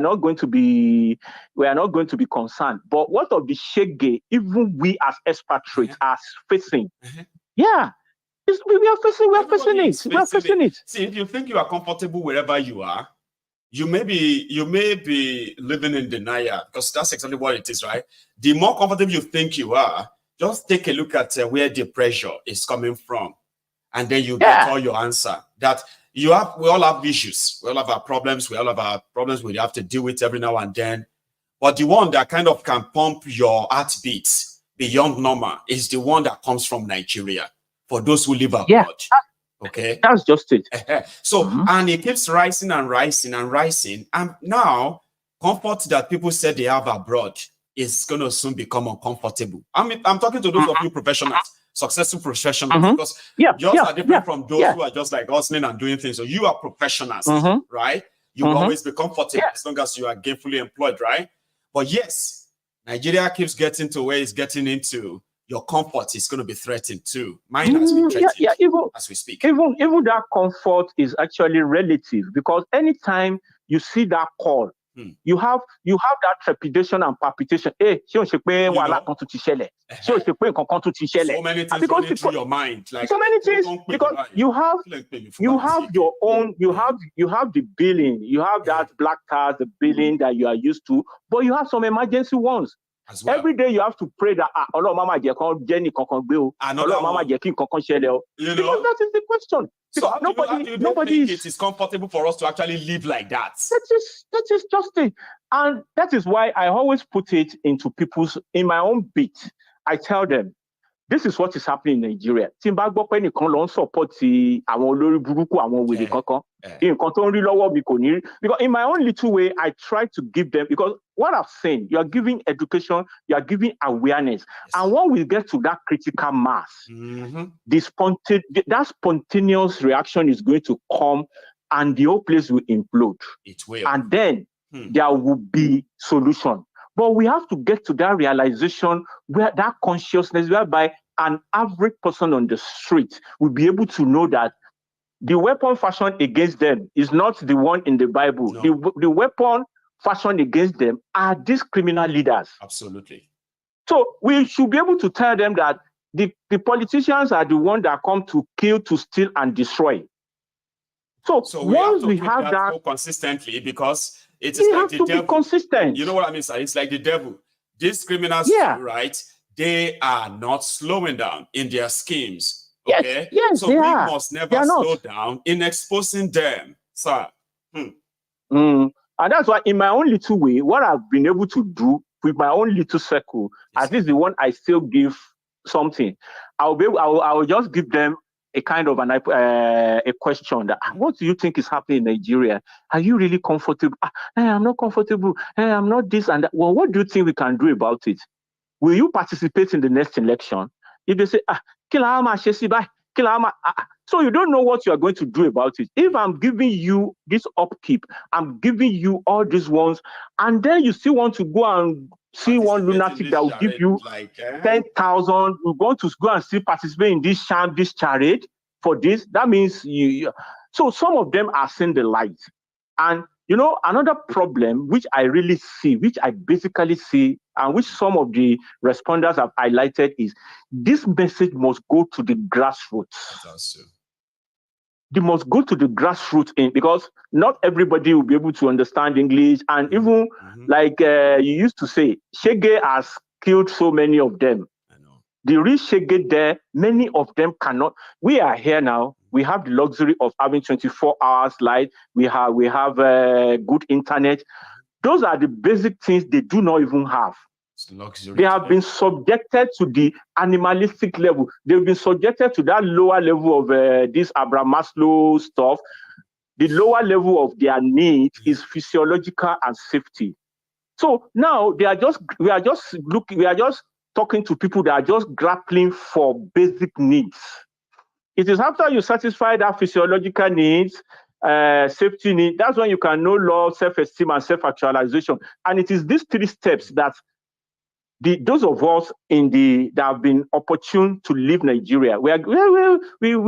not going to be concerned, but what of the shege even we as expatriates are facing? Yeah. We are facing it. See, if you think you are comfortable wherever you are, you may be living in denial, because that's exactly what it is, right? The more comfortable you think you are, just take a look at where the pressure is coming from, and then you get all your answer. That we all have issues, we all have our problems, we have to deal with every now and then. But the one that kind of can pump your heartbeats beyond normal is the one that comes from Nigeria. For those who live abroad, okay, that's just it. So, and it keeps rising and rising and rising, and now comfort that people said they have abroad is going to soon become uncomfortable. I'm talking to those of you professionals, successful professionals, because yours are different from those who are just like hustling and doing things. So you are professionals, right? You will always be comfortable as long as you are gainfully employed, right? But yes, Nigeria keeps getting to where it's getting into. Your comfort is going to be threatened too. Mine has been threatened as we speak. Even that comfort is actually relative, because anytime you see that call, you have that trepidation and palpitation. So many things running through your mind. Like, so many things, because you have your own, you have the billing, you have that black card, the billing that you are used to, but you have some emergency ones. Well. Every day you have to pray that because that is the question. So nobody think it is comfortable for us to actually live like that. That is just it. And that is why I always put it into in my own beat. I tell them, this is what is happening in Nigeria. Because in my own little way, I try to give them, because what I've seen, you are giving education, you are giving awareness. And when we get to that critical mass, that spontaneous reaction is going to come, and the whole place will implode. It will. And then there will be solution. But we have to get to that realization, where that consciousness, whereby an average person on the street will be able to know that the weapon fashioned against them is not the one in the Bible. No. The weapon fashioned against them are these criminal leaders. Absolutely. So we should be able to tell them that the politicians are the ones that come to kill, to steal, and destroy. So once we have that so consistently, because it is like the devil. Be consistent. You know what I mean, sir? It's like the devil. These criminals, right? They are not slowing down in their schemes. Okay? Yes, so we must never slow down in exposing them, sir. And that's why, in my own little way, what I've been able to do with my own little circle, at least the one I still give something, I will just give them a kind of a question that, what do you think is happening in Nigeria? Are you really comfortable? I'm not comfortable. I'm not this and that. Well, what do you think we can do about it? Will you participate in the next election? If they say, so you don't know what you are going to do about it. If I'm giving you this upkeep, I'm giving you all these ones, and then you still want to go and see one lunatic that will give you 10,000, you want to go and still participate in this charade for this, that means so some of them are seeing the light. And another problem which I really see, which I basically see, and which some of the responders have highlighted, is this message must go to the grassroots. They must go to the grassroots, because not everybody will be able to understand English. And even like you used to say, Shege has killed so many of them. The real Shege there, many of them cannot. We are here now. We have the luxury of having 24 hours light. We have good internet. Those are the basic things they do not even have. They have been subjected to the animalistic level. They've been subjected to that lower level of this Abraham Maslow stuff. The lower level of their need is physiological and safety. So now we are just talking to people that are just grappling for basic needs. It is after you satisfy that physiological needs, safety need, that's when you can know love, self-esteem, and self-actualization. And it is these 3 steps that those of us that have been opportune to leave Nigeria, we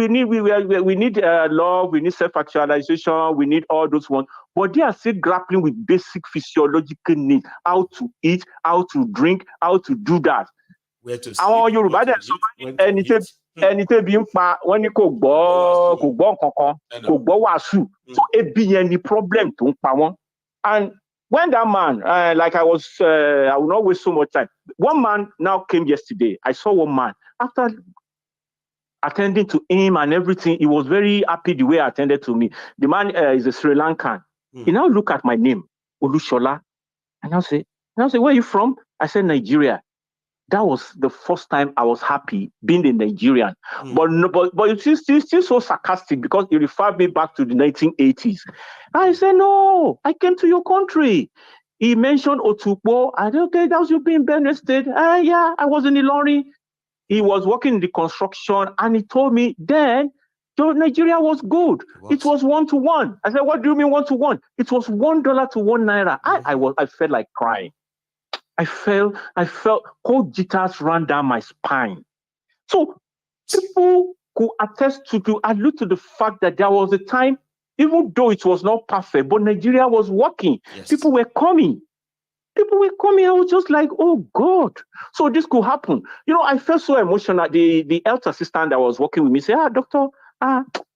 need love, we need self-actualization, we need all those ones, but they are still grappling with basic physiological needs: how to eat, how to drink, how to do that. Where to sleep, ẹni tẹ́bi ń pa wọ́n ní kò gbọ́ kankan, kò gbọ́ wàásù. So ebi yẹn ni problem tó ń pa wọ́n. And when that man, like I will not waste so much time. One man now came yesterday. I saw one man. After attending to him and everything, he was very happy the way he attended to me. The man is a Sri Lankan. He now look at my name, Olushola, and I'll say, where are you from? I said, Nigeria. That was the first time I was happy being a Nigerian. But it's still so sarcastic because it referred me back to the 1980s. I said, no, I came to your country. He mentioned Otukpo. I said, okay, that was you being Benue State. Yeah, I was in Ilorin. He was working in the construction, and he told me then Nigeria was good. It was 1-to-1. I said, what do you mean 1-to-1? It was $1 to 1 naira. I felt like crying. I felt cold jitters ran down my spine. So people could attest to allude to the fact that there was a time, even though it was not perfect, but Nigeria was working. Yes. People were coming. I was just like, oh God. So this could happen. I felt so emotional. The health assistant that was working with me said, doctor,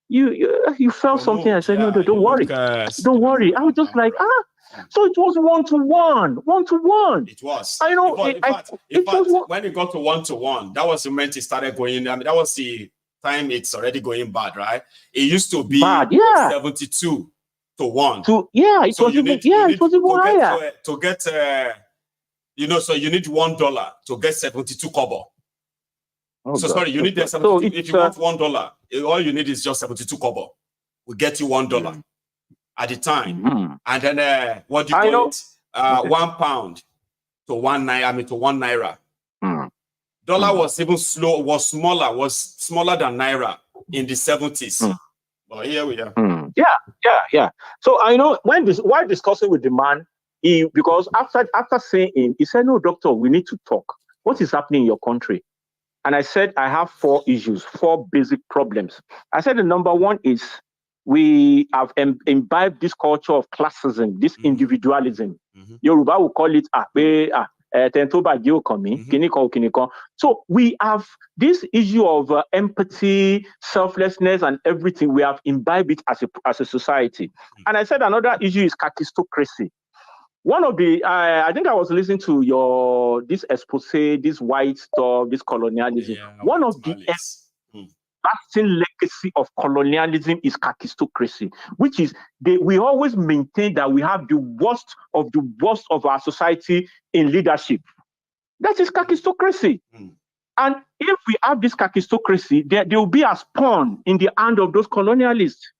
you felt something. I said, no, don't worry. Don't worry. I was just like, So it was 1-to-1. It was. I know. In fact, when it got to 1-to-1, that was the moment it started going. I mean, that was the time it's already going bad, right? It used to be 72-1. It was even higher. To get, so you need $1 to get 72 kobo. Sorry, you need 72. If you want $1, all you need is just 72 kobo. We get you $1. At the time, and then what do you call it? £1 to 1 naira. I mean, to 1 naira. Dollar was even smaller than naira in the 70s. But here we are. Yeah. So I know while discussing with the man, because after saying him, he said, "No, doctor, we need to talk. What is happening in your country?" And I said, "I have 4 issues, 4 basic problems." I said the number 1 is, we have imbibed this culture of classism, this individualism. Yoruba will call it So we have this issue of empathy, selflessness, and everything. We have imbibed it as a society. And I said another issue is kakistocracy. One of the, I think I was listening to this expose, this white stuff, this colonialism. One of the lasting legacy of colonialism is kakistocracy, which is we always maintain that we have the worst of our society in leadership. That is kakistocracy. And if we have this kakistocracy, there will be a spawn in the hand of those colonialists.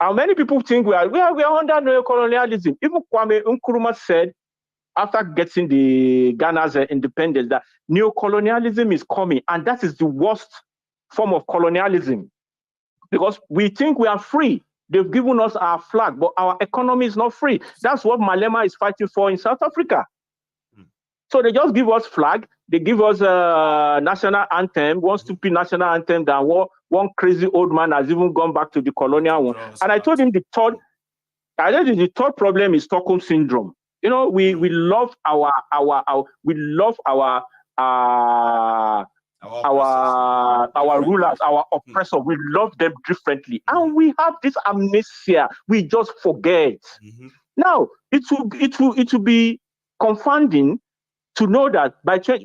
And many people think we are under neocolonialism. Even Kwame Nkrumah said, after getting the Ghana's independence, that neocolonialism is coming, and that is the worst form of colonialism, because we think we are free. They've given us our flag, but our economy is not free. That's what Malema is fighting for in South Africa. So they just give us flag, they give us a national anthem, one stupid national anthem that one crazy old man has even gone back to the colonial one. And I told him the third problem is Stockholm syndrome. We love our rulers, our oppressors. We love them differently, and we have this amnesia. We just forget. Now it will be confounding to know that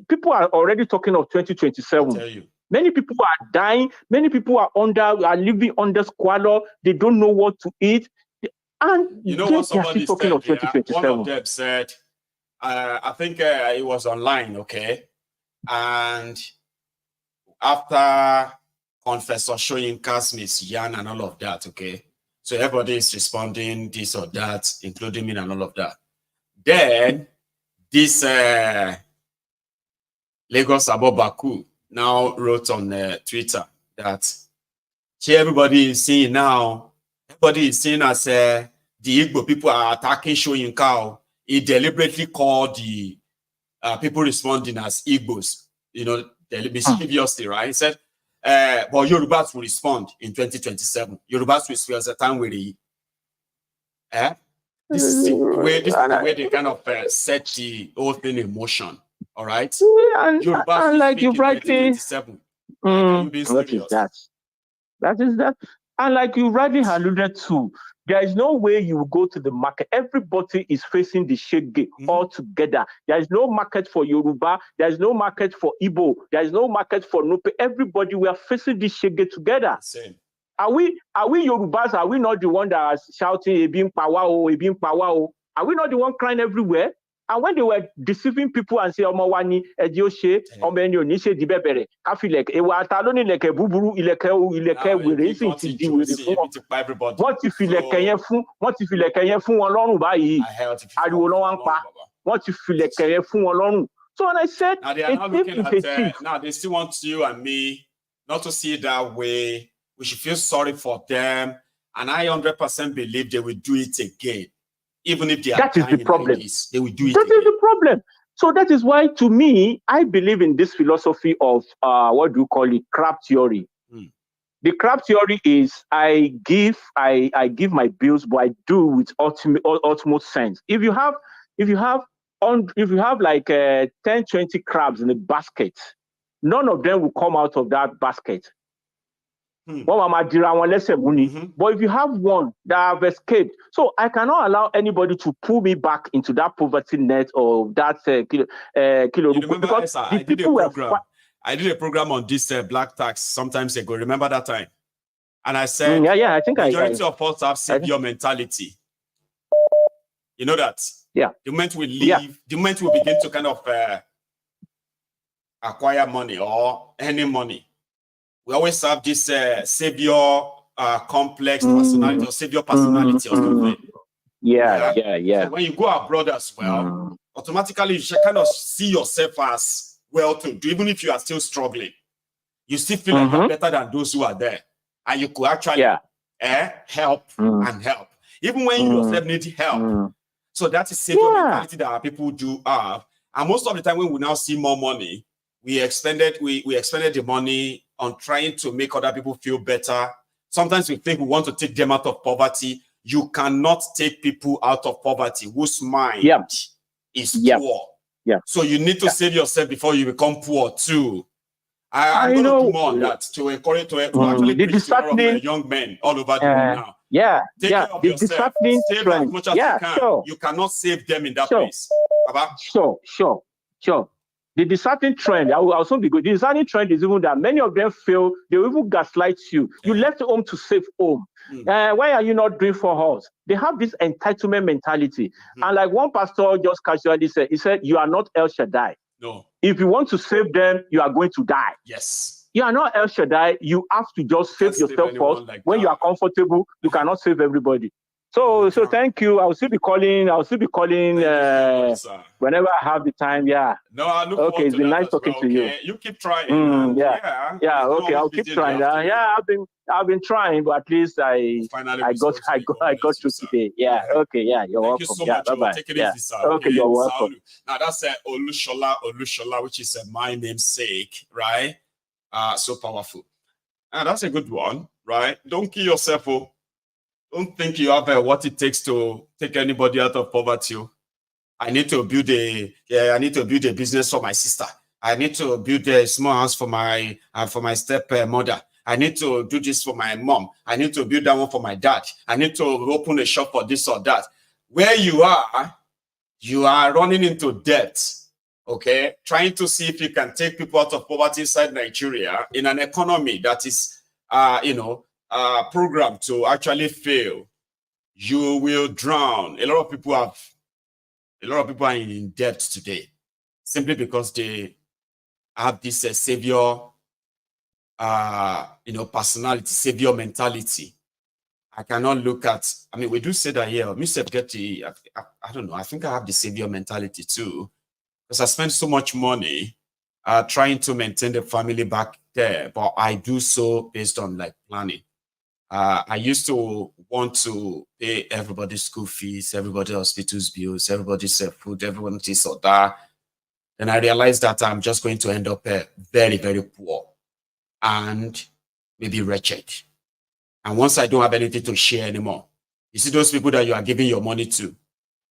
people are already talking of 2027. Many people are dying. Many people are living under squalor. They don't know what to eat. And you know what somebody said? Of 2027. One of them said, I think it was online, okay? And after Confessor Soyinka's Miss Yan and all of that, okay? So everybody is responding this or that, including me and all of that. Then this Lagos Abobaku now wrote on Twitter that everybody is seeing now, everybody is seeing as the Igbo people are attacking Soyinka. He deliberately called the people responding as Igbos, you know, mischievously, right? He said, but Yorubas will respond in 2027. Yorubas will respond at the time where they, this is the way they kind of set the whole thing in motion. All right. Yeah, and like you rightly, what is that? That is that. And like you rightly alluded to, there is no way you will go to the market. Everybody is facing the shege all together. There is no market for Yoruba. There is no market for Igbo. There is no market for Nupe. Everybody, we are facing this shege together. Same. Are we Yorubas? Are we not the one that are shouting Ebim Pawao, Ebim Pawao? Are we not the one crying everywhere? And when they were deceiving people and say, Omawani, Edioshe, Omenio, Nishe, Dibebere, Kafilek, Ewataloni, like a buburu, ileke, we racing to deal with everybody. What if you like a fun, along by I will not what if you like a fun along? So when I said, now they are not looking at now they still want you and me not to see it that way. We should feel sorry for them. And I 100% believe they will do it again. Even if they are that is the problem. They will do it. That is the problem. So that is why, to me, I believe in this philosophy of what do you call it, crap theory. The crap theory is I give my bills, but I do with utmost sense. If you have like 10, 20 crabs in a basket, none of them will come out of that basket. But if you have one that have escaped, so I cannot allow anybody to pull me back into that poverty net or that kilo. Because I did a program on this black tax sometimes ago. Remember that time? And I said, I think majority of us have savior mentality. You know that? Yeah. The moment we leave, the moment we begin to kind of acquire money or any money, we always have this savior complex personality or savior personality or something. Yeah. So when you go abroad as well, automatically you should kind of see yourself as well-to-do, even if you are still struggling. You still feel like you're better than those who are there. And you could actually help and help. Even when you yourself need help. So that is savior mentality that our people do have. And most of the time when we now see more money, we expended the money on trying to make other people feel better. Sometimes we think we want to take them out of poverty. You cannot take people out of poverty whose mind is poor. Yeah. So you need to save yourself before you become poor too. I'm going to do more on that to encourage to actually preach to young men all over the world now. Take care of yourself. Save as much as you can. Sure. You cannot save them in that place. Baba? Sure. The disheartening trend, I will also be good. The disheartening trend is even that many of them fail. They will even gaslight you. You left home to save home. Why are you not doing for us? They have this entitlement mentality. And like one pastor just casually said, he said, you are not El Shaddai. No. If you want to save them, you are going to die. Yes. You are not El Shaddai. You have to just save yourself first. Like when you are comfortable, you cannot save everybody. So thank you. I'll still be calling. Whenever I have the time. Yeah. No, I look forward to it's been nice talking to you. You keep trying. Okay, I'll keep trying. I've been trying, but at least I got through today. Yeah. Okay. Yeah. You're welcome. Thank you so much. Bye-bye. Take it easy, sir. Okay, you're welcome. Now that's Olushola, which is my namesake, right? So powerful. That's a good one, right? Don't kill yourself. Don't think you have what it takes to take anybody out of poverty. I need to build a business for my sister. I need to build a small house for my stepmother. I need to do this for my mom. I need to build that one for my dad. I need to open a shop for this or that. Where you are running into debt. okay, trying to see if you can take people out of poverty inside Nigeria in an economy that is, programmed to actually fail, you will drown. A lot of people are in debt today simply because they have this savior, personality, savior mentality. I cannot look at, we do say that here, Mr. Getty, I don't know, I think I have the savior mentality too, because I spend so much money trying to maintain the family back there, but I do so based on like planning. I used to want to pay everybody's school fees, everybody's hospital's bills, everybody's food, everyone's order. Then I realized that I'm just going to end up very, very poor and maybe wretched. And once I don't have anything to share anymore, you see those people that you are giving your money to,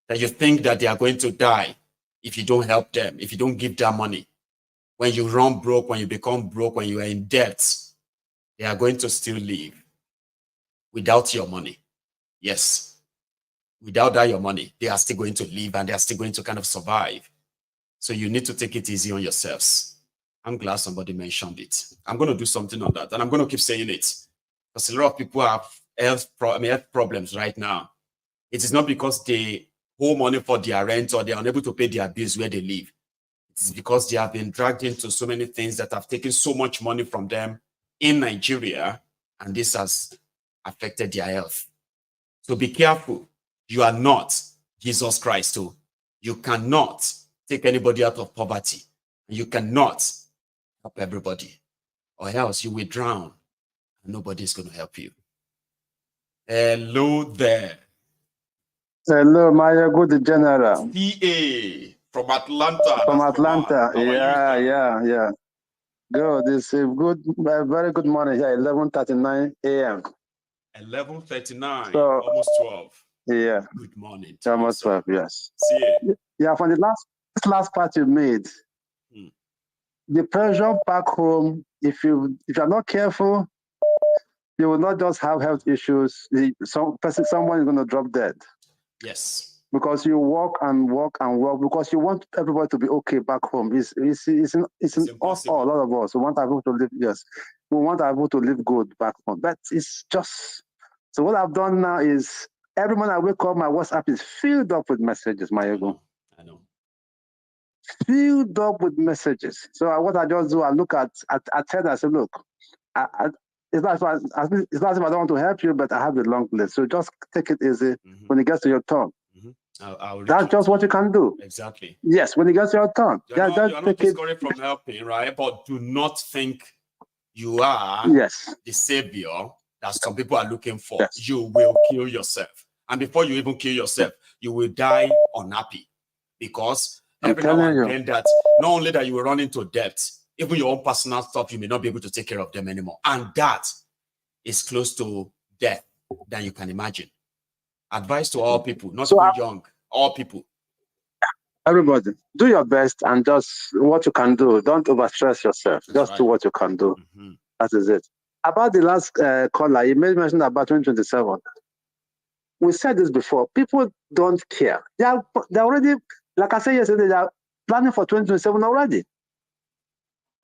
that you think that they are going to die if you don't help them, if you don't give them money. When you run broke, when you become broke, when you are in debt, they are going to still live without your money. Yes. Without that, your money, they are still going to live and they are still going to kind of survive. So you need to take it easy on yourselves. I'm glad somebody mentioned it. I'm going to do something on that, and I'm going to keep saying it. Because a lot of people have health problems right now. It is not because they owe money for their rent or they are unable to pay their bills where they live. It is because they have been dragged into so many things that have taken so much money from them in Nigeria, and this has affected their health. So be careful. You are not Jesus Christ. So you cannot take anybody out of poverty. You cannot help everybody, or else you will drown. Nobody's going to help you. Hello there. Hello, Maiyegun General. PA from Atlanta. From Atlanta. Yeah. Good. It's a very good morning here, 11:39 a.m. 11:39, so, almost 12. Yeah. Good morning. Almost 12, yes. See you. Yeah, from the last part you made, the pressure back home, if you're not careful, you will not just have health issues. Someone is going to drop dead. Yes. Because you walk and walk and walk because you want everybody to be okay back home. It's in us all, a lot of us. We want our people to live. Yes, we want our people to live good back home. But it's just so. What I've done now is every morning I wake up, my WhatsApp is filled up with messages. Maiyegun. I know. Filled up with messages. So what I just do, I look at Ted. I say, look, it's not if I don't want to help you, but I have a long list. So just take it easy when it gets to your turn. That's just what you can do. Exactly. Yes, when it gets your turn. You're not discouraged from helping, right? But do not think you are the savior that some people are looking for. Yes. You will kill yourself. And before you even kill yourself, you will die unhappy. Because every now and then that, not only that you will run into debt, even your own personal stuff, you may not be able to take care of them anymore. And that is close to death than you can imagine. Advice to all people, not so young, all people. Everybody, do your best and just what you can do. Don't overstress yourself. That's just do what you can do. That is it. About the last caller, you made mention about 2027. We said this before. People don't care. They're already, like I said yesterday, they are planning for 2027 already.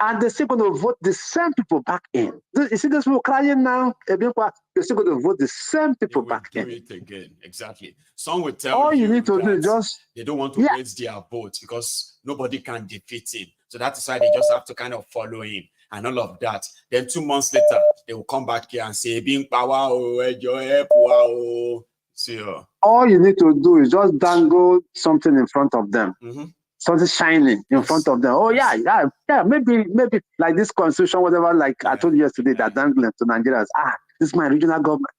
And they're still going to vote the same people back in. You see those people crying now? They're still going to vote the same people back in. Do it again. Exactly. Some will tell all you need to do is just they don't want to raise their votes because nobody can defeat him. So that is why they just have to kind of follow him and all of that. Then 2 months later, they will come back here and say, "Being power, all you need to do is just dangle something in front of them. Something shining in front of them. Oh, yeah, maybe like this constitution, whatever, like I told you yesterday, that dangling to Nigerians. This is my regional government.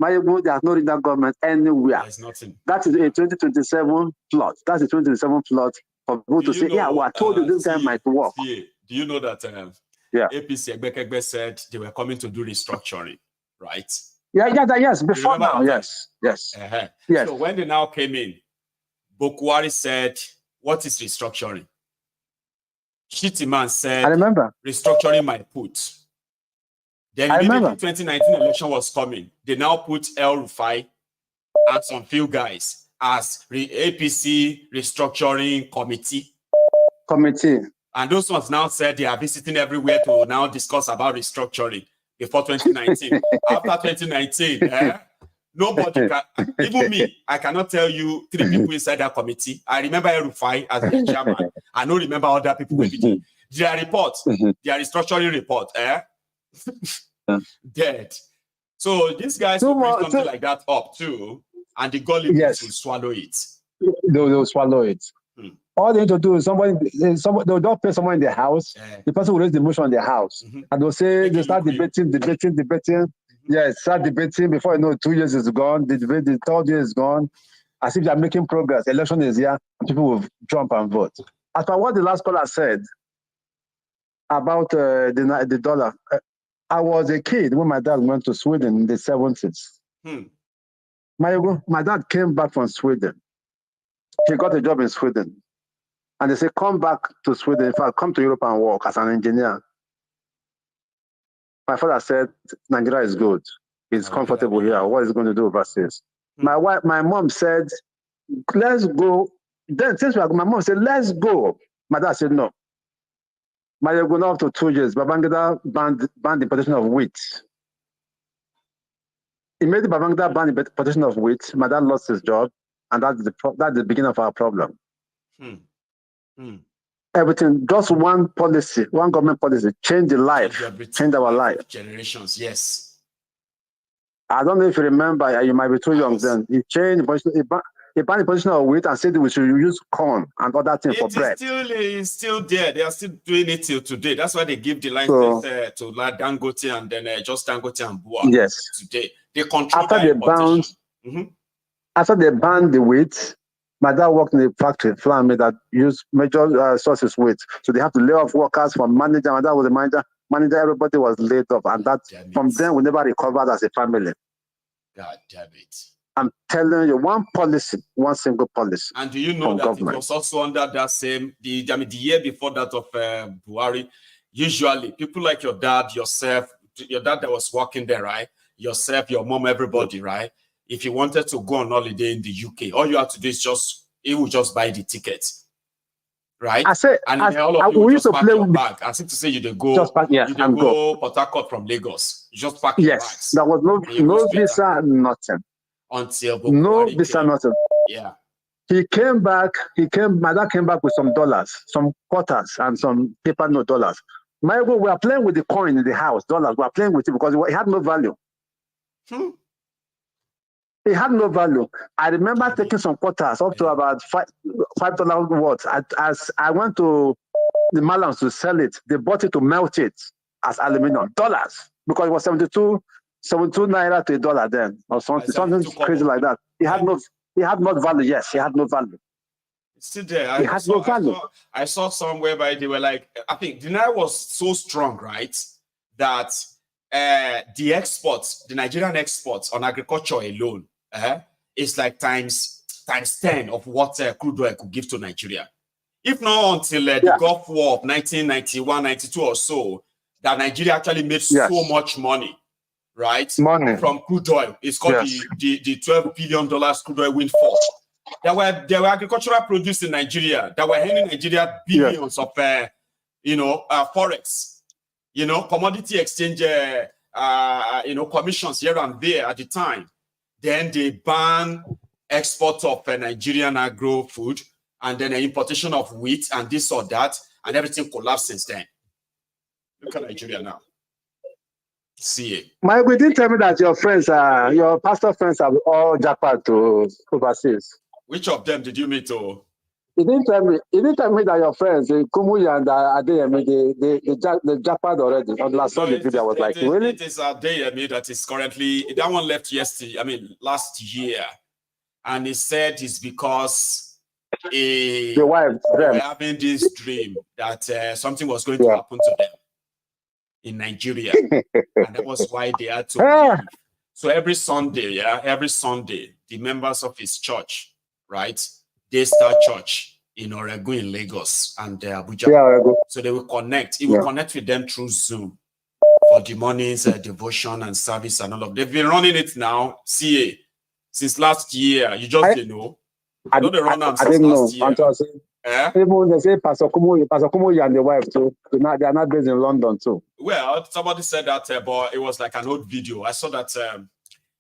There's no regional government anywhere. There's nothing. That is a 2027 plot. That's a 2027 plot for people to say, well, I told you this guy might work. Do you know that APC Ekbekegbe said they were coming to do restructuring, right? Yes, before now, yes. Yes. So when they now came in, Bokwari said, what is restructuring? Shittiman said, I remember. Restructuring my put. Then immediately 2019 election was coming. They now put El Rufai and some few guys as APC restructuring committee. Committee. And those ones now said they are visiting everywhere to now discuss about restructuring before 2019. After 2019, nobody can, even me, I cannot tell you 3 people inside that committee. I remember Rufai as the chairman. I don't remember other people with me. Their report, their restructuring report, dead. So these guys will bring something like that up too, and the gullibles will swallow it. They'll swallow it. All they need to do is they'll not pay someone in their house. The person will raise the motion in their house. And they'll say, they start debating. Yes, start debating. Before you know, 2 years is gone. The 3rd year is gone. As if they're making progress. Election is here, and people will jump and vote. As for what the last caller said about the dollar, I was a kid when my dad went to Sweden in the 70s. My dad came back from Sweden. He got a job in Sweden. And they say, come back to Sweden. In fact, come to Europe and work as an engineer. My father said, Nigeria is good. It's comfortable here. What is he going to do overseas? My mom said, let's go. Then, my mom said, let's go. My dad said, no. Maiyegun, after 2 years, Babangida banned the importation of wheat. He made the Babangida ban the importation of wheat. My dad lost his job. And that's the beginning of our problem. Everything, just one policy, one government policy, change the life, change our life. Generations, yes. I don't know if you remember, you might be too young then. He changed, he banned the position of wheat and said we should use corn and other things for bread. It's still there. They are still doing it till today. That's why they give the license to Dangote and then just Dangote and Bua. Yes. Today they control After they banned the wheat, my dad worked in a factory, flour mill, that used major sources wheat. So they have to lay off workers from manager. My dad was the manager. Everybody was laid off, and that from then we never recovered as a family. God damn it! I'm telling you, one policy, one single policy. And do you know that government. It was also under that same the year before that of Buhari? Usually, people like your dad, yourself, your dad that was working there, right? Yourself, your mom, everybody, right? If you wanted to go on holiday in the UK, all you have to do is he will just buy the tickets, right? I said, and all of you will just pack your bag. As if to say you go Port Harcourt from Lagos. You just pack your bags. There was no visa, nothing. Until no visa, nothing. Yeah. He came back. My dad came back with some dollars, some quarters, and some paper note dollars. Maiyegun, we are playing with the coin in the house, dollars. We are playing with it because it had no value. It had no value. I remember taking some quarters up to about $5 worth. As I went to the Malams to sell it, they bought it to melt it as aluminum dollars because it was 72 naira to $1 then, or something crazy like that. It had no value. Yes, it had no value. It's still there. It has no value. I saw somewhere where they were like, I think the naira was so strong, right, that the Nigerian exports on agriculture alone, is like times 10 of what crude oil could give to Nigeria. If not until the Gulf War of 1991, 92 or so, that Nigeria actually made so much money, right? From crude oil. It's called the $12 billion crude oil windfall. There were agricultural produce in Nigeria that were earning Nigeria billions of forex, commodity exchange, commissions here and there at the time. Then they ban export of Nigerian agro food and then importation of wheat and this or that, and everything collapsed since then. Look at Nigeria now. See it. Maiyegun, you didn't tell me that your pastor friends are all jackpot to overseas. Which of them did you meet? You didn't tell me that your friends, Kumuyi and Adeyemi, they jackpot already. I saw the video. I was like, really? It is Adeyemi that is currently, that one left last year. And he said it's because the wife, they were having this dream that something was going to happen to them in Nigeria. And that was why they had to leave. So every Sunday, the members of his church, right? They start church in Oregon, in Lagos, and Abuja. So they will connect. He will connect with them through Zoom for the morning's devotion and service and all of. They've been running it now, CA, since last year. You just didn't know. I didn't know. Even they say Pastor Kumoyi and the wife too. They are not based in London too. Well, somebody said that, but it was like an old video. I saw that.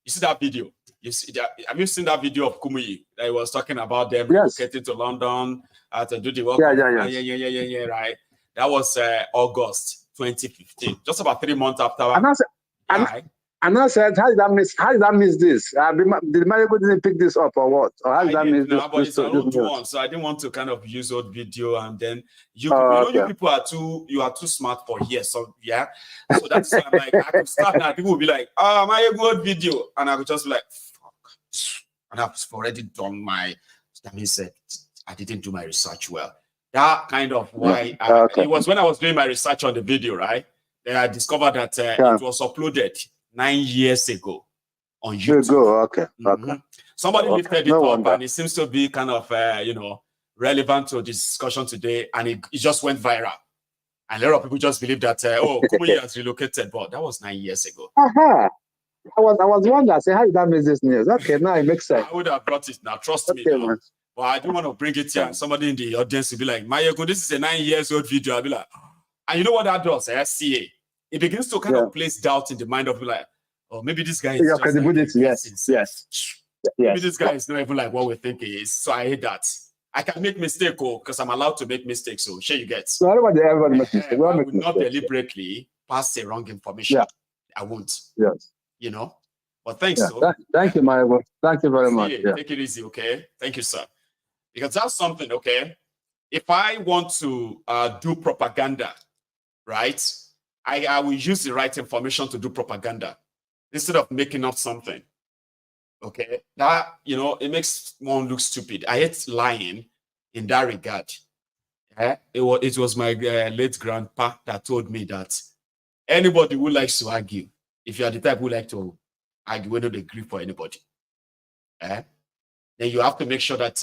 You see that video? You see that? Have you seen that video of Kumuyi that he was talking about them relocating to London to do the work? Yeah, right. That was August 2015, just about 3 months after. And I said, how did I miss this? Did Maiyegun didn't pick this up or what? Or how did I miss this? But it's an old one, so I didn't want to kind of use old video. And then you people are too smart for here. So yeah, so that's why I'm like, I could start now. People will be like, Maiyegun old video, and I would just be like, fuck, and I've already done that means I didn't do my research well. That kind of why it was when I was doing my research on the video, right? Then I discovered that it was uploaded 9 years ago on YouTube. Somebody lifted it up, and it seems to be kind of relevant to this discussion today, and it just went viral. And a lot of people just believe that Kumuyi has relocated, but that was 9 years ago. I was wondering, say, how did I miss this news? Okay, now it makes sense. I would have brought it now, trust me. Now. But I don't want to bring it here, and somebody in the audience will be like, Maiyegun, this is a 9 years old video. I'll be like, and you know what that does? CA. It begins to kind of place doubt in the mind of like, oh, maybe this guy is your credibility. Yes. Maybe this guy is not even like what we think he is. So I hate that. I can make mistakes, because I'm allowed to make mistakes. So sure you get. So everybody makes mistakes. I will not deliberately pass the wrong information. Yeah. I won't. Yes. But thanks. Thank you, Maiyegun. Thank you very much. Take it easy, okay? Thank you, sir. Because that's something, okay? If I want to do propaganda, right? I will use the right information to do propaganda instead of making up something. Okay, that it makes one look stupid. I hate lying in that regard. It was my late grandpa that told me that anybody who likes to argue, if you are the type who like to argue, we don't agree for anybody. Then you have to make sure that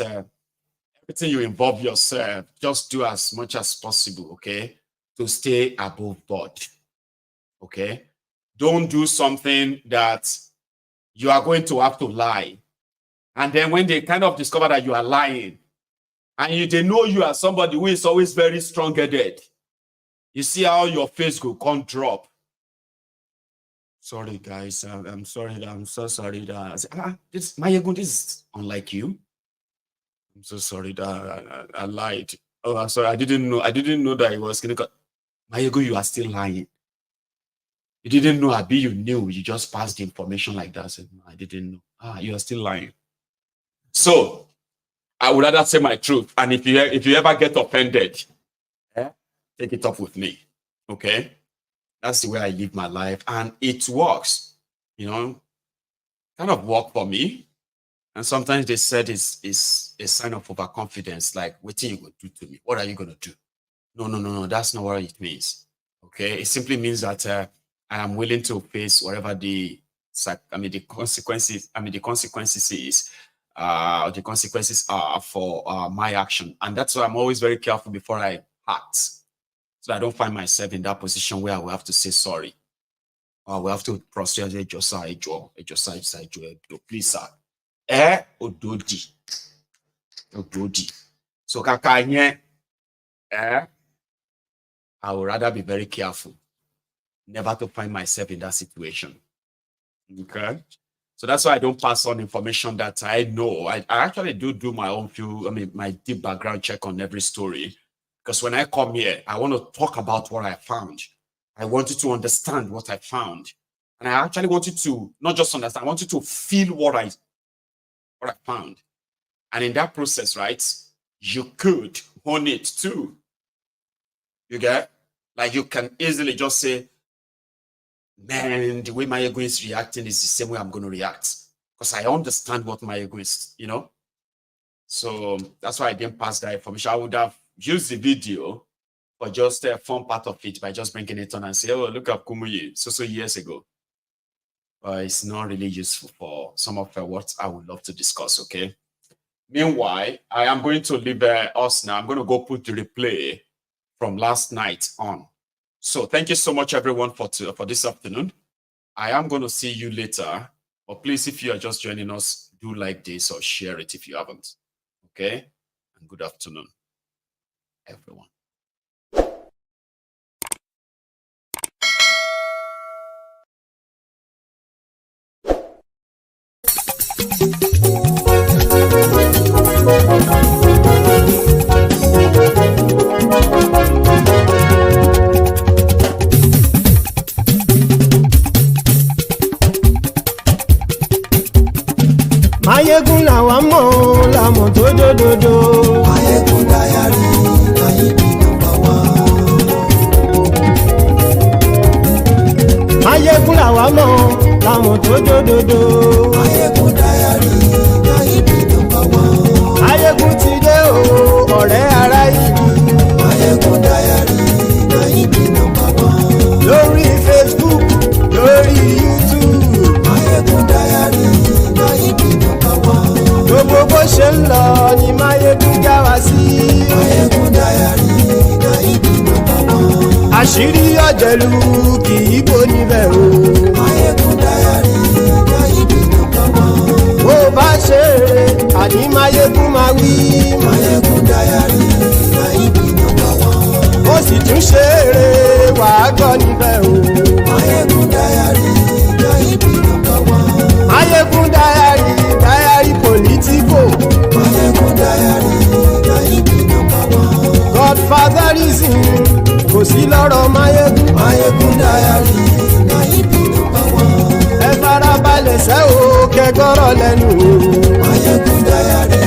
everything you involve yourself, just do as much as possible. Okay. To stay above board. Okay? Don't do something that you are going to have to lie. And then when they kind of discover that you are lying, and they know you are somebody who is always very strong-headed, you see how your face can't drop. Sorry, guys. I'm sorry. I'm so sorry. This Maiyegun, this is unlike you. I'm so sorry that I lied. Oh, I'm sorry. I didn't know that it was going to. Maiyegun, you are still lying. You didn't know, Abi, you knew. You just passed the information like that. I said, no, I didn't know. You are still lying. So, I would rather say my truth. And if you ever get offended, take it up with me. Okay? That's the way I live my life. And it works. Kind of work for me. And sometimes they said it's a sign of overconfidence. Like, what are you going to do to me? What are you going to do? No. That's not what it means. Okay? It simply means that I am willing to face whatever the consequences are for my action. And that's why I'm always very careful before I act. So I don't find myself in that position where I will have to say sorry. Or I will have to prostrate please, sir. Ododi. So kakanye. I would rather be very careful never to find myself in that situation. Okay? So that's why I don't pass on information that I know. I actually do my own my deep background check on every story. Because when I come here, I want to talk about what I found. I want you to understand what I found. And I actually want you to not just understand, I want you to feel what I found. And in that process, right, you could own it too. You get? Like you can easily just say, man, the way Maiyegun is reacting is the same way I'm going to react. Because I understand what Maiyegun is, So that's why I didn't pass that information. I would have used the video for just a fun part of it by just bringing it on and say, oh, look at Kumuyi so years ago. But it's not really useful for some of what I would love to discuss, okay? Meanwhile, I am going to leave us now. I'm going to go put the replay from last night on. So thank you so much, everyone, for this afternoon. I am going to see you later. But please, if you are just joining us, do like this or share it if you haven't. Okay? And good afternoon. everyone. Maiyegun làwa mọ̀ làmọ̀ tó dòdòdò. Maiyegun Diary Nayibi #1. Maiyegun làwa mọ̀ làmọ̀ tó dòdòdò. Maiyegun Diary Nayibi #1. Maiyegun ti dé o ọ̀rẹ́ ará ìlú. Maiyegun Diary Nayibi #1. Lórí Facebook lórí YouTube. Maiyegun Diary Nayibi #1. Gbogbo bó ṣe ń lọ ni Maiyegun já wa sí. Maiyegun Diary Nayibi #1. Àṣírí ọ̀jẹ̀lú kì í bò níbẹ̀ o. Maiyegun Diary Nayibi #1. Bó bá ṣe eré àní Maiyegun máa wí. Maiyegun Diary Nayibi #1. Ó sì tún ṣe eré wàá gbọ́ níbẹ̀ o. Maiyegun Diary Nayibi #1. Maiyegun Diary political. Maiyegun Diary Nayibi #1. Godfatherism kò sí lọ́rọ̀ Maiyegun. Maiyegun Diary Nayibi #1. Ẹ farabalẹ̀ sẹ́ o kẹgọ́rọ̀ lẹ́nu o. Maiyegun Diary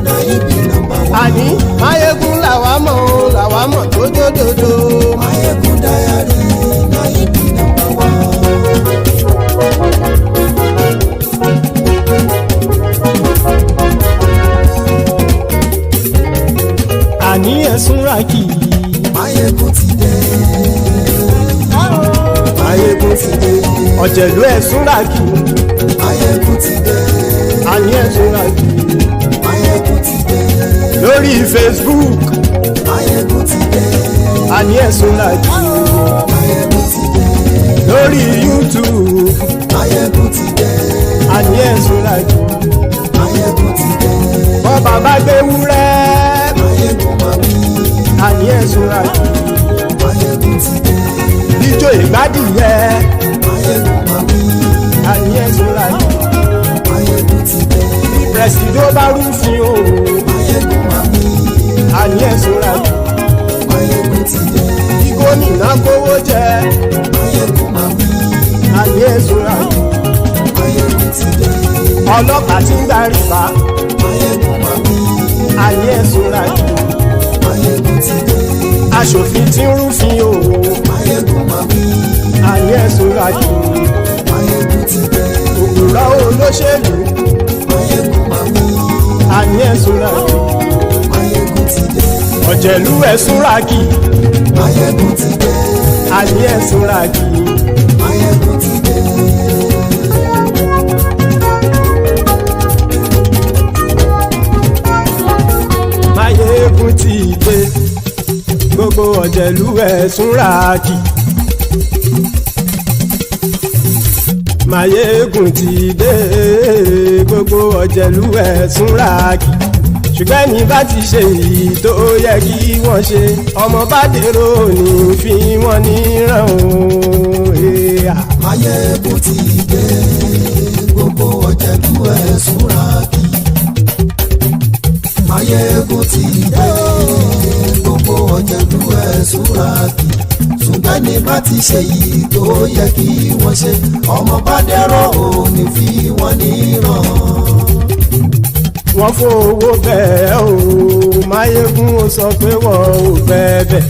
Nayibi #1. Àní Maiyegun làwa mọ̀ tó dòdòdò. Maiyegun Diary Nayibi #1. Àní ẹ̀sùn ràkì. Maiyegun ti dé. Maiyegun ti dé. Ọ̀jẹ̀lú ẹ̀sùn ràkì. Maiyegun ti dé. Àní ẹ̀sùn ràkì. Maiyegun ti dé. Lórí Facebook. Maiyegun ti dé. Àní ẹ̀sùn ràkì. Maiyegun ti dé. Lórí YouTube. Maiyegun ti dé. Àní ẹ̀sùn ràkì. Maiyegun ti dé. Bọ́ bàbá gbé wúrẹ́. Maiyegun máa wí. Àní ẹ̀sùn ràkì. Maiyegun ti dé. Ijó ìgbádìyẹ. Maiyegun máa wí. Àní ẹ̀sùn ràkì. Maiyegun ti dé. Pẹ̀sìdó bá rúfin o. Maiyegun máa wí. Àní ẹ̀sùn ràkì. Maiyegun ti dé. Kí gómìnà kówó jẹ. Maiyegun máa wí. Àní ẹ̀sùn ràkì. Maiyegun ti dé. Ọlọ́pàá tí ń darí bá. Maiyegun máa wí. Àní ẹ̀sùn ràkì. Maiyegun ti dé. Aṣòfin tí ń rúfin o. Maiyegun máa wí. Àní ẹ̀sùn ràkì. Maiyegun ti dé. Òpùrọ́ olóṣèlú. Maiyegun máa wí. Àní ẹ̀sùn ràkì. Maiyegun ti dé. Ọ̀jẹ̀lú ẹ̀sùn ràkì. Maiyegun ti dé. Àní ẹ̀sùn ràkì. Maiyegun ti dé. Maiyegun ti dé. Gbogbo ọ̀jẹ̀lú ẹ̀sùn ràkì. Maiyegun ti dé. Gbogbo ọ̀jẹ̀lú ẹ̀sùn ràkì. Ṣùgbọ́n ní bá ti ṣe èyí tó yẹ kí wọ́n ṣe, ọmọ bá dèrò ní fi wọ́n níran o. Maiyegun ti dé. Gbogbo ọ̀jẹ̀lú ẹ̀sùn ràkì. Maiyegun ti dé. Gbogbo ọ̀jẹ̀lú ẹ̀sùn ràkì. Ṣùgbọ́n ní bá ti ṣe èyí tó yẹ kí wọ́n ṣe, ọmọ bá dèrò ní fi wọ́n níran. Wọ́n fowó bẹ́ẹ̀ o. Maiyegun ó sọ pé wọ́n ò bẹ́ẹ̀.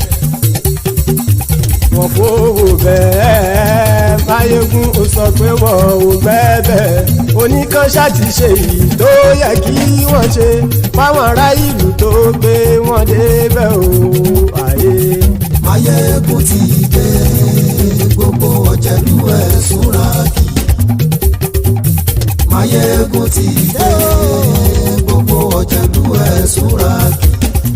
Wọ́n fowó bẹ́ẹ̀. Maiyegun ó sọ pé wọ́n ò bẹ́ẹ̀. Oníkan ṣáàtì ṣe èyí tó yẹ kí wọ́n ṣe fáwọn ará ìlú tó gbé wọn débẹ̀ o. Maiyegun ti dé. Gbogbo ọ̀jẹ̀lú ẹ̀sùn ràkì. Maiyegun ti dé. Gbogbo ọ̀jẹ̀lú ẹ̀sùn ràkì.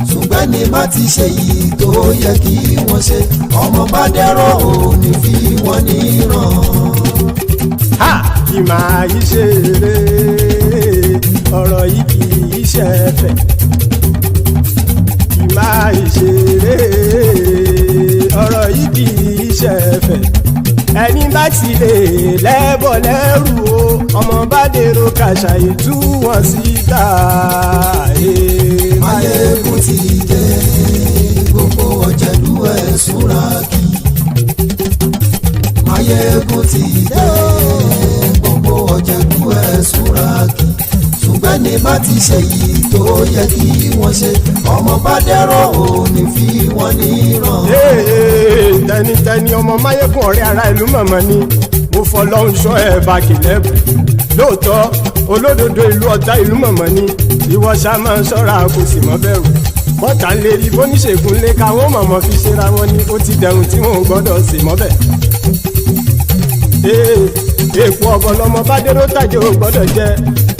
Ṣùgbọ́n ní bá ti ṣe yìí tó yẹ kí wọ́n ṣe, ọmọ bá dẹ́rọ̀ ò ní fi wọ́n níran. Kì máa yí ṣe eré, ọ̀rọ̀ yìí kì í ṣe ẹ̀fẹ̀. Kì máa yí ṣe iléeṣẹ́ fẹ̀ ẹni bá ti lè lẹ́bọ̀ lẹ́rù o ọmọ bá dèrò kàṣà ìtú wọn síta. Maiyegun ti dé gbogbo ọ̀jẹ̀lú ẹ̀ súnra kí. Maiyegun ti dé gbogbo ọ̀jẹ̀lú ẹ̀ súnra kí. ṣùgbọ́n ní bá ti ṣe yìí tó yẹ kí wọ́n ṣe ọmọ bá dẹ́rọ̀ ò ní fi wọ́n níran. tẹnitẹni ọmọ Maiyegun ọ̀rẹ́ ara ìlú mọ̀mọ́ ni mo fọlọ́hún ṣọ́ ẹ̀ bá kìlẹ́bù lóòótọ́ olódodo ìlú ọ̀tá ìlú mọ̀mọ́ ni ìwọ ṣá máa ń ṣọ́ra kò sì mọ́ bẹ̀rù bọ́tà ń lè rí bóníṣègùn lé káwọn mọ̀mọ́ fi ṣera wọn ni ó ti dẹrùn tí wọn ò gbọ́dọ̀ sì mọ́ bẹ̀. èèpo ọ̀gọ̀ lọmọ bá dérò tàjẹ́ ò gbọ́dọ̀ jẹ́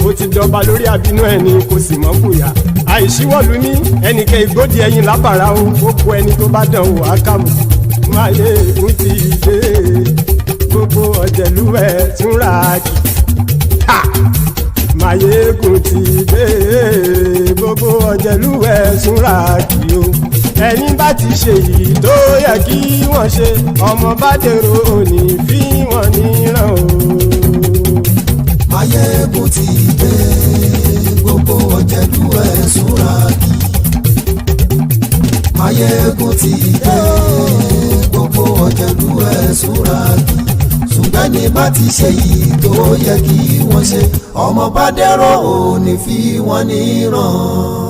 ó ti dọba lórí àbínú ẹni kò sì mọ́ bùyà àìsíwọ́lu ní ẹnìkẹ́ ìgbódì ẹyin lábàrá o ó kó ẹni tó bá dán o àkàmù. Maiyegun ti dé gbogbo ọ̀jẹ̀lú ẹ̀ túnra kì. Maiyegun ti dé gbogbo ọ̀jẹ̀lú ẹ̀ túnra kì o ẹni bá ti ṣe yìí tó yẹ kí wọ́n ṣe ọmọ bá dèrò òní fi wọ́n níran o. Maiyegun ti dé gbogbo ọ̀jẹ̀lú ẹ̀ súnra kí. Maiyegun ti dé gbogbo ọ̀jẹ̀lú ẹ̀ súnra kí. ṣùgbọ́n ní bá ti ṣe yìí tó yẹ kí wọ́n ṣe ọmọ bá dẹ́rọ̀ ò ní fi wọ́n níran.